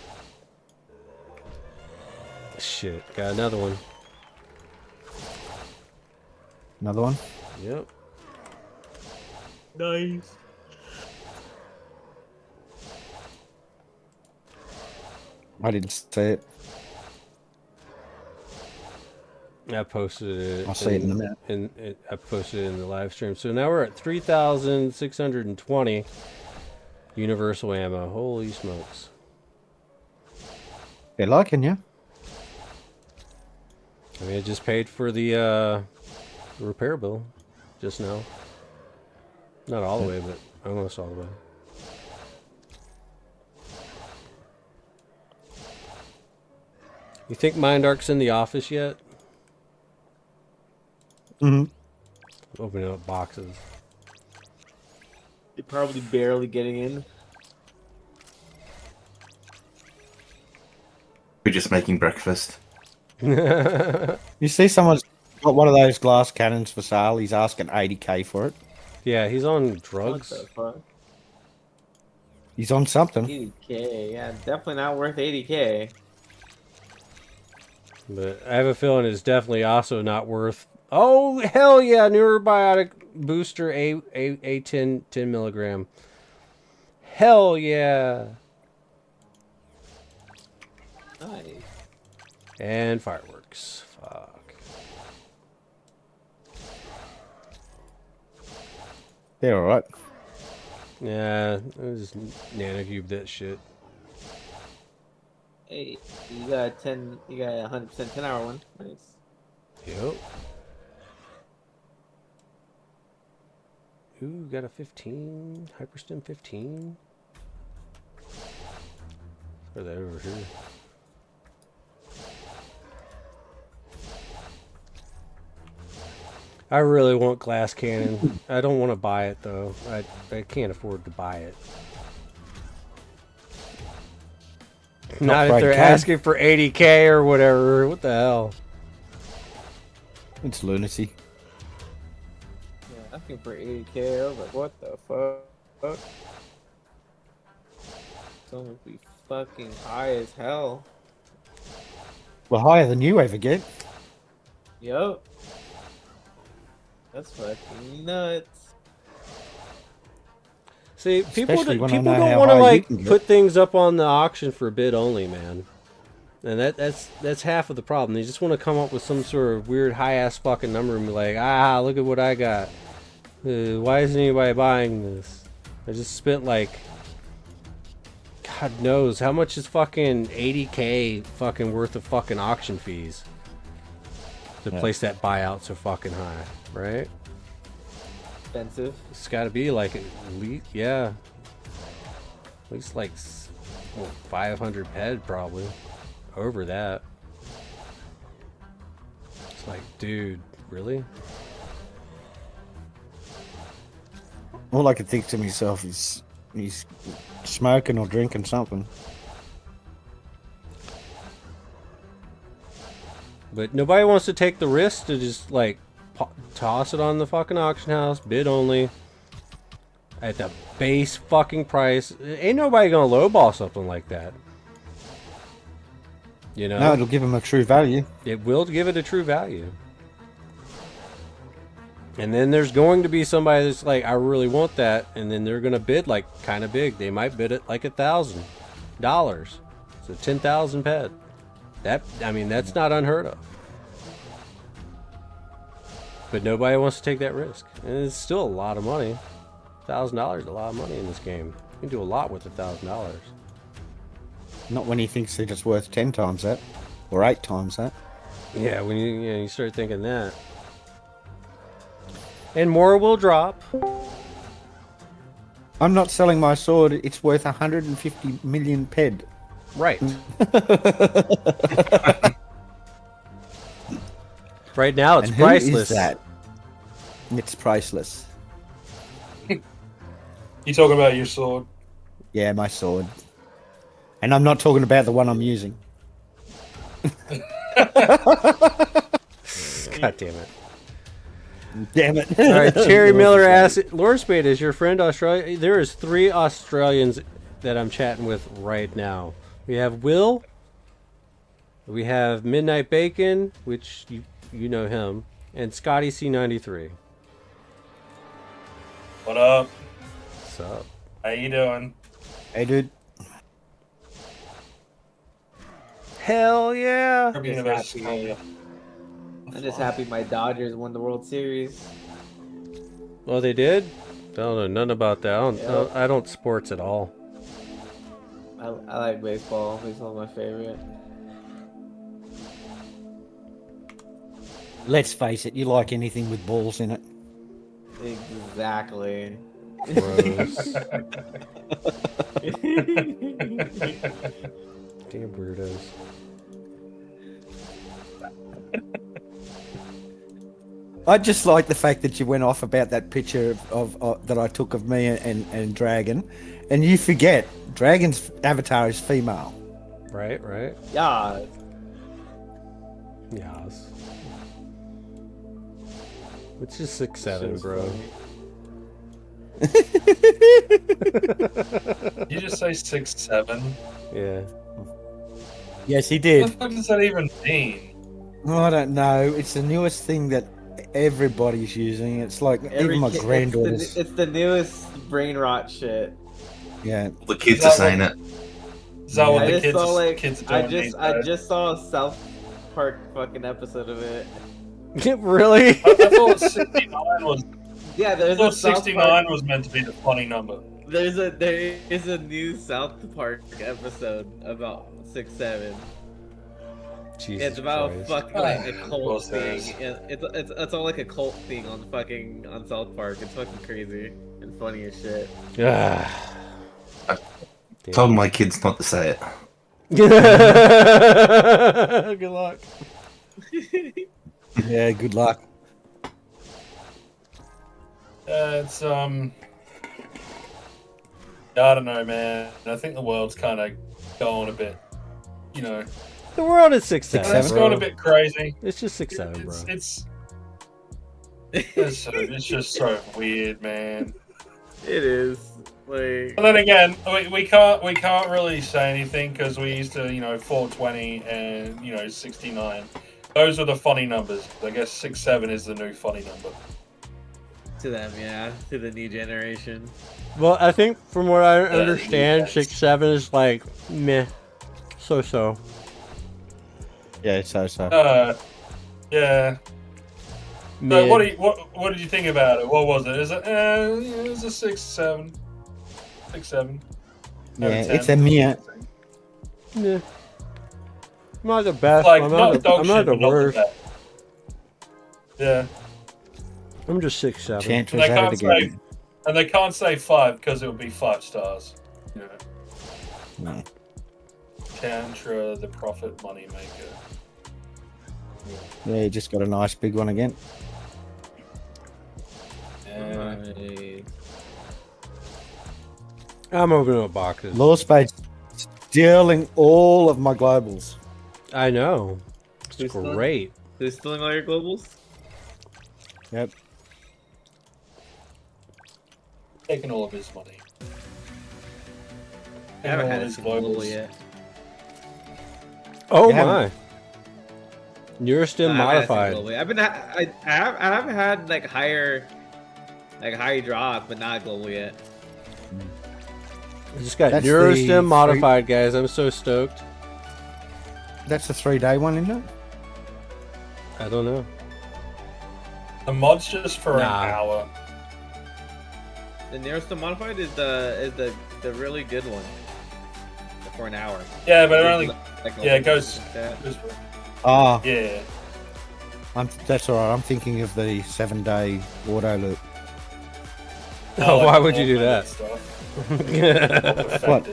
Shit, got another one. Another one? Yep. Nice. I didn't see it. I posted it. I'll see it in a minute. And I posted it in the live stream. So now we're at 3,620 universal ammo. Holy smokes! They're liking you. I mean, I just paid for the repair bill just now. Not all the way, but almost all the way. You think Mindark's in the office yet? Mm-hmm. Opening up boxes. You're probably barely getting in. We're just making breakfast. You see someone's got one of those glass cannons for sale. He's asking 80k for it. Yeah, he's on What drugs. the fuck? He's on something. 80k, yeah, definitely not worth 80k. But I have a feeling it's definitely also not worth. Oh hell yeah! Neurobiotic booster a 10 milligram. Hell yeah! Nice. And fireworks. Fuck. They're alright. Yeah, I just nanocube that shit. Hey, you got a 10, you got a 100% 10-hour one. Nice. Yep. Ooh, got a 15 hyperstem 15. Throw that over here. I really want glass cannon. I don't want to buy it though. I can't afford to buy it. Not if they're asking for 80k or whatever. What the hell? It's lunacy. Yeah, asking for 80k. I was like, what the fuck? Someone would be fucking high as hell. Well, higher than you ever get. Yup. That's fucking nuts. See, people Especially when I people know don't how want to high you like can get. put things up on the auction for bid only, man. And that's half of the problem. They just want to come up with some sort of weird high ass fucking number and be like, ah, look at what I got. Why isn't anybody buying this? I just spent like, God knows how much is fucking 80k fucking worth of fucking auction fees to place that buyout so fucking high, right? Expensive. It's got to be like at least, yeah, at least like 500 head probably, over that. It's like, dude, really? All I could think to myself is he's smoking or drinking something. But nobody wants to take the risk to just like toss it on the fucking auction house, bid only. at the base fucking price. Ain't nobody gonna lowball something like that. You know? No, it'll give them a true value. It will give it a true value. And then there's going to be somebody that's like, I really want that, and then they're gonna bid like kind of big. They might bid it like $1,000. So 10,000 pet. That's not unheard of. But nobody wants to take that risk, and it's still a lot of money. $1,000 is a lot of money in this game. You can do a lot with $1,000. Not when he thinks that it's worth 10 times that, or 8 times that. Yeah, when you start thinking that. And more will drop. I'm not selling my sword. It's worth 150 million ped. Right. Right now, it's And who priceless. is that? It's priceless. You talking about your sword? Yeah, my sword. And I'm not talking about the one I'm using. God damn it. Damn it. All right, Cherry Miller asks, Lorespade, is your friend Australia? There is 3 Australians that I'm chatting with right now. We have Will. We have Midnight Bacon, which you know him, and Scotty C93. What up? What's up? How you doing? Hey, dude. Hell yeah! Entropia Universe. happy. I'm just happy my Dodgers won the World Series. Oh, they did? I don't know nothing about that. I don't sports at all. I like baseball. Baseball's my favorite. Let's face it, you like anything with balls in it. Exactly. Gross. Damn weirdos. I just like the fact that you went off about that picture of that I took of me and Dragon, and you forget Dragon's avatar is female. Right. Yeah. Yes. It's just 6'7", bro. You just say 6'7"? Yeah. Yes, he What did. the fuck does that even mean? I don't know. It's the newest thing that everybody's using. It's like even my granddaughters. It's the newest brain rot shit. Yeah. The kids are saying it. Is that what I the just kids, saw like kids are I doing just these I days? just saw a South Park fucking episode of it. Really? I thought 69 was. Yeah, I there's a thought South 69 Park. was meant to be the funny number. There is a new South Park episode about 6'7". Jesus It's about Christ. fucking like a Of cult course there thing. is. It's all like a cult thing on South Park. It's fucking crazy and funny as shit. Ah. Told my kids not to say it. Good luck. Yeah. Good luck. It's I don't know, man. I think the world's kind of going a bit, you know, The world is 6'7", it's bro. going a bit crazy. It's just 6'7", bro. It's just so weird, man. It is like And then again, we can't really say anything because we used to, 420 and 69. Those are the funny numbers. I guess 6'7" is the new funny number. to them, yeah, to the new generation. Well, I think from what I understand, yes. 6'7" is like meh, so. Yeah. So. Yeah. Mid. So what did you think about it? What was it? Is it? It was a 6'7". 6'7". Yeah. Out of 10. It's a mere. Meh. I'm not the best. Like I'm not not dog the shit, but not the worst. best. Yeah. I'm just 6'7". Chantress They at can't it say, again. and they can't say 5 because it would be 5 stars. No. Tantra, the profit money maker. Yeah. You just got a nice big one again. Yeah. Right. I'm opening up boxes. Lorespade stealing all of my globals. I know. It's Who's still- great. Who's stealing all your globals? Yep. Taking all of his money. I haven't Taking all had of a his single global globals. yet. Oh You my! Neurostim No, I haven't had a single modified. global yet. I haven't had like high drop, but not global yet. I just got That's Neurostim the modified, guys. I'm so stoked. That's the 3-day one, isn't it? I don't know. The mod's just for Nah. an hour. The nearest to modified is the really good one for an hour. Yeah, but it only. Like Yeah, it goes. like that. goes- Ah, Yeah. that's all right. I'm thinking of the 7-day auto loop. Oh, like why would you do all that? Stuff. What?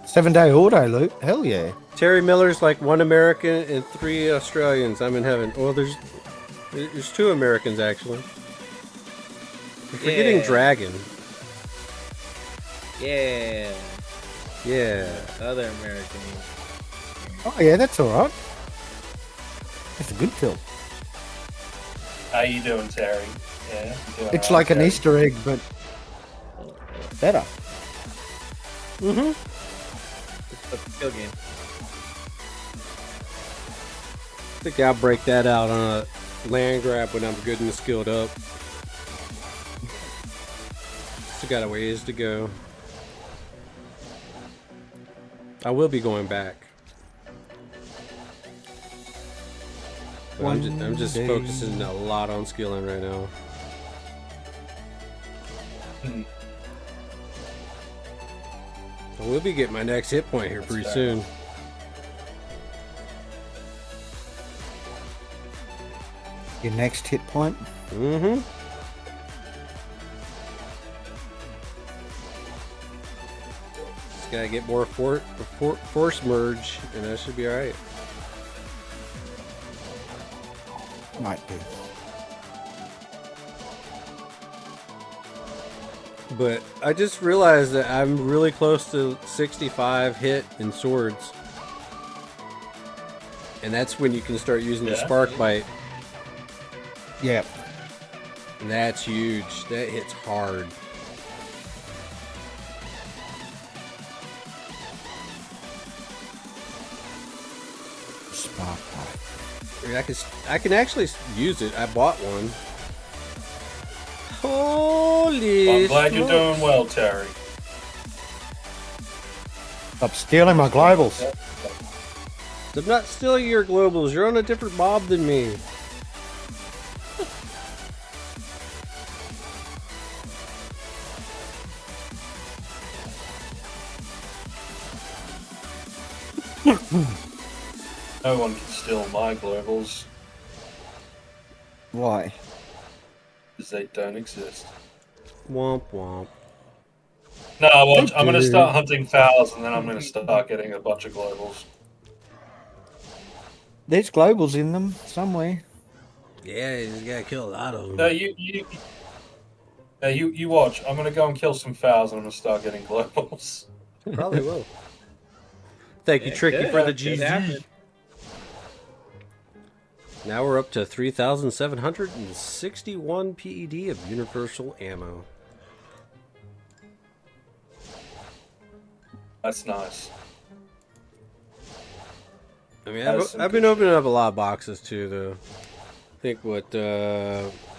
7-day auto loop? Hell yeah. Terry Miller's like 1 American and 3 Australians. I'm in heaven. Well, there's 2 Americans actually. I'm forgetting Yeah. Dragon. Yeah, Yeah. other American. Oh yeah, that's all right. That's a good kill. How you doing, Terry? Yeah. you doing It's alright, like an Terry? Easter egg, but better. Mm-hmm. It's a skill game. I think I'll break that out on a land grab when I'm good and skilled up. Still got a ways to go. I will be going back. But I'm just One day. focusing a lot on skilling right now. Hmm. I will be getting my next hit point here pretty fair soon. Your next hit point. Mm-hmm. Just gotta get more force merge, and that should be alright. Might be. But I just realized that I'm really close to 65 hit in swords. And that's when you can start using the Yeah. spark bite. Yeah. And that's huge. That hits hard. Spark pipe. I can actually use it. I bought one. Holy I'm glad you're smokes. doing well, Terry. Stop stealing my globals. I'm not stealing your globals. You're on a different mob than me. No one can steal my globals Why? because they don't exist. Womp womp. No, well, They I'm going to do. start hunting fowls and then I'm going to start getting a bunch of globals. There's globals in them somewhere. Yeah, you just gotta kill a lot of them. No, you watch. I'm going to go and kill some fowls and I'm going to start getting globals. Probably will. Thank you, Yeah, Tricky, could for the could happen. GZ. Now we're up to 3,761 PED of universal ammo. That's nice. I mean, That is some I've been good opening up a lot of boxes too, though. I think at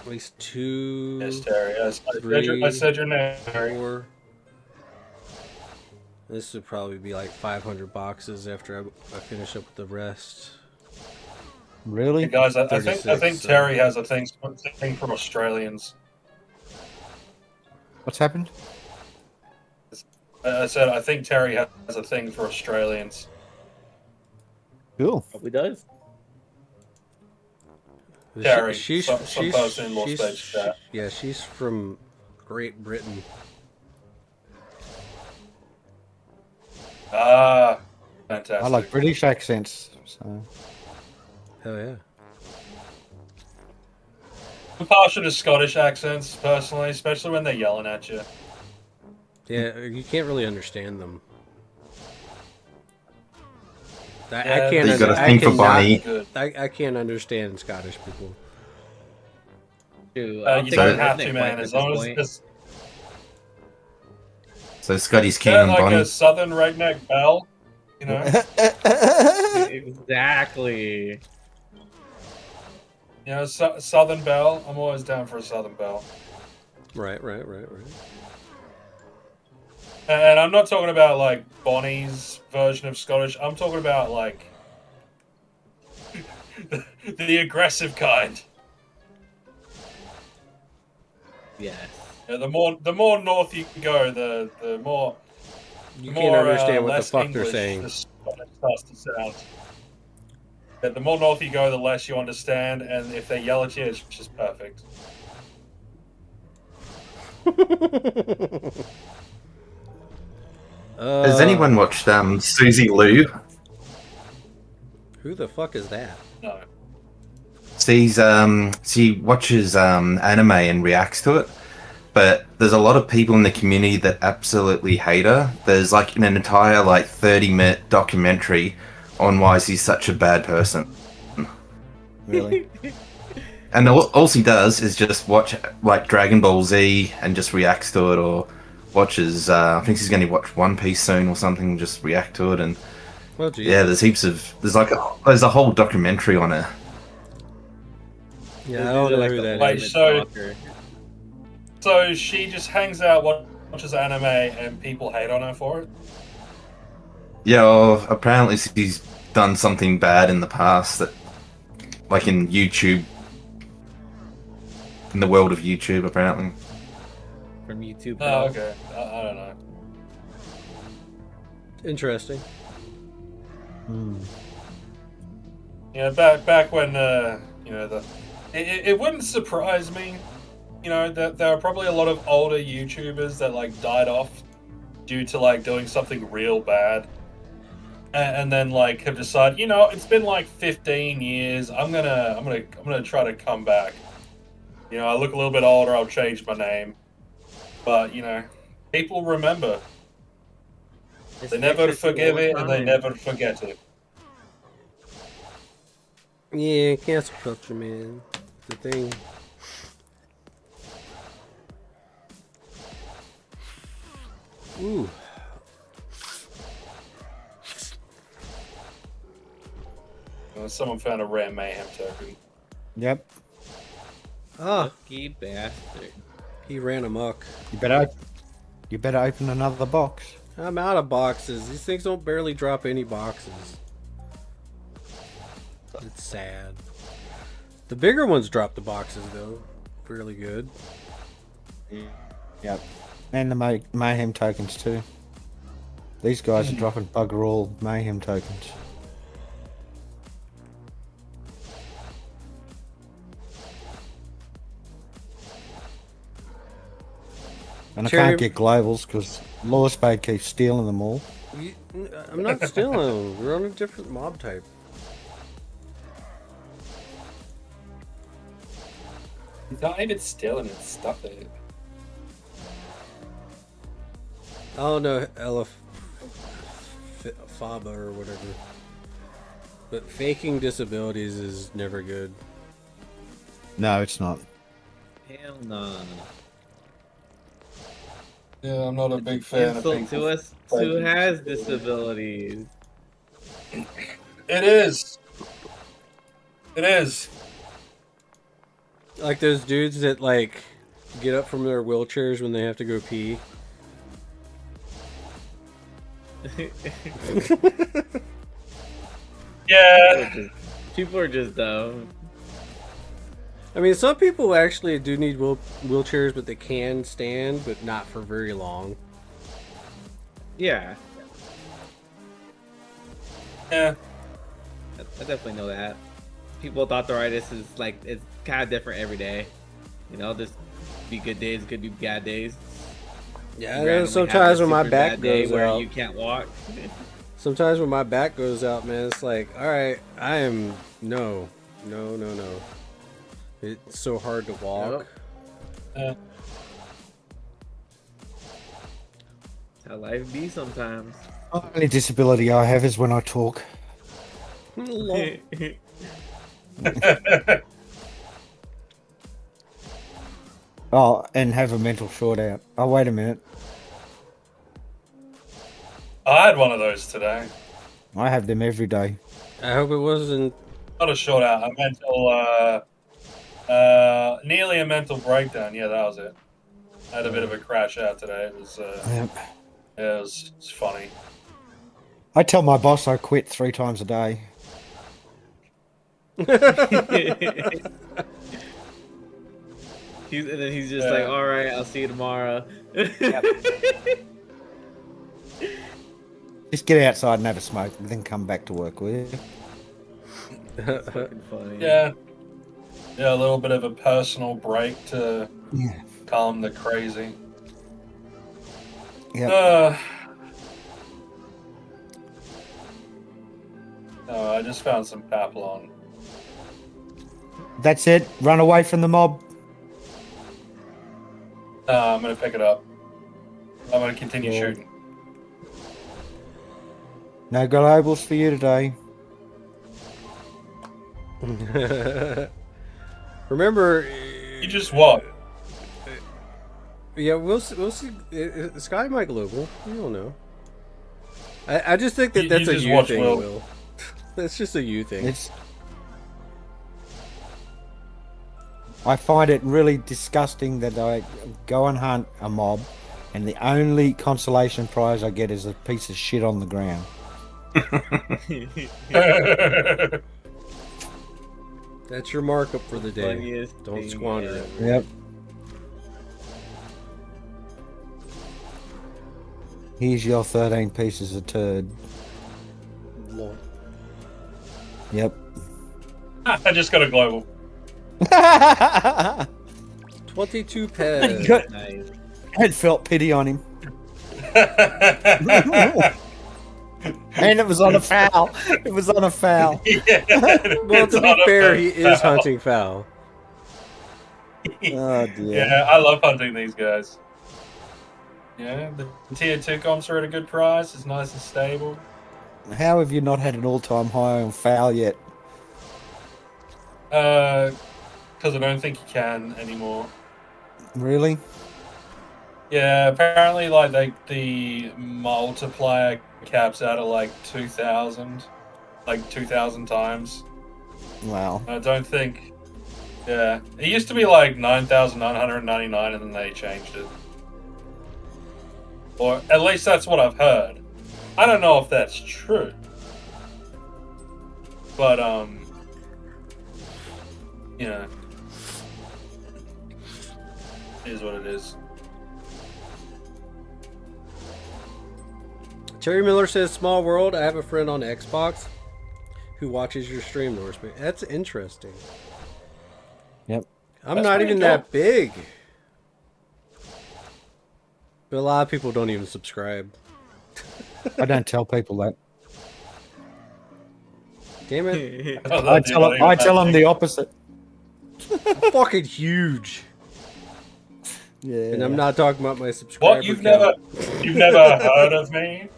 least 2, Yes, Terry. I Three. said your name, Terry. 4. This would probably be like 500 boxes after I finish up with the rest. Really? Hey guys, I think 36, Terry has a thing for Australians. What's happened? I said I think Terry has a thing for Australians. Cool. Hope he does. Terry, She's some person in Lorespade chat. yeah, she's from Great Britain. Ah, fantastic. I like British accents. So Hell yeah. I'm partial to Scottish accents, personally, especially when they're yelling at you. Yeah, you can't really understand them. I Yeah, can't. You got a I thing for cannot- Bonnie. Good. I can't understand Scottish people. Dude, You don't have to, man. As long So Scotty's keen Yeah, on like Bonnie. a southern redneck belle, you know. Exactly. You know, southern belle. I'm always down for a southern belle. Right. And I'm not talking about like Bonnie's version of Scottish. I'm talking about like the aggressive kind. Yes. Yeah, the more north you go, the more You the can't more, understand what the less fuck English they're saying. the Scottish starts to sound. Yeah, the more north you go, the less you understand, and if they yell at you, it's just perfect. Has anyone watched Susie Lou? Who the fuck is that? No. She watches anime and reacts to it, but there's a lot of people in the community that absolutely hate her. There's like an entire like 30-minute documentary on why she's such a bad person. Really? And all she does is just watch like Dragon Ball Z and just reacts to it, or watches. I think she's going to watch One Piece soon or something. And just react to it, and Well, geez. yeah, there's a whole documentary on her. Yeah, I don't know who that Like, is. so she just hangs out, watches anime, and people hate on her for it. Yeah, well, apparently she's done something bad in the past that, like in YouTube, in the world of YouTube, apparently. From YouTube. Oh, okay. I don't know. Interesting. You know, back when you know it wouldn't surprise me, you know, that there are probably a lot of older YouTubers that like died off due to like doing something real bad, and then like have decided, you know, it's been like 15 years. I'm gonna try to come back. You know, I look a little bit older. I'll change my name, but you know, people remember. They never forgive it, and they never forget it. Yeah, cancel culture, man. The thing. Ooh. Someone found a rare mayhem token. Yep. Ah, Lucky bastard. he ran amok. You better open another box. I'm out of boxes. These things don't barely drop any boxes. It's sad. The bigger ones drop the boxes though. Really good. Yep. And the mayhem tokens too. These guys are dropping bugger all mayhem tokens. And I Cherry- can't get globals because Lorespade keeps stealing them all. I'm not stealing them. We're on a different mob type. It's not even stealing it, stuff it. Oh no, Faba or whatever. But faking disabilities is never good. No, it's not. Hell no. Yeah, I'm not a big fan of Insult people. to us who has disabilities. It is. It is. Like those dudes that like get up from their wheelchairs when they have to go pee. Yeah. People are just dumb. I mean, some people actually do need wheelchairs, but they can stand, but not for very long. Yeah, Yeah. I definitely know that. People with arthritis is like, it's kind of different every day. You know, there's be good days, could be bad days. Yeah, You randomly sometimes have when a my super back bad day goes where out, you can't walk. sometimes when my back goes out, man, it's like, all right, I am no. It's so hard to walk. Yeah. That's how life be sometimes. The only disability I have is when I talk. Oh, and have a mental short out. Oh, wait a minute. I had one of those today. I have them every day. I hope it wasn't. Not a short out, a mental, nearly a mental breakdown. Yeah, that was it. I had a bit of a crash out today. It was, Yep. yeah, it was funny. I tell my boss I quit 3 times a day. And then he's just like, all right, I'll see you tomorrow. Just get outside and have a smoke, and then come back to work, will you? Fucking funny. Yeah. Yeah, a little bit of a personal break to Yeah. calm the crazy. Yep. Oh, I just found some Papillon. That's it. Run away from the mob. I'm gonna pick it up. I'm gonna continue Yeah. shooting. No globals for you today. Remember, You just what? yeah, we'll see. Sky might global. You don't know. I just think that You that's a just you watch thing, Will. Will. That's just a you thing. I find it really disgusting that I go and hunt a mob, and the only consolation prize I get is a piece of shit on the ground. That's your markup for the day. Funniest Don't thing squander it. ever. Yep. Here's your 13 pieces of turd. Lol. Yep. I just got a global. 22 pairs. Nice. I felt pity on him. And it was on a foul. It was on a foul. Yeah, Well, it's to be on a fair, he is foul. hunting foul. Oh dear. Yeah, I love hunting these guys. Yeah, the tier 2 comps are at a good price. It's nice and stable. How have you not had an all-time high on foul yet? Because I don't think you can anymore. Really? Yeah, apparently, like the multiplier caps out at like 2,000, like 2,000 times. Wow. I don't think. Yeah, it used to be like 9,999, and then they changed it. Or at least that's what I've heard. I don't know if that's true. But yeah, it is what it is. Cherry Miller says, "Small world. I have a friend on Xbox who watches your stream, Lorespade. That's interesting. Yep. I'm That's not pretty even dope. that big, but a lot of people don't even subscribe. I don't tell people that. Damn it! I tell them the opposite. I'm fucking huge, Yeah. and I'm not talking about my subscriber What you've count. never heard of me?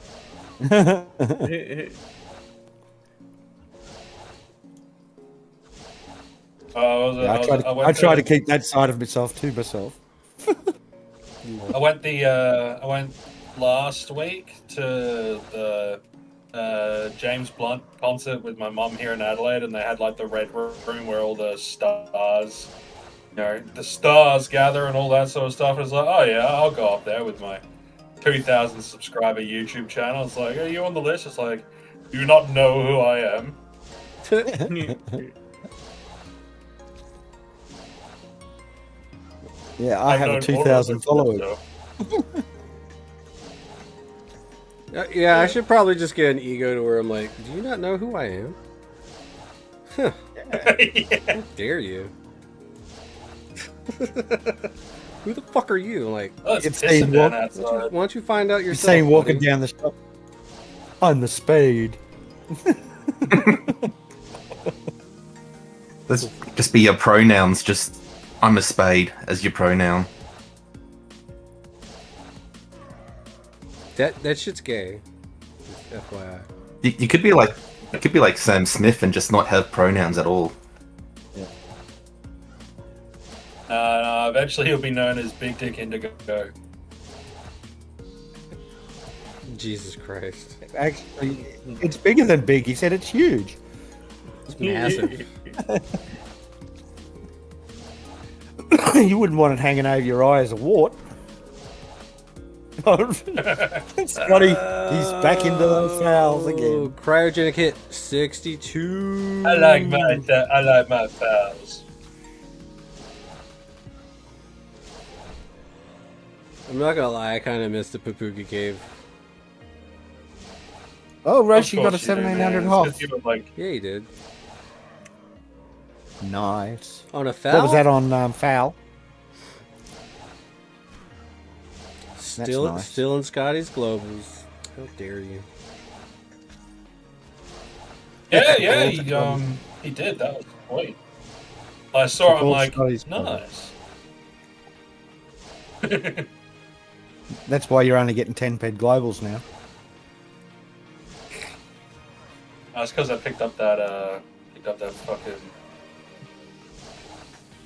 I try to keep that side of myself to myself. I went last week to the James Blunt concert with my mum here in Adelaide, and they had like the red room where all the stars, the stars gather and all that sort of stuff. It's like, oh yeah, I'll go up there with my 2,000 subscriber YouTube channel. It's like, are you on the list? It's like, do you not know who I am? Yeah, I have known 2,000 all followers. of them, Yeah, I should probably just get an ego to where I'm like, do you not know who I am? Huh, so. Yeah. how dare you? Who the fuck are you? I'm like, Oh, it's It's pissing saying down what? outside. why don't you find out You're yourself? saying walking buddy? down the shop. I'm the spade. Let's just be your pronouns. Just I'm a spade as your pronoun. That shit's gay. Just FYI. You could be like Sam Smith and just not have pronouns at all. Eventually he'll be known as Big Dick Indigo. Jesus Christ. Actually, it's bigger than big. He said it's huge. It's massive. You wouldn't want it hanging over your eye as a wart. Scotty, he's back into those fouls again. Cryogenic hit 62. I like my fouls. I'm not gonna lie, I kind of missed the Papuga Cave. Oh, Rush, Of you got a course you do, 1700 man. Hoff. It's 'cause you were like, Yeah, he did. Nice. On a foul? What was that on foul? Still, nice. still in Scotty's Globals. How dare you? yeah, he did. That was sweet. I saw it. I'm like, Scotty's nice. That's why you're only getting 10 ped globals now. That's because I picked up that fucking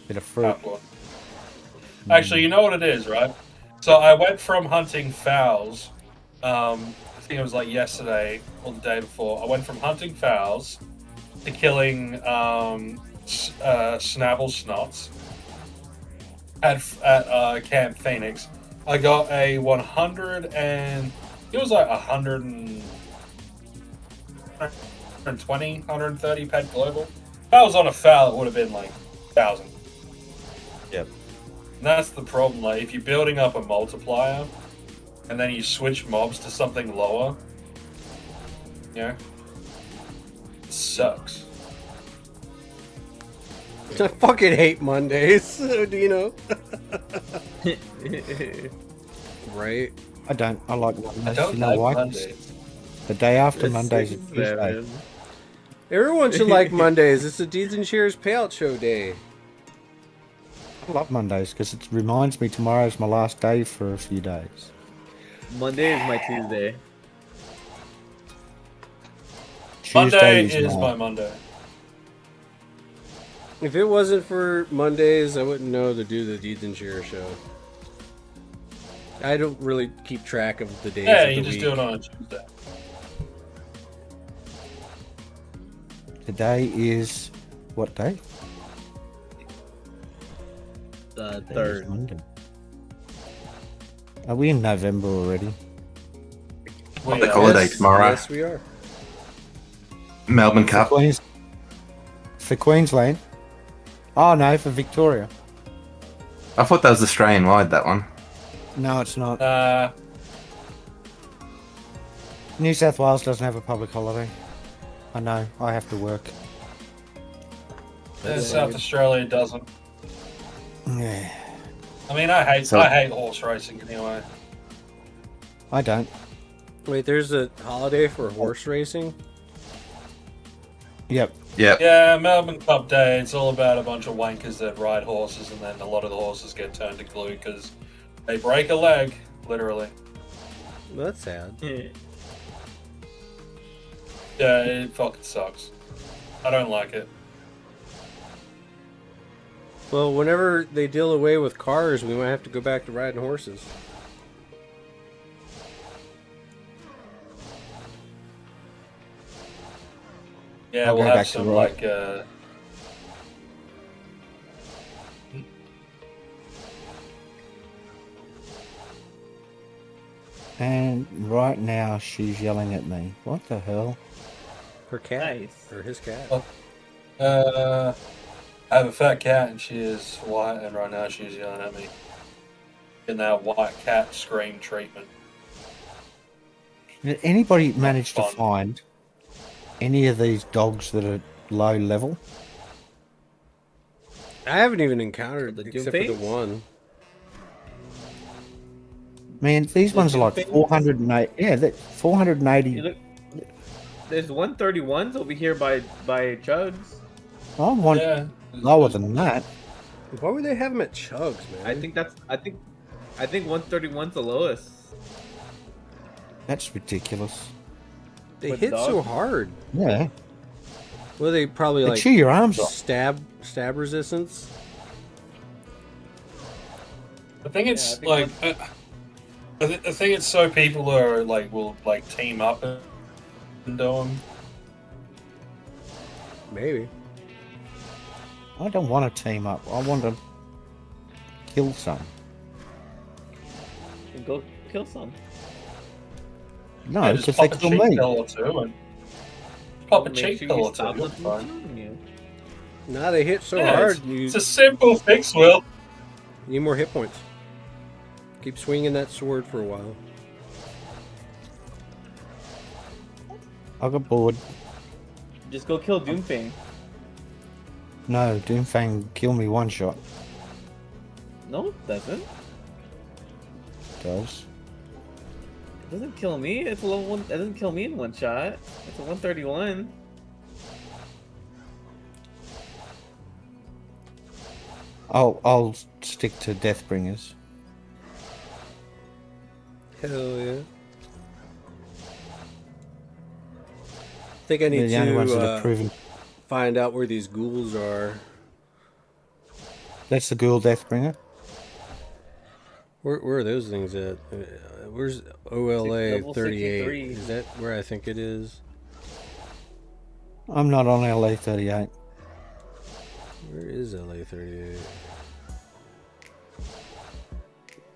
Bit of fruit. outlaw. Actually, you know what it is, right? So I went from hunting fowls. I think it was like yesterday or the day before. I went from hunting fowls to killing snabble snots at Camp Phoenix. I got a 100 and it was like 120, 130 pet global. If I was on a foul, it would have been like 1,000. Yep. And that's the problem. Like, if you're building up a multiplier, and then you switch mobs to something lower, it sucks. I fucking hate Mondays. Do you know? Right? I don't. I like Mondays. I don't You know like why? Mondays. The day after It's Mondays is six, Tuesday. seven. Everyone should like Mondays. It's the Deeds and Shares payout show day. I love Mondays because it reminds me tomorrow's my last day for a few days. Monday is my Tuesday. Monday Tuesday is my Monday. If it wasn't for Mondays, I wouldn't know to do the Deeds and Shares show. I don't really keep track of the days Yeah, of the you just week. do it on a Tuesday. Today is what day? The Today is third. Monday. Are we in November already? Public holiday tomorrow. Yes, we are. Melbourne Cup. For Queensland? Oh no, for Victoria. I thought that was Australian wide, that one. No, it's not. New South Wales doesn't have a public holiday. I know. I have to work. South Australia doesn't. Yeah, I mean, I hate So- horse racing anyway. I don't. Wait, there's a holiday for horse racing? Yep. Yep. Yeah, Melbourne Cup Day. It's all about a bunch of wankers that ride horses, and then a lot of the horses get turned to glue because they break a leg, literally. That's sad. Yeah, it fucking sucks. I don't like it. Well, whenever they deal away with cars, we might have to go back to riding horses. Yeah, I'll we'll go have back to some right. like And right now she's yelling at me. What the hell? Her cat. Nice. Or his cat. I have a fat cat and she is white, and right now she's yelling at me. Getting that white cat scream treatment. Did anybody manage to Fun. find any of these dogs that are low level? I haven't even encountered The except for the Doomface? one. Man, these ones are like Doomface? 408. Yeah, that 480. You look, there's 131s over here by Chugs. I want Yeah. lower than that. Why would they have them at Chugs, man? I think 131's the lowest. That's ridiculous. they with hit so dogs. hard. Yeah. Well, they probably They like chew your arms off. stab resistance. I think it's Yeah, I think I think it's so people are like will like team up and do them. Maybe. I don't want to team up. I want to kill some. Go kill some. No, Yeah, because just they pop a kill cheat me. pill or two and pop a Make cheat sure pill you or two. stop You're them fine. from killing you. Nah, they hit so Yeah, hard. You it's a simple fix, Will. need more hit points. Keep swinging that sword for a while. I got bored. Just go kill Doomfang. No, Doomfang kill me one shot. No, it doesn't. Does. It doesn't kill me. It's a level one. It doesn't kill me in one shot. It's a 131. I'll stick to Deathbringers. Hell yeah. I think I They're need the only ones that to have proven. find out where these ghouls are. That's the Ghoul Deathbringer. Where are those things at? Where's OLA Level 38? 63. Is that where I think it is? I'm not on LA 38. Where is LA 38?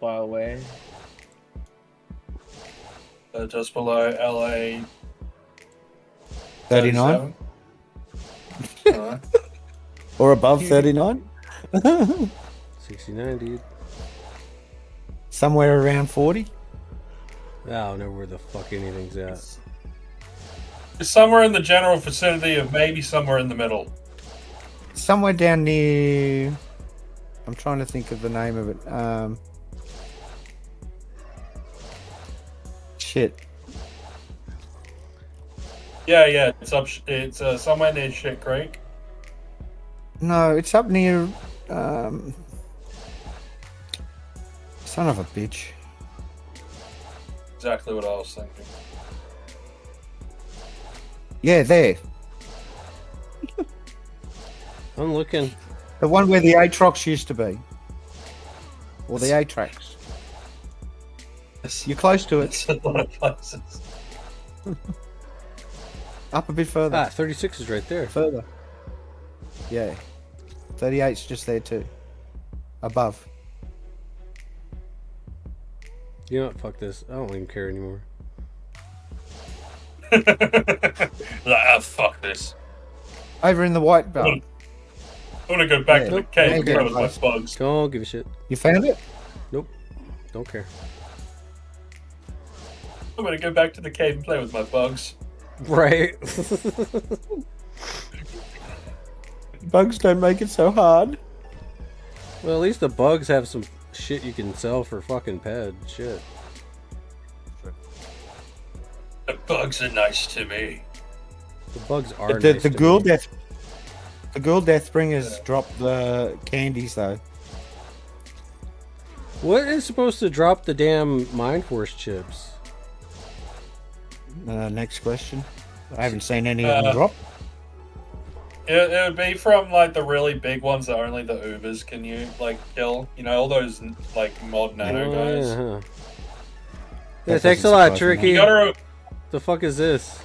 Far away. Just below LA 39? 37. Alright. Or above 39? 69, dude. Somewhere around 40? I don't know where the fuck anything's at. It's somewhere in the general vicinity of maybe somewhere in the middle. Somewhere down near... I'm trying to think of the name of it. Shit. Yeah, it's up. It's somewhere near Shit Creek. No, it's up near... Son of a bitch. Exactly what I was thinking. Yeah, there. I'm looking. The one where the Aatrox used to be. Or the Atrax. You're close to it. It's a lot of places. Up a bit further. Ah, 36 is right there. Further. Yeah. 38's just there too. Above. You know what? Fuck this. I don't even care anymore. Fuck this. Over in the white belt. I'm gonna go back to the Nope. cave and Yeah, play with my guys. bugs. Don't give a shit. You found it? Nope. Don't care. I'm gonna go back to the cave and play with my bugs. Right. Bugs don't make it so hard. Well, at least the bugs have some shit you can sell for fucking ped. Shit. The bugs are nice to me. The bugs are The nice the to Ghoul me. Death The Ghoul Deathbringers drop the candies though. What is supposed to drop the damn Mind Force chips? Next question. I haven't seen any of them drop. It would be from like the really big ones that only the Ubers can kill. You know, all those like mod nano guys. Yeah, huh. That Yeah, thanks a doesn't lot, surprise me. Tricky. You gotta The fuck is this?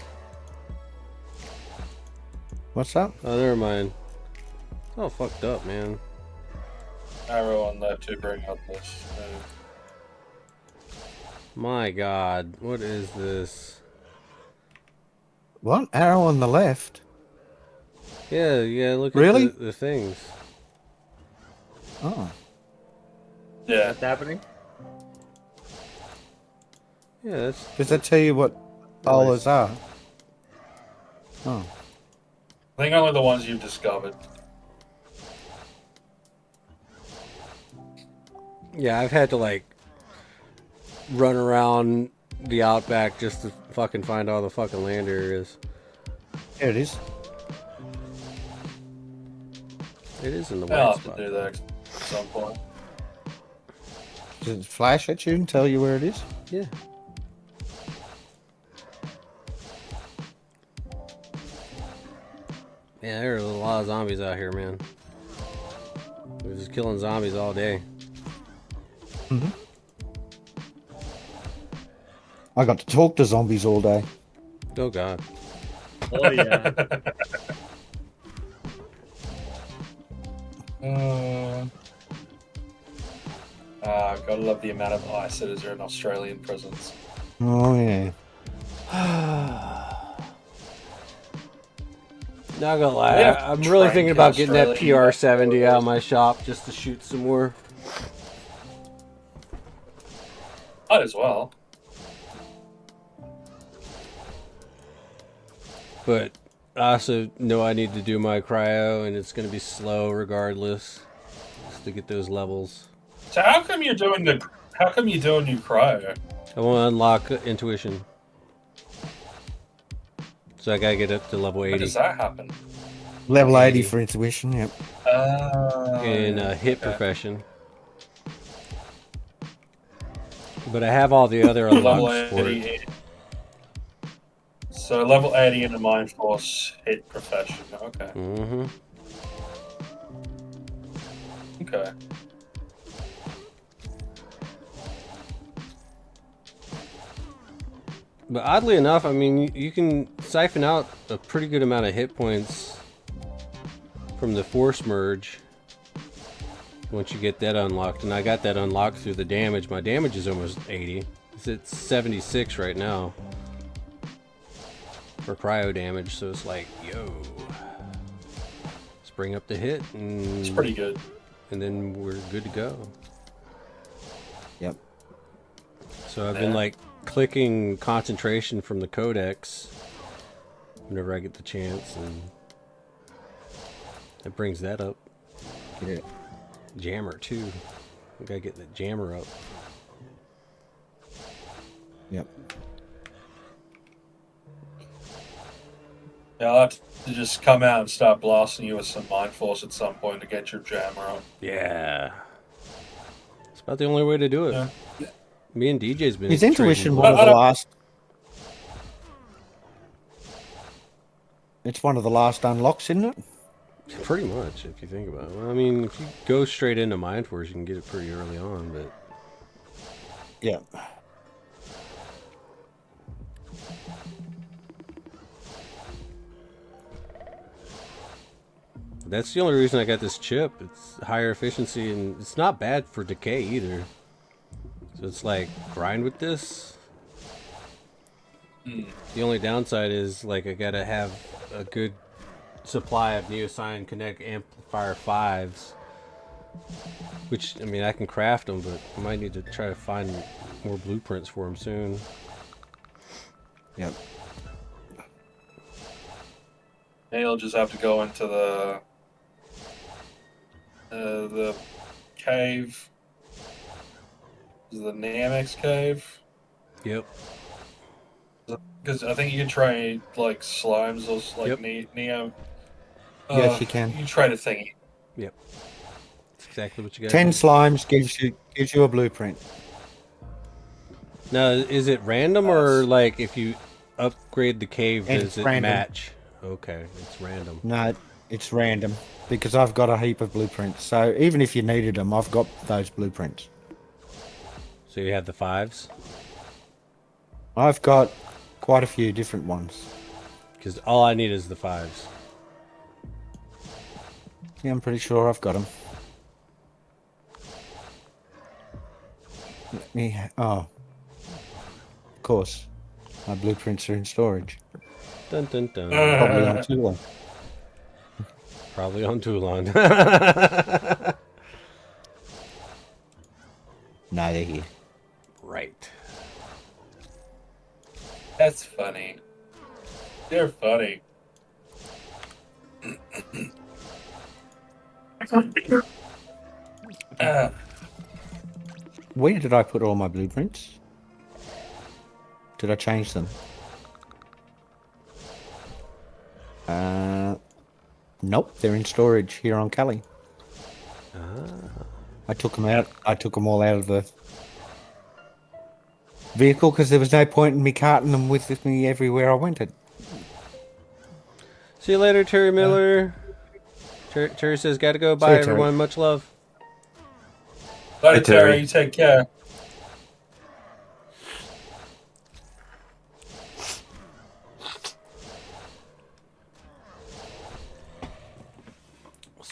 What's up? Oh, never mind. It's all fucked up, man. arrow on that to bring up this. My god, what is this? What? Arrow on the left? Yeah, look Really? at the things. Oh. Yeah. What's happening? Yeah, that's Does that tell you what bowlers are? Oh. I think only the ones you've discovered. yeah. I've had to like run around the outback just to fucking find all the fucking land areas. Here it is. It is in the I'll white have spot. to do that at some point. Does it flash at you and tell you where it is? Yeah. Yeah, there are a lot of zombies out here, man. We're just killing zombies all day. Mm-hmm. I got to talk to zombies all day. Oh god. Oh yeah. Gotta love the amount of ice that is in Australian prisons. Oh yeah. Not gonna lie, We have I'm really Trank thinking about getting that Australia. PR70 out of my shop just to shoot some more. Might as well. But I also know I need to do my cryo, and it's gonna be slow regardless, just to get those levels. So how come you're doing your cryo? I want to unlock intuition, so I gotta get up to level How 80 does that happen? Level 80 for intuition, yep. in hit profession. But I have all the other Level unlocks for it. 80. So level 80 in the Mind Force hit profession. Okay. Mm-hmm. Okay. But oddly enough, I mean, you can siphon out a pretty good amount of hit points from the Force Merge once you get that unlocked. And I got that unlocked through the damage. My damage is almost 80. It's at 76 right now for cryo damage. So it's like, yo, let's bring up the hit. And, It's pretty good. and then we're good to go. Yep. So I've been like clicking concentration from the codex whenever I get the chance, and it brings that up. Get it. Jammer too. We gotta get the jammer up. Yep. Yeah, I'll have to just come out and start blasting you with some Mind Force at some point to get your jammer up. Yeah. It's about the only way to do it. Yeah. Me and DJ's been Is intuition trading. one of the I don't- last? It's one of the last unlocks, isn't it? Pretty much, if you think about it. Well, I mean, if you go straight into Mind Force, you can get it pretty early on, but Yeah. that's the only reason I got this chip. It's higher efficiency, and it's not bad for decay either. So it's like, grind with this. The only downside is, like, I gotta have a good supply of Neoscion Connect Amplifier 5s. Which, I mean, I can craft them, but I might need to try to find more blueprints for them soon. Yep. Then you'll just have to go into the cave. Is it the Namex cave? Yep. Because I think you can trade like slimes or like Yep. Neo. Yes, you can. You can trade a thingy. Yep. That's exactly what you got. 10 slimes gives you a blueprint. Now, is it random or like if you upgrade the cave, It's does it random. match? Okay, it's random. No, it's random because I've got a heap of blueprints. So even if you needed them, I've got those blueprints. So you have the 5s? I've got quite a few different ones. Because all I need is the 5s. Yeah, I'm pretty sure I've got them. Let me. Oh, of course, my blueprints are in storage. Dun dun dun. Probably on Toolon. Probably on Toulon. No, they're here. Right. That's funny. They're funny. Where did I put all my blueprints? Did I change them? Nope, they're in storage here on Cali. I took them out. I took them all out of the vehicle because there was no point in me carting them with me everywhere I went. See you later, Terry Miller. Terry says, gotta go. Bye, See you, Terry. everyone. Much love. Later, Hey, Terry. Terry. You take care.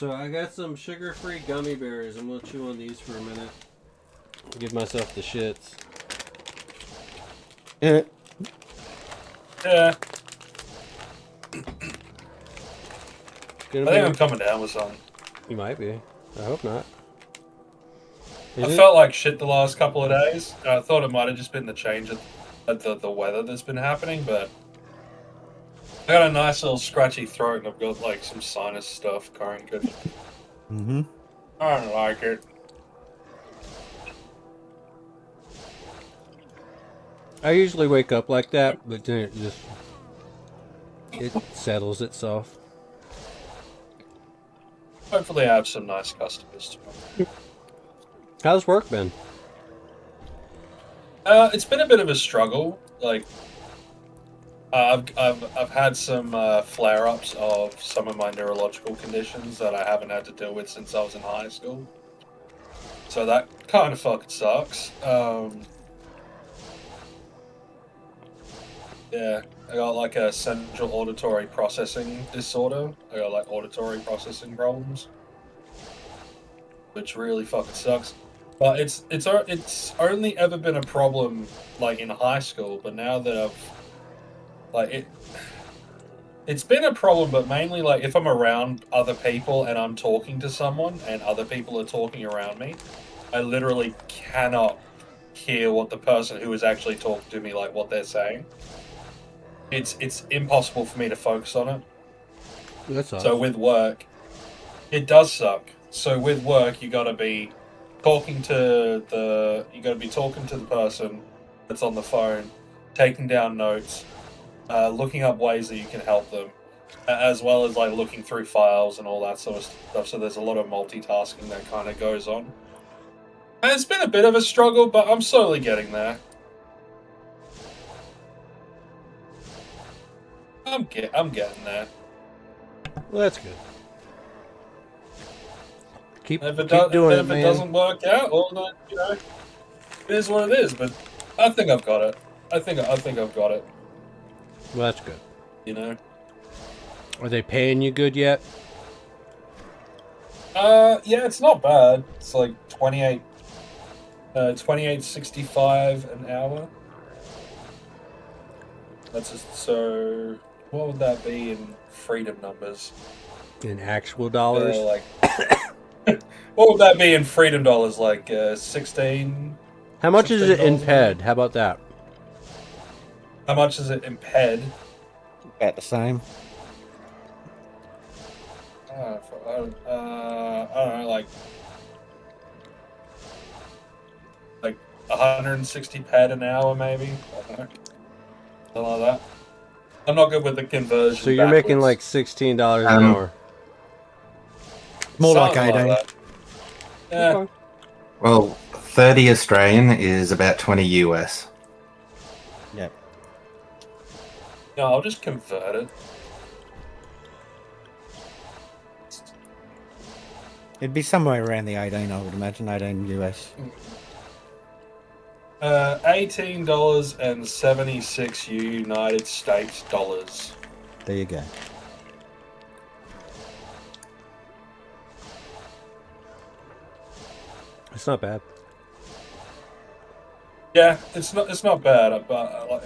So I got some sugar-free gummy bears. I'm gonna chew on these for a minute. Give myself the shits. Yeah. Yeah, I Gonna think be- I'm coming down with something. You might be. I hope not. I Is it? felt like shit the last couple of days. And I thought it might have just been the change of the weather that's been happening, but I got a nice little scratchy throat and I've got like some sinus stuff going good. Mm-hmm. I don't like it. I usually wake up like that, but then it settles itself. Hopefully I have some nice customers tomorrow. How's work been? It's been a bit of a struggle. Like, I've had some flare-ups of some of my neurological conditions that I haven't had to deal with since I was in high school. So that kind of fucking sucks. Yeah, I got like a central auditory processing disorder. I got like auditory processing problems, which really fucking sucks. But it's only ever been a problem like in high school, but now that I've like it's been a problem, but mainly like if I'm around other people and I'm talking to someone and other people are talking around me, I literally cannot hear what the person who is actually talking to me, like what they're saying. It's impossible for me to focus on it. That's all. So with work, it does suck. So with work, you gotta be talking to the person that's on the phone, taking down notes, looking up ways that you can help them, as well as like looking through files and all that sort of stuff. So there's a lot of multitasking that kind of goes on. And it's been a bit of a struggle, but I'm slowly getting there. I'm getting there. Well, that's good. Keep If it doing it, man. doesn't work out, well, then, you know, it is what it is. But I think I've got it. I think I've got it. Well, that's good. You know. Are they paying you good yet? Yeah, it's not bad. It's like 28.65 an hour. That's just, so. What would that be in freedom numbers? In actual dollars? Like, what would that be in freedom dollars? Like 16. How much is it in $16 PED? How about that? How much is it in PED? About the same. I don't know, like 160 PED an hour, maybe. I don't know, something like that. I'm not good with the conversion. So you're making like $16 an hour. More like Something 18. that. Yeah. Okay. Well, 30 Australian is about 20 US. Yep. No, I'll just convert it. It'd be somewhere around the 18, I would imagine. 18 US. $18.76 United States dollars. There you go. It's not bad. Yeah, it's not bad, but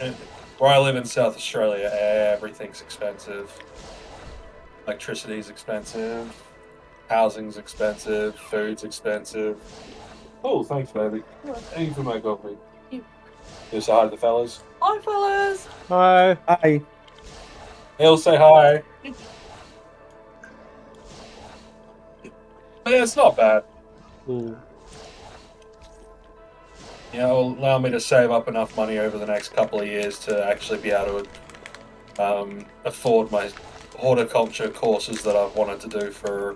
where I live in South Australia, everything's expensive. Electricity's expensive, housing's expensive, food's expensive. Oh, thanks, baby. Thank you for my coffee. You say hi to the fellas. Hi, fellas. Hi. Hi. He'll say hi. But yeah, it's not bad. Ooh. You know, it'll allow me to save up enough money over the next couple of years to actually be able to afford my horticulture courses that I've wanted to do for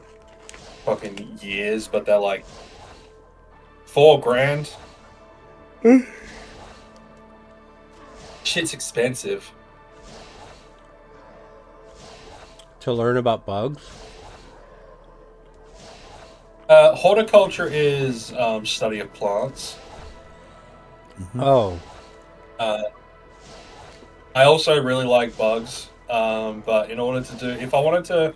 fucking years, but they're like $4,000. Shit's expensive. To learn about bugs? Horticulture is study of plants. Oh. I also really like bugs, but in order to do, if I wanted to,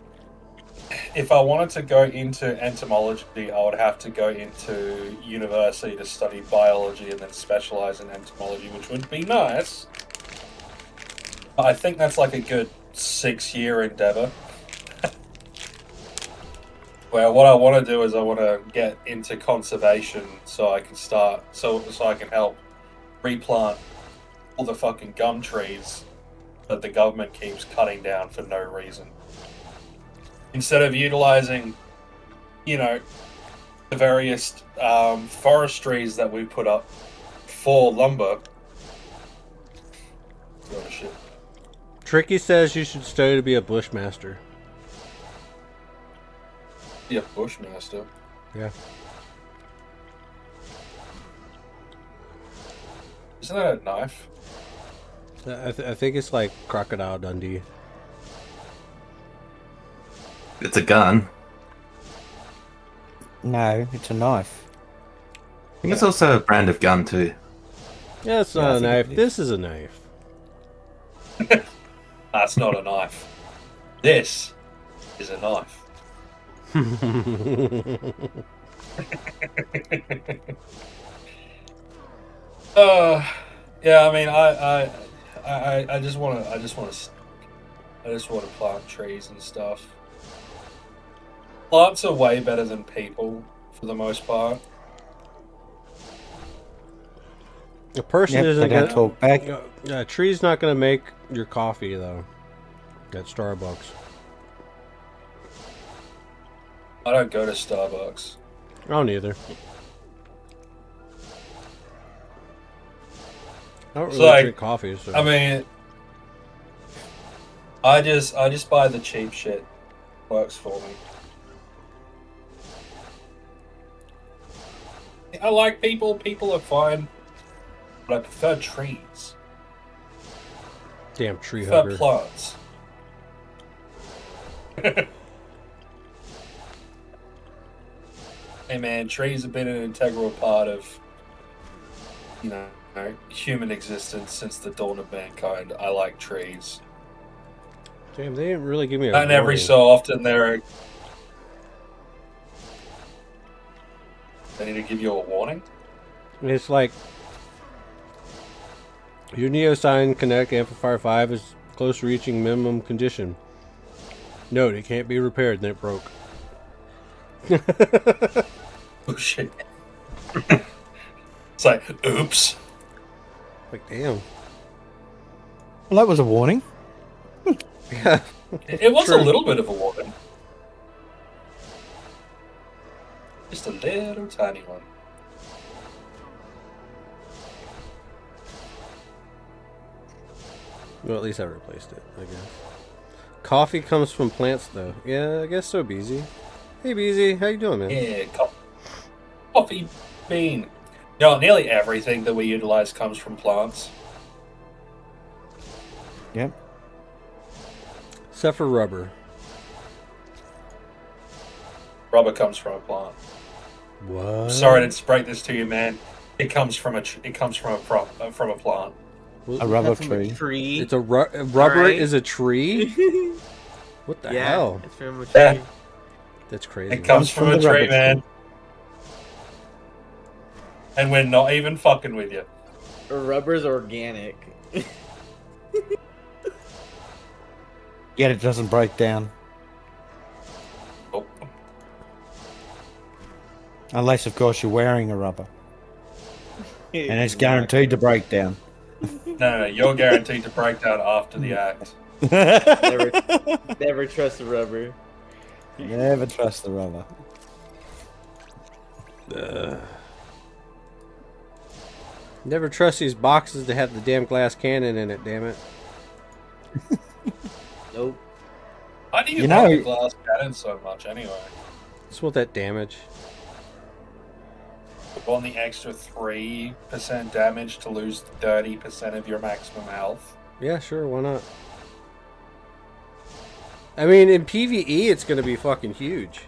if I wanted to go into entomology, I would have to go into university to study biology and then specialize in entomology, which would be nice. I think that's like a good 6-year endeavor. Where what I want to do is I want to get into conservation so I can start, so I can help replant all the fucking gum trees that the government keeps cutting down for no reason. Instead of utilizing, you know, the various forestries that we put up for lumber. Oh, shit. Tricky says you should study to be a bushmaster. Be a bushmaster. Yeah. Isn't that a knife? I think it's like Crocodile Dundee. It's a gun. No, it's a knife. I think it's also a brand of gun too. Yeah, it's not a knife. This is a knife. That's not a knife. This is a knife. Yeah. I mean, I just want to plant trees and stuff. Plants are way better than people for the most part. A person isn't they don't gonna talk back. A tree's not gonna make your coffee though. At Starbucks. I don't go to Starbucks. I don't either. I don't It's really like, drink coffee. So. I mean, I just buy the cheap shit. Works for me. I like people. People are fine, but I prefer trees. Damn tree I prefer hugger. plants. Hey man, trees have been an integral part of, you know, human existence since the dawn of mankind. I like trees. Damn, they didn't really give me a And every warning. so often they need to give you a warning. It's like your Neosine Connect Amplifier 5 is close to reaching minimum condition. Note, it can't be repaired, then it broke. Oh shit. It's like, oops. Like, damn. Well, that was a warning. Yeah. It was True. a little bit of a warning. Just a little tiny one. Well, at least I replaced it, I guess. Coffee comes from plants, though. Yeah, I guess so, Beezy. Hey, Beezy, how you doing, man? Yeah, coffee bean. You know, nearly everything that we utilize comes from plants. Yep. Except for rubber. Rubber comes from a plant. What? Sorry to break this to you, man. It comes from a plant. A rubber From a tree. tree. It's a rubber Alright. is a tree? What the Yeah, hell? it's from a Yeah. tree. That's crazy. It comes from a the tree, rubber man. And we're not even fucking with you. Rubber's organic. Yet it doesn't break down. Oh. Unless, of course, you're wearing a rubber. And it's guaranteed to break down. No, you're guaranteed to break down after the act. Never trust a rubber. Never trust the rubber. Never trust these boxes that have the damn glass cannon in it, damn it. Nope. Why do you You like know- the glass cannon so much anyway? Just want that damage. You want the extra 3% damage to lose 30% of your maximum health? Yeah, sure, why not? I mean, in PvE, it's going to be fucking huge.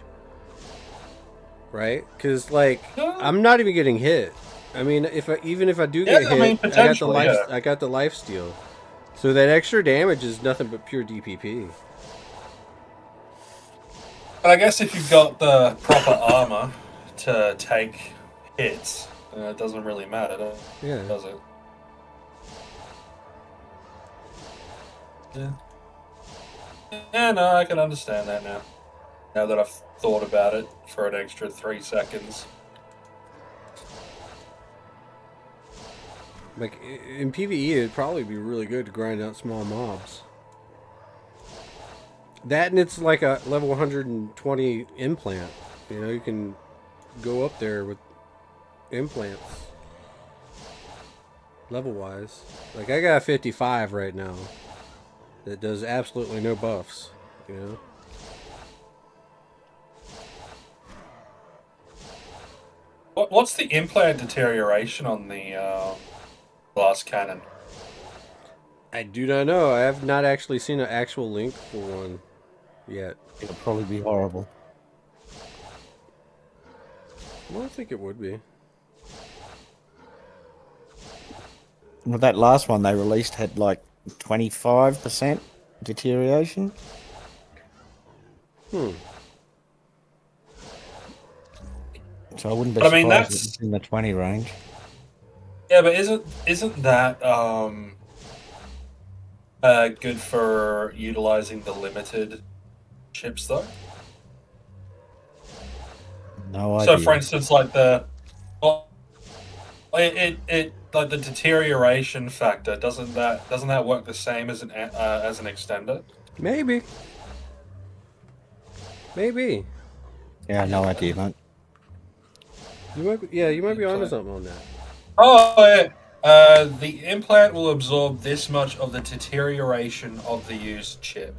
Right? Because, like, I'm not even getting hit. I mean, even if I do get Yeah, I hit, mean, I got the potentially, life. yeah. I got the life steal. So that extra damage is nothing but pure DPP. But I guess if you've got the proper armor to take hits, it doesn't really matter, does it? Yeah. Yeah, no, I can understand that now. Now that I've thought about it for an extra 3 seconds. Like, in PvE, it'd probably be really good to grind out small mobs. That, and it's like a level 120 implant. You know, you can go up there with implants. Level-wise. Like, I got a 55 right now. That does absolutely no buffs. You know? What's the implant deterioration on the glass cannon? I do not know. I have not actually seen an actual link for one yet. It'll probably be horrible. Well, I think it would be. Well, that last one they released had like 25% deterioration. Hmm. So I wouldn't be But I surprised mean, if that's- it's in the 20 range. Yeah, but isn't that good for utilizing the limited chips though? No idea. So, for instance, like it like the deterioration factor doesn't that work the same as an extender? Maybe. Maybe. Yeah, no idea, mate. You might be, yeah, you might be onto something on that. Oh, the implant will absorb this much of the deterioration of the used chip.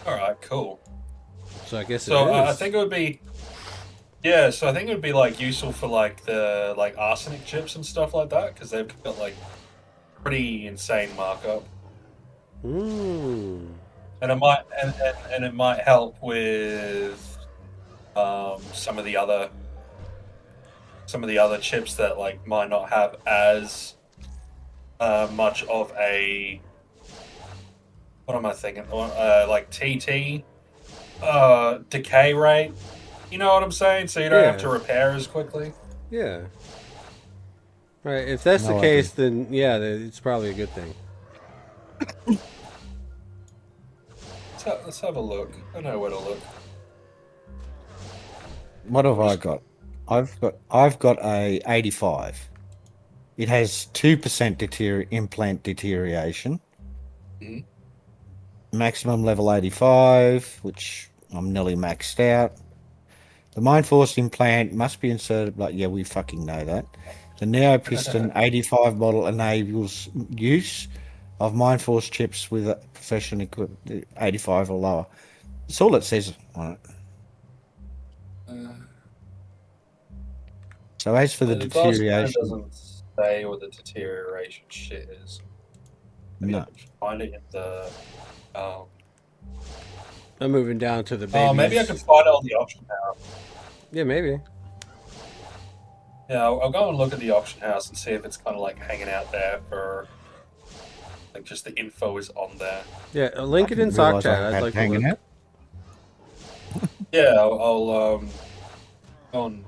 All right, cool. So I guess So it is. I think it would be, yeah. So I think it would be like useful for like the arsenic chips and stuff like that because they've got like pretty insane markup, Hmm. and it might help with some of the other chips that like might not have as much of a, what am I thinking? Like TT decay rate. You know what I'm saying? So you don't have to Yeah. repair as quickly. Yeah. Right. If that's No the case, then yeah, it's probably a good thing. Let's have a look. I know where to look. What have I got? I've got a 85. It has 2% implant deterioration. Mhm. Maximum level 85, which I'm nearly maxed out. The Mind Force implant must be inserted, but yeah, we fucking know that. The Neo Piston 85 model enables use of Mind Force chips with a professional equipment 85 or lower. That's all it says on it. So as for the The glass cannon deterioration, doesn't say what the deterioration shit is. Maybe I no. can find it in the. I'm moving down to the babies. Oh, maybe I can find it on the auction house. Yeah, maybe. Yeah, I'll go and look at the auction house and see if it's kind of like hanging out there for, like, just the info is on there. Yeah, link it in Didn't sock realise I chat. I'd had like to hanging look. out. Yeah, I'll go and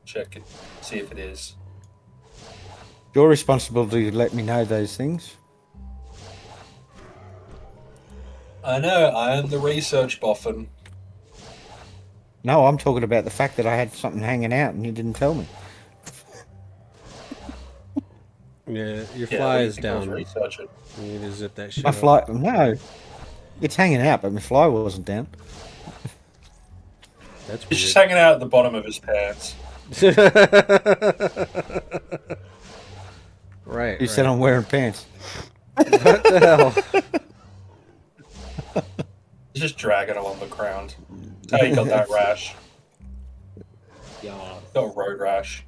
check it, see if it is. Your responsibility to let me know those things. I know, I am the research boffin. No, I'm talking about the fact that I had something hanging out and you didn't tell me. Yeah, your Yeah, fly what do you is think I was down. researching? You need to zip that shit My up. fly, no, it's hanging out, but my fly wasn't down. That's He's just weird. hanging out at the bottom of his pants. Right. You said I'm wearing pants. What the hell? He's just dragging along the ground. That's how you got that rash. Yeah. Got a road rash.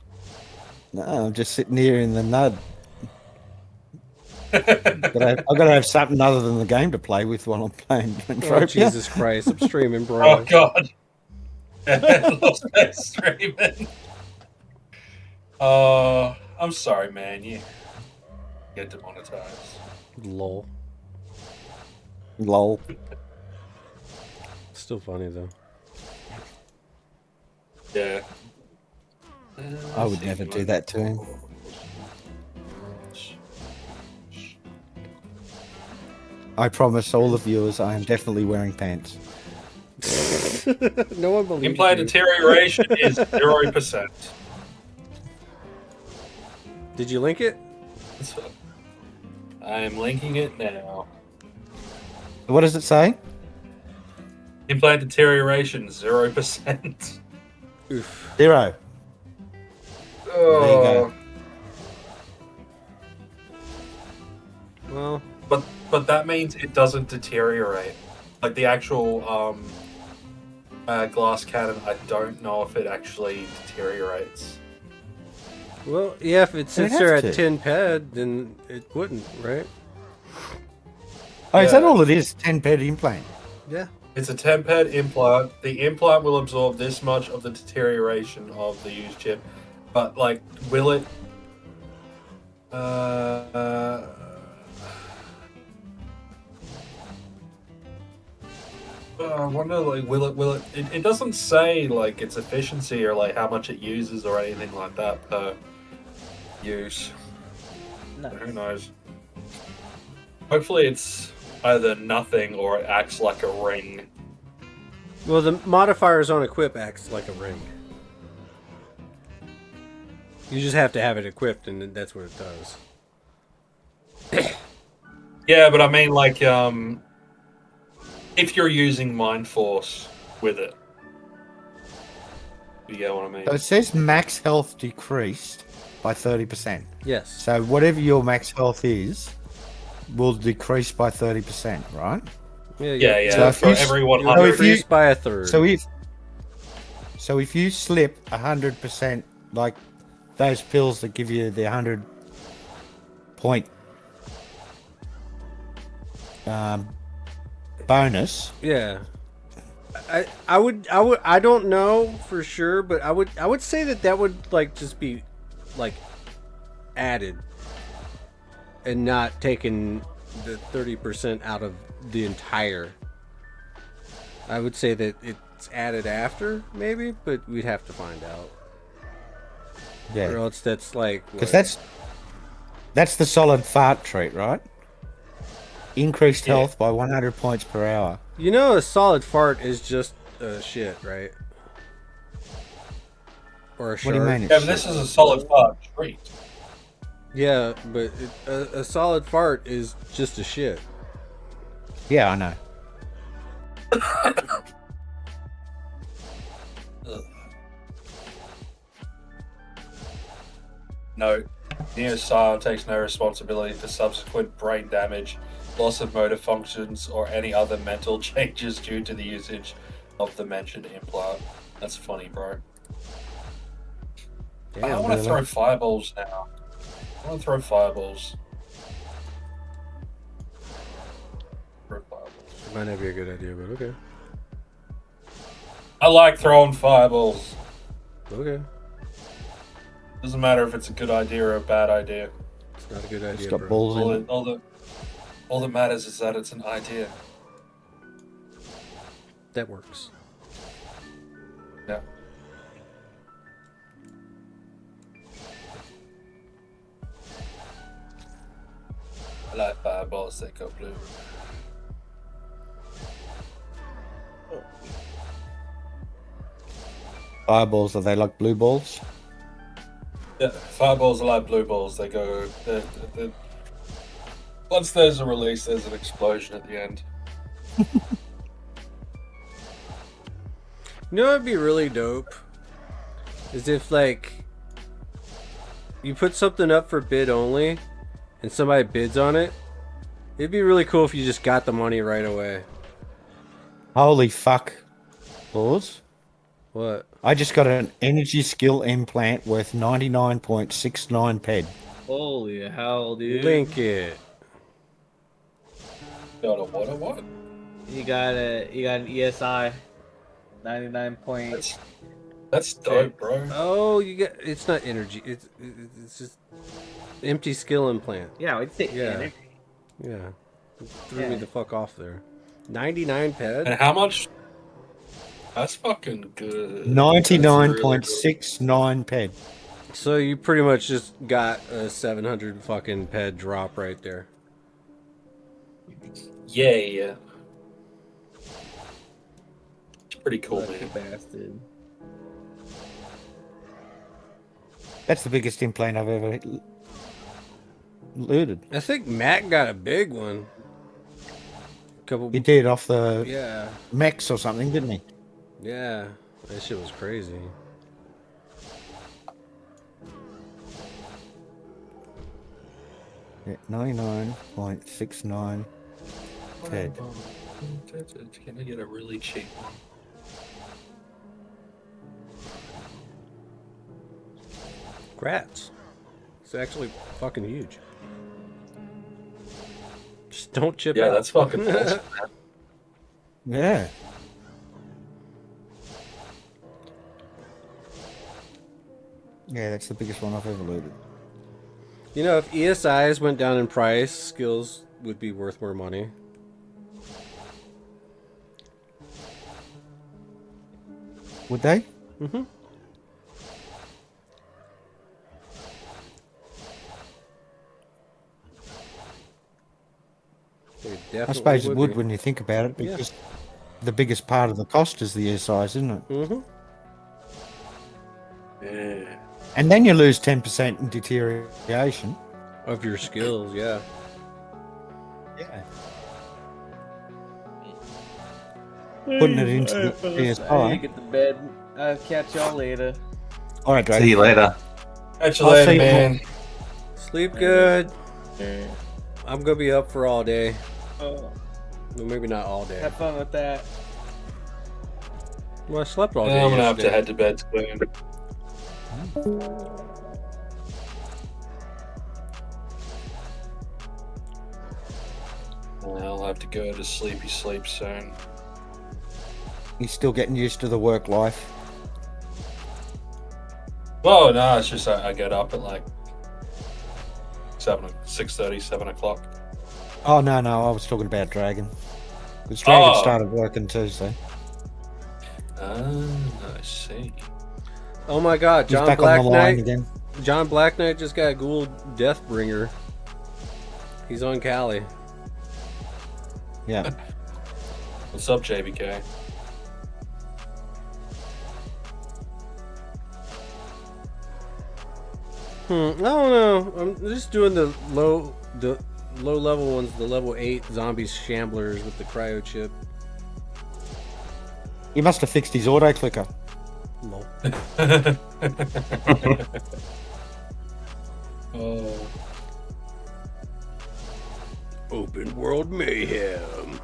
No, I'm just sitting here in the nud. I've got to have something other than the game to play with while I'm playing Oh, Entropia. Jesus Christ. I'm streaming, bro. Oh god. Lost that streaming. I'm sorry, man. You get demonetized. Lol. Lol. Still funny though. Yeah. I would never do that to him. I promise all the viewers I am definitely wearing pants. No one believes Gameplay you. deterioration is 0%. Did you link it? So, I am linking it now. What does it say? Implant deterioration 0%. Oof. 0. Oh, There you go. Well, but that means it doesn't deteriorate. Like the actual glass cannon, I don't know if it actually deteriorates. well, yeah. If it sits has there at to. 10 ped, then it wouldn't, right? Oh, is that Yeah. all it is? 10 ped implant. Yeah. It's a 10 ped implant. The implant will absorb this much of the deterioration of the used chip, but like, will it? I wonder, like, will it? It doesn't say like its efficiency or like how much it uses or anything like that per use. No. Who knows? Hopefully, it's either nothing or it acts like a ring. Well, the modifiers on equip acts like a ring. You just have to have it equipped, and that's what it does. Yeah, but I mean, like, if you're using Mind Force with it, you get what I mean? So it says max health decreased by 30%. Yes. So whatever your max health is will decrease by 30%, right? Yeah. So if for you- every You 100. if you- increase by a third. So if you slip 100%, like those pills that give you the 100 point bonus, Yeah. I don't know for sure, but I would say that would like just be like added and not taking the 30% out of the entire. I would say that it's added after maybe, but we'd have to find out. Or yeah, else that's like because what? that's the solid fart trait, right? Increased Yeah. health by 100 points per hour. You know, a solid fart is just shit, right? Or a What do you shark. mean? Yeah, but this is a solid fart treat. Yeah, but a solid fart is just a shit. Yeah, I know. Note: Neo-Sile takes no responsibility for subsequent brain damage, loss of motor functions, or any other mental changes due to the usage of the mentioned implant. That's funny, bro. I Damn, want to really? throw fireballs now. I want to throw fireballs. Throw fireballs. it might not be a good idea, but okay. I like throwing fireballs. Okay. Doesn't matter if it's a good idea or a bad idea. It's not a good idea, It's got bro. balls in it. All that matters is that it's an idea. That works. Yeah. I like fireballs that go blue. Fireballs, are they like blue balls? Yeah, fireballs are like blue balls. They go. Once there's a release, there's an explosion at the end. You know what'd be really dope? Is if, like, you put something up for bid only, and somebody bids on it. It'd be really cool if you just got the money right away. Holy fuck. Balls. What? I just got an energy skill implant worth 99.69 ped. Holy hell, dude. Link it. Got a what? A what? You got an ESI 99 point. That's dope, bro. Oh, you got. It's not energy. It's just empty skill implant. Yeah, we'd say Yeah. energy. Yeah. It threw me Yeah. the fuck off there. 99 ped? And how much? That's fucking good. 99.69 ped. So you pretty much just got a 700 fucking ped drop right there. Yeah. It's pretty cool, Lucky man. bastard. That's the biggest implant I've ever looted. I think Matt got a big one. Couple. He did off the Yeah. mechs or something, didn't he? Yeah. That shit was crazy. Yeah, 99.69 ped. Can I get a really cheap one? Grats. It's actually fucking huge. Just don't chip Yeah, out. that's fucking awesome. Yeah. Yeah, that's the biggest one I've ever looted. You know, if ESIs went down in price, skills would be worth more money. Would they? Mm-hmm. I suppose it would when you think about it, because the biggest part of the cost is the size, isn't it? Mm-hmm. Yeah. And then you lose 10% in deterioration. Of your skills, yeah. Yeah. Putting it into the I need to PSI. get to bed. I'll catch y'all later. All right, Drake. See you later. Catch you I'll later, see you, man. Sleep good. I'm gonna be up for all day. Oh, Well, maybe not all day. have fun with that. Well, I slept all day. Yeah, I'm gonna have to yesterday. head to bed soon. I'll have to go to sleepy sleep soon. You're still getting used to the work life. Oh no, it's just I get up at like 6:30, 7 o'clock. Oh, no, I was talking about Dragon. Because Dragon Oh. started working Tuesday. I see. Oh my God, He's John back Black on the line Knight. again. John Black Knight just got Ghoul Deathbringer. He's on Cali. Yeah. What's up, JBK? I don't know. I'm just doing the low level ones, the level 8 zombies shamblers with the cryo chip. He must have fixed his auto clicker. Lol. Oh. Open world mayhem.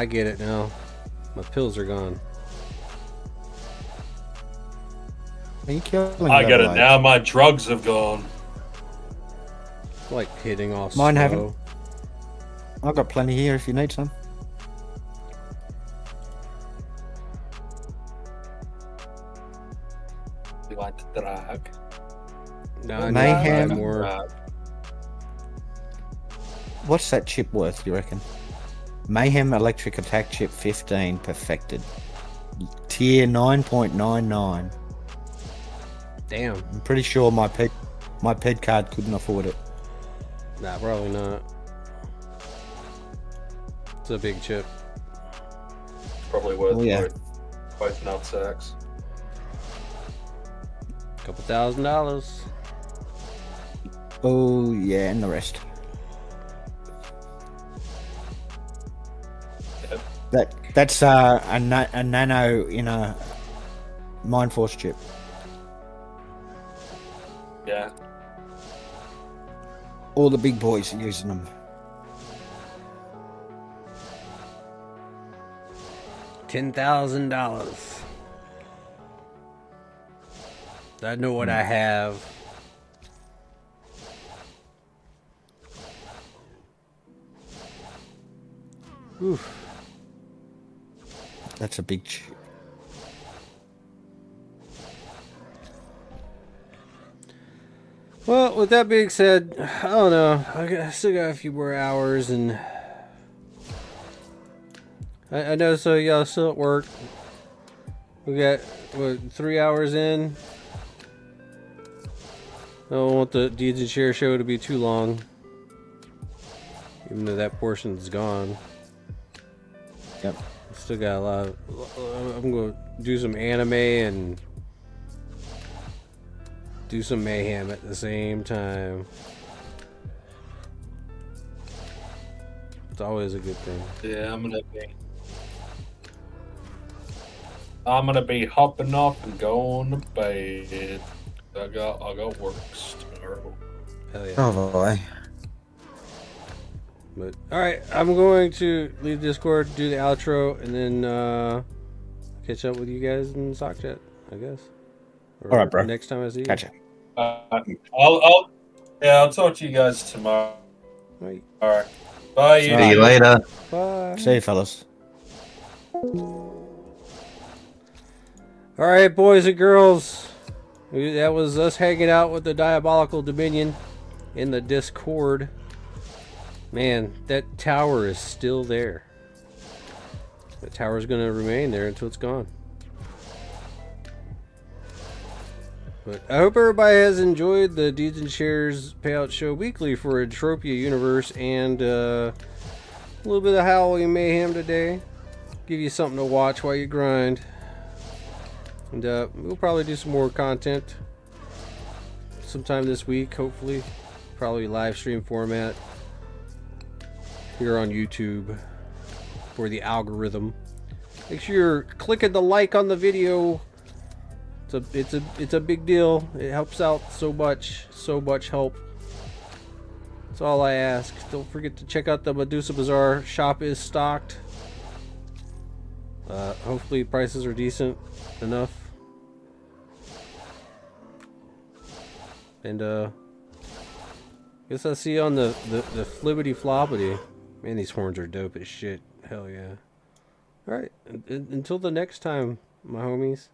I get it now. My pills are gone. Are you killing I get it Adelaide? now. My drugs have gone. Like hitting off Mine slow. haven't. I've got plenty here if you need some. You like the drug? No, I Mayhem. need more. What's that chip worth, you reckon? Mayhem Electric Attack Chip 15 perfected. Tier 9.99. Damn. I'm pretty sure my ped card couldn't afford it. Nah, probably not. It's a big chip. Probably worth Oh, yeah. both nutsacks. Couple $1,000. Oh yeah, and the rest. Yep. That's a nano in a Mind Force chip. Yeah. All the big boys are using them. $10,000. I know what I have. Oof. That's a big chip. Well, with that being said, I don't know. I still got a few more hours, and I know. So y'all still at work. We got what, 3 hours in. I don't want the Deeds and Share show to be too long, even though that portion's gone. Yep. Still got a lot of, I'm going to do some anime and do some mayhem at the same time. It's always a good thing. Yeah, I'm gonna be hopping off and going to bed. I got work tomorrow. Hell yeah. Oh boy. But alright, I'm going to leave Discord, do the outro, and then catch up with you guys in Sock Chat, I guess. Or Alright, bro. Next time I see you. Catch ya. I'll talk to you guys tomorrow. Right. All right. Bye. See you later. Bye. See you, fellas. Alright, boys and girls. That was us hanging out with the Diabolical Dominion in the Discord. Man, that tower is still there. The tower's going to remain there until it's gone. But I hope everybody has enjoyed the Deeds and Shares Payout Show weekly for Entropia Universe and a little bit of Halloween Mayhem today. Give you something to watch while you grind. And we'll probably do some more content sometime this week, hopefully. Probably live stream format here on YouTube for the algorithm. Make sure you're clicking the like on the video. It's a big deal. It helps out so much help. That's all I ask. Don't forget to check out the Medusa Bazaar. Shop is stocked. Hopefully prices are decent enough. And guess I'll see you on the flibbity floppity. Man, these horns are dope as shit. Hell yeah. Alright, until the next time, my homies.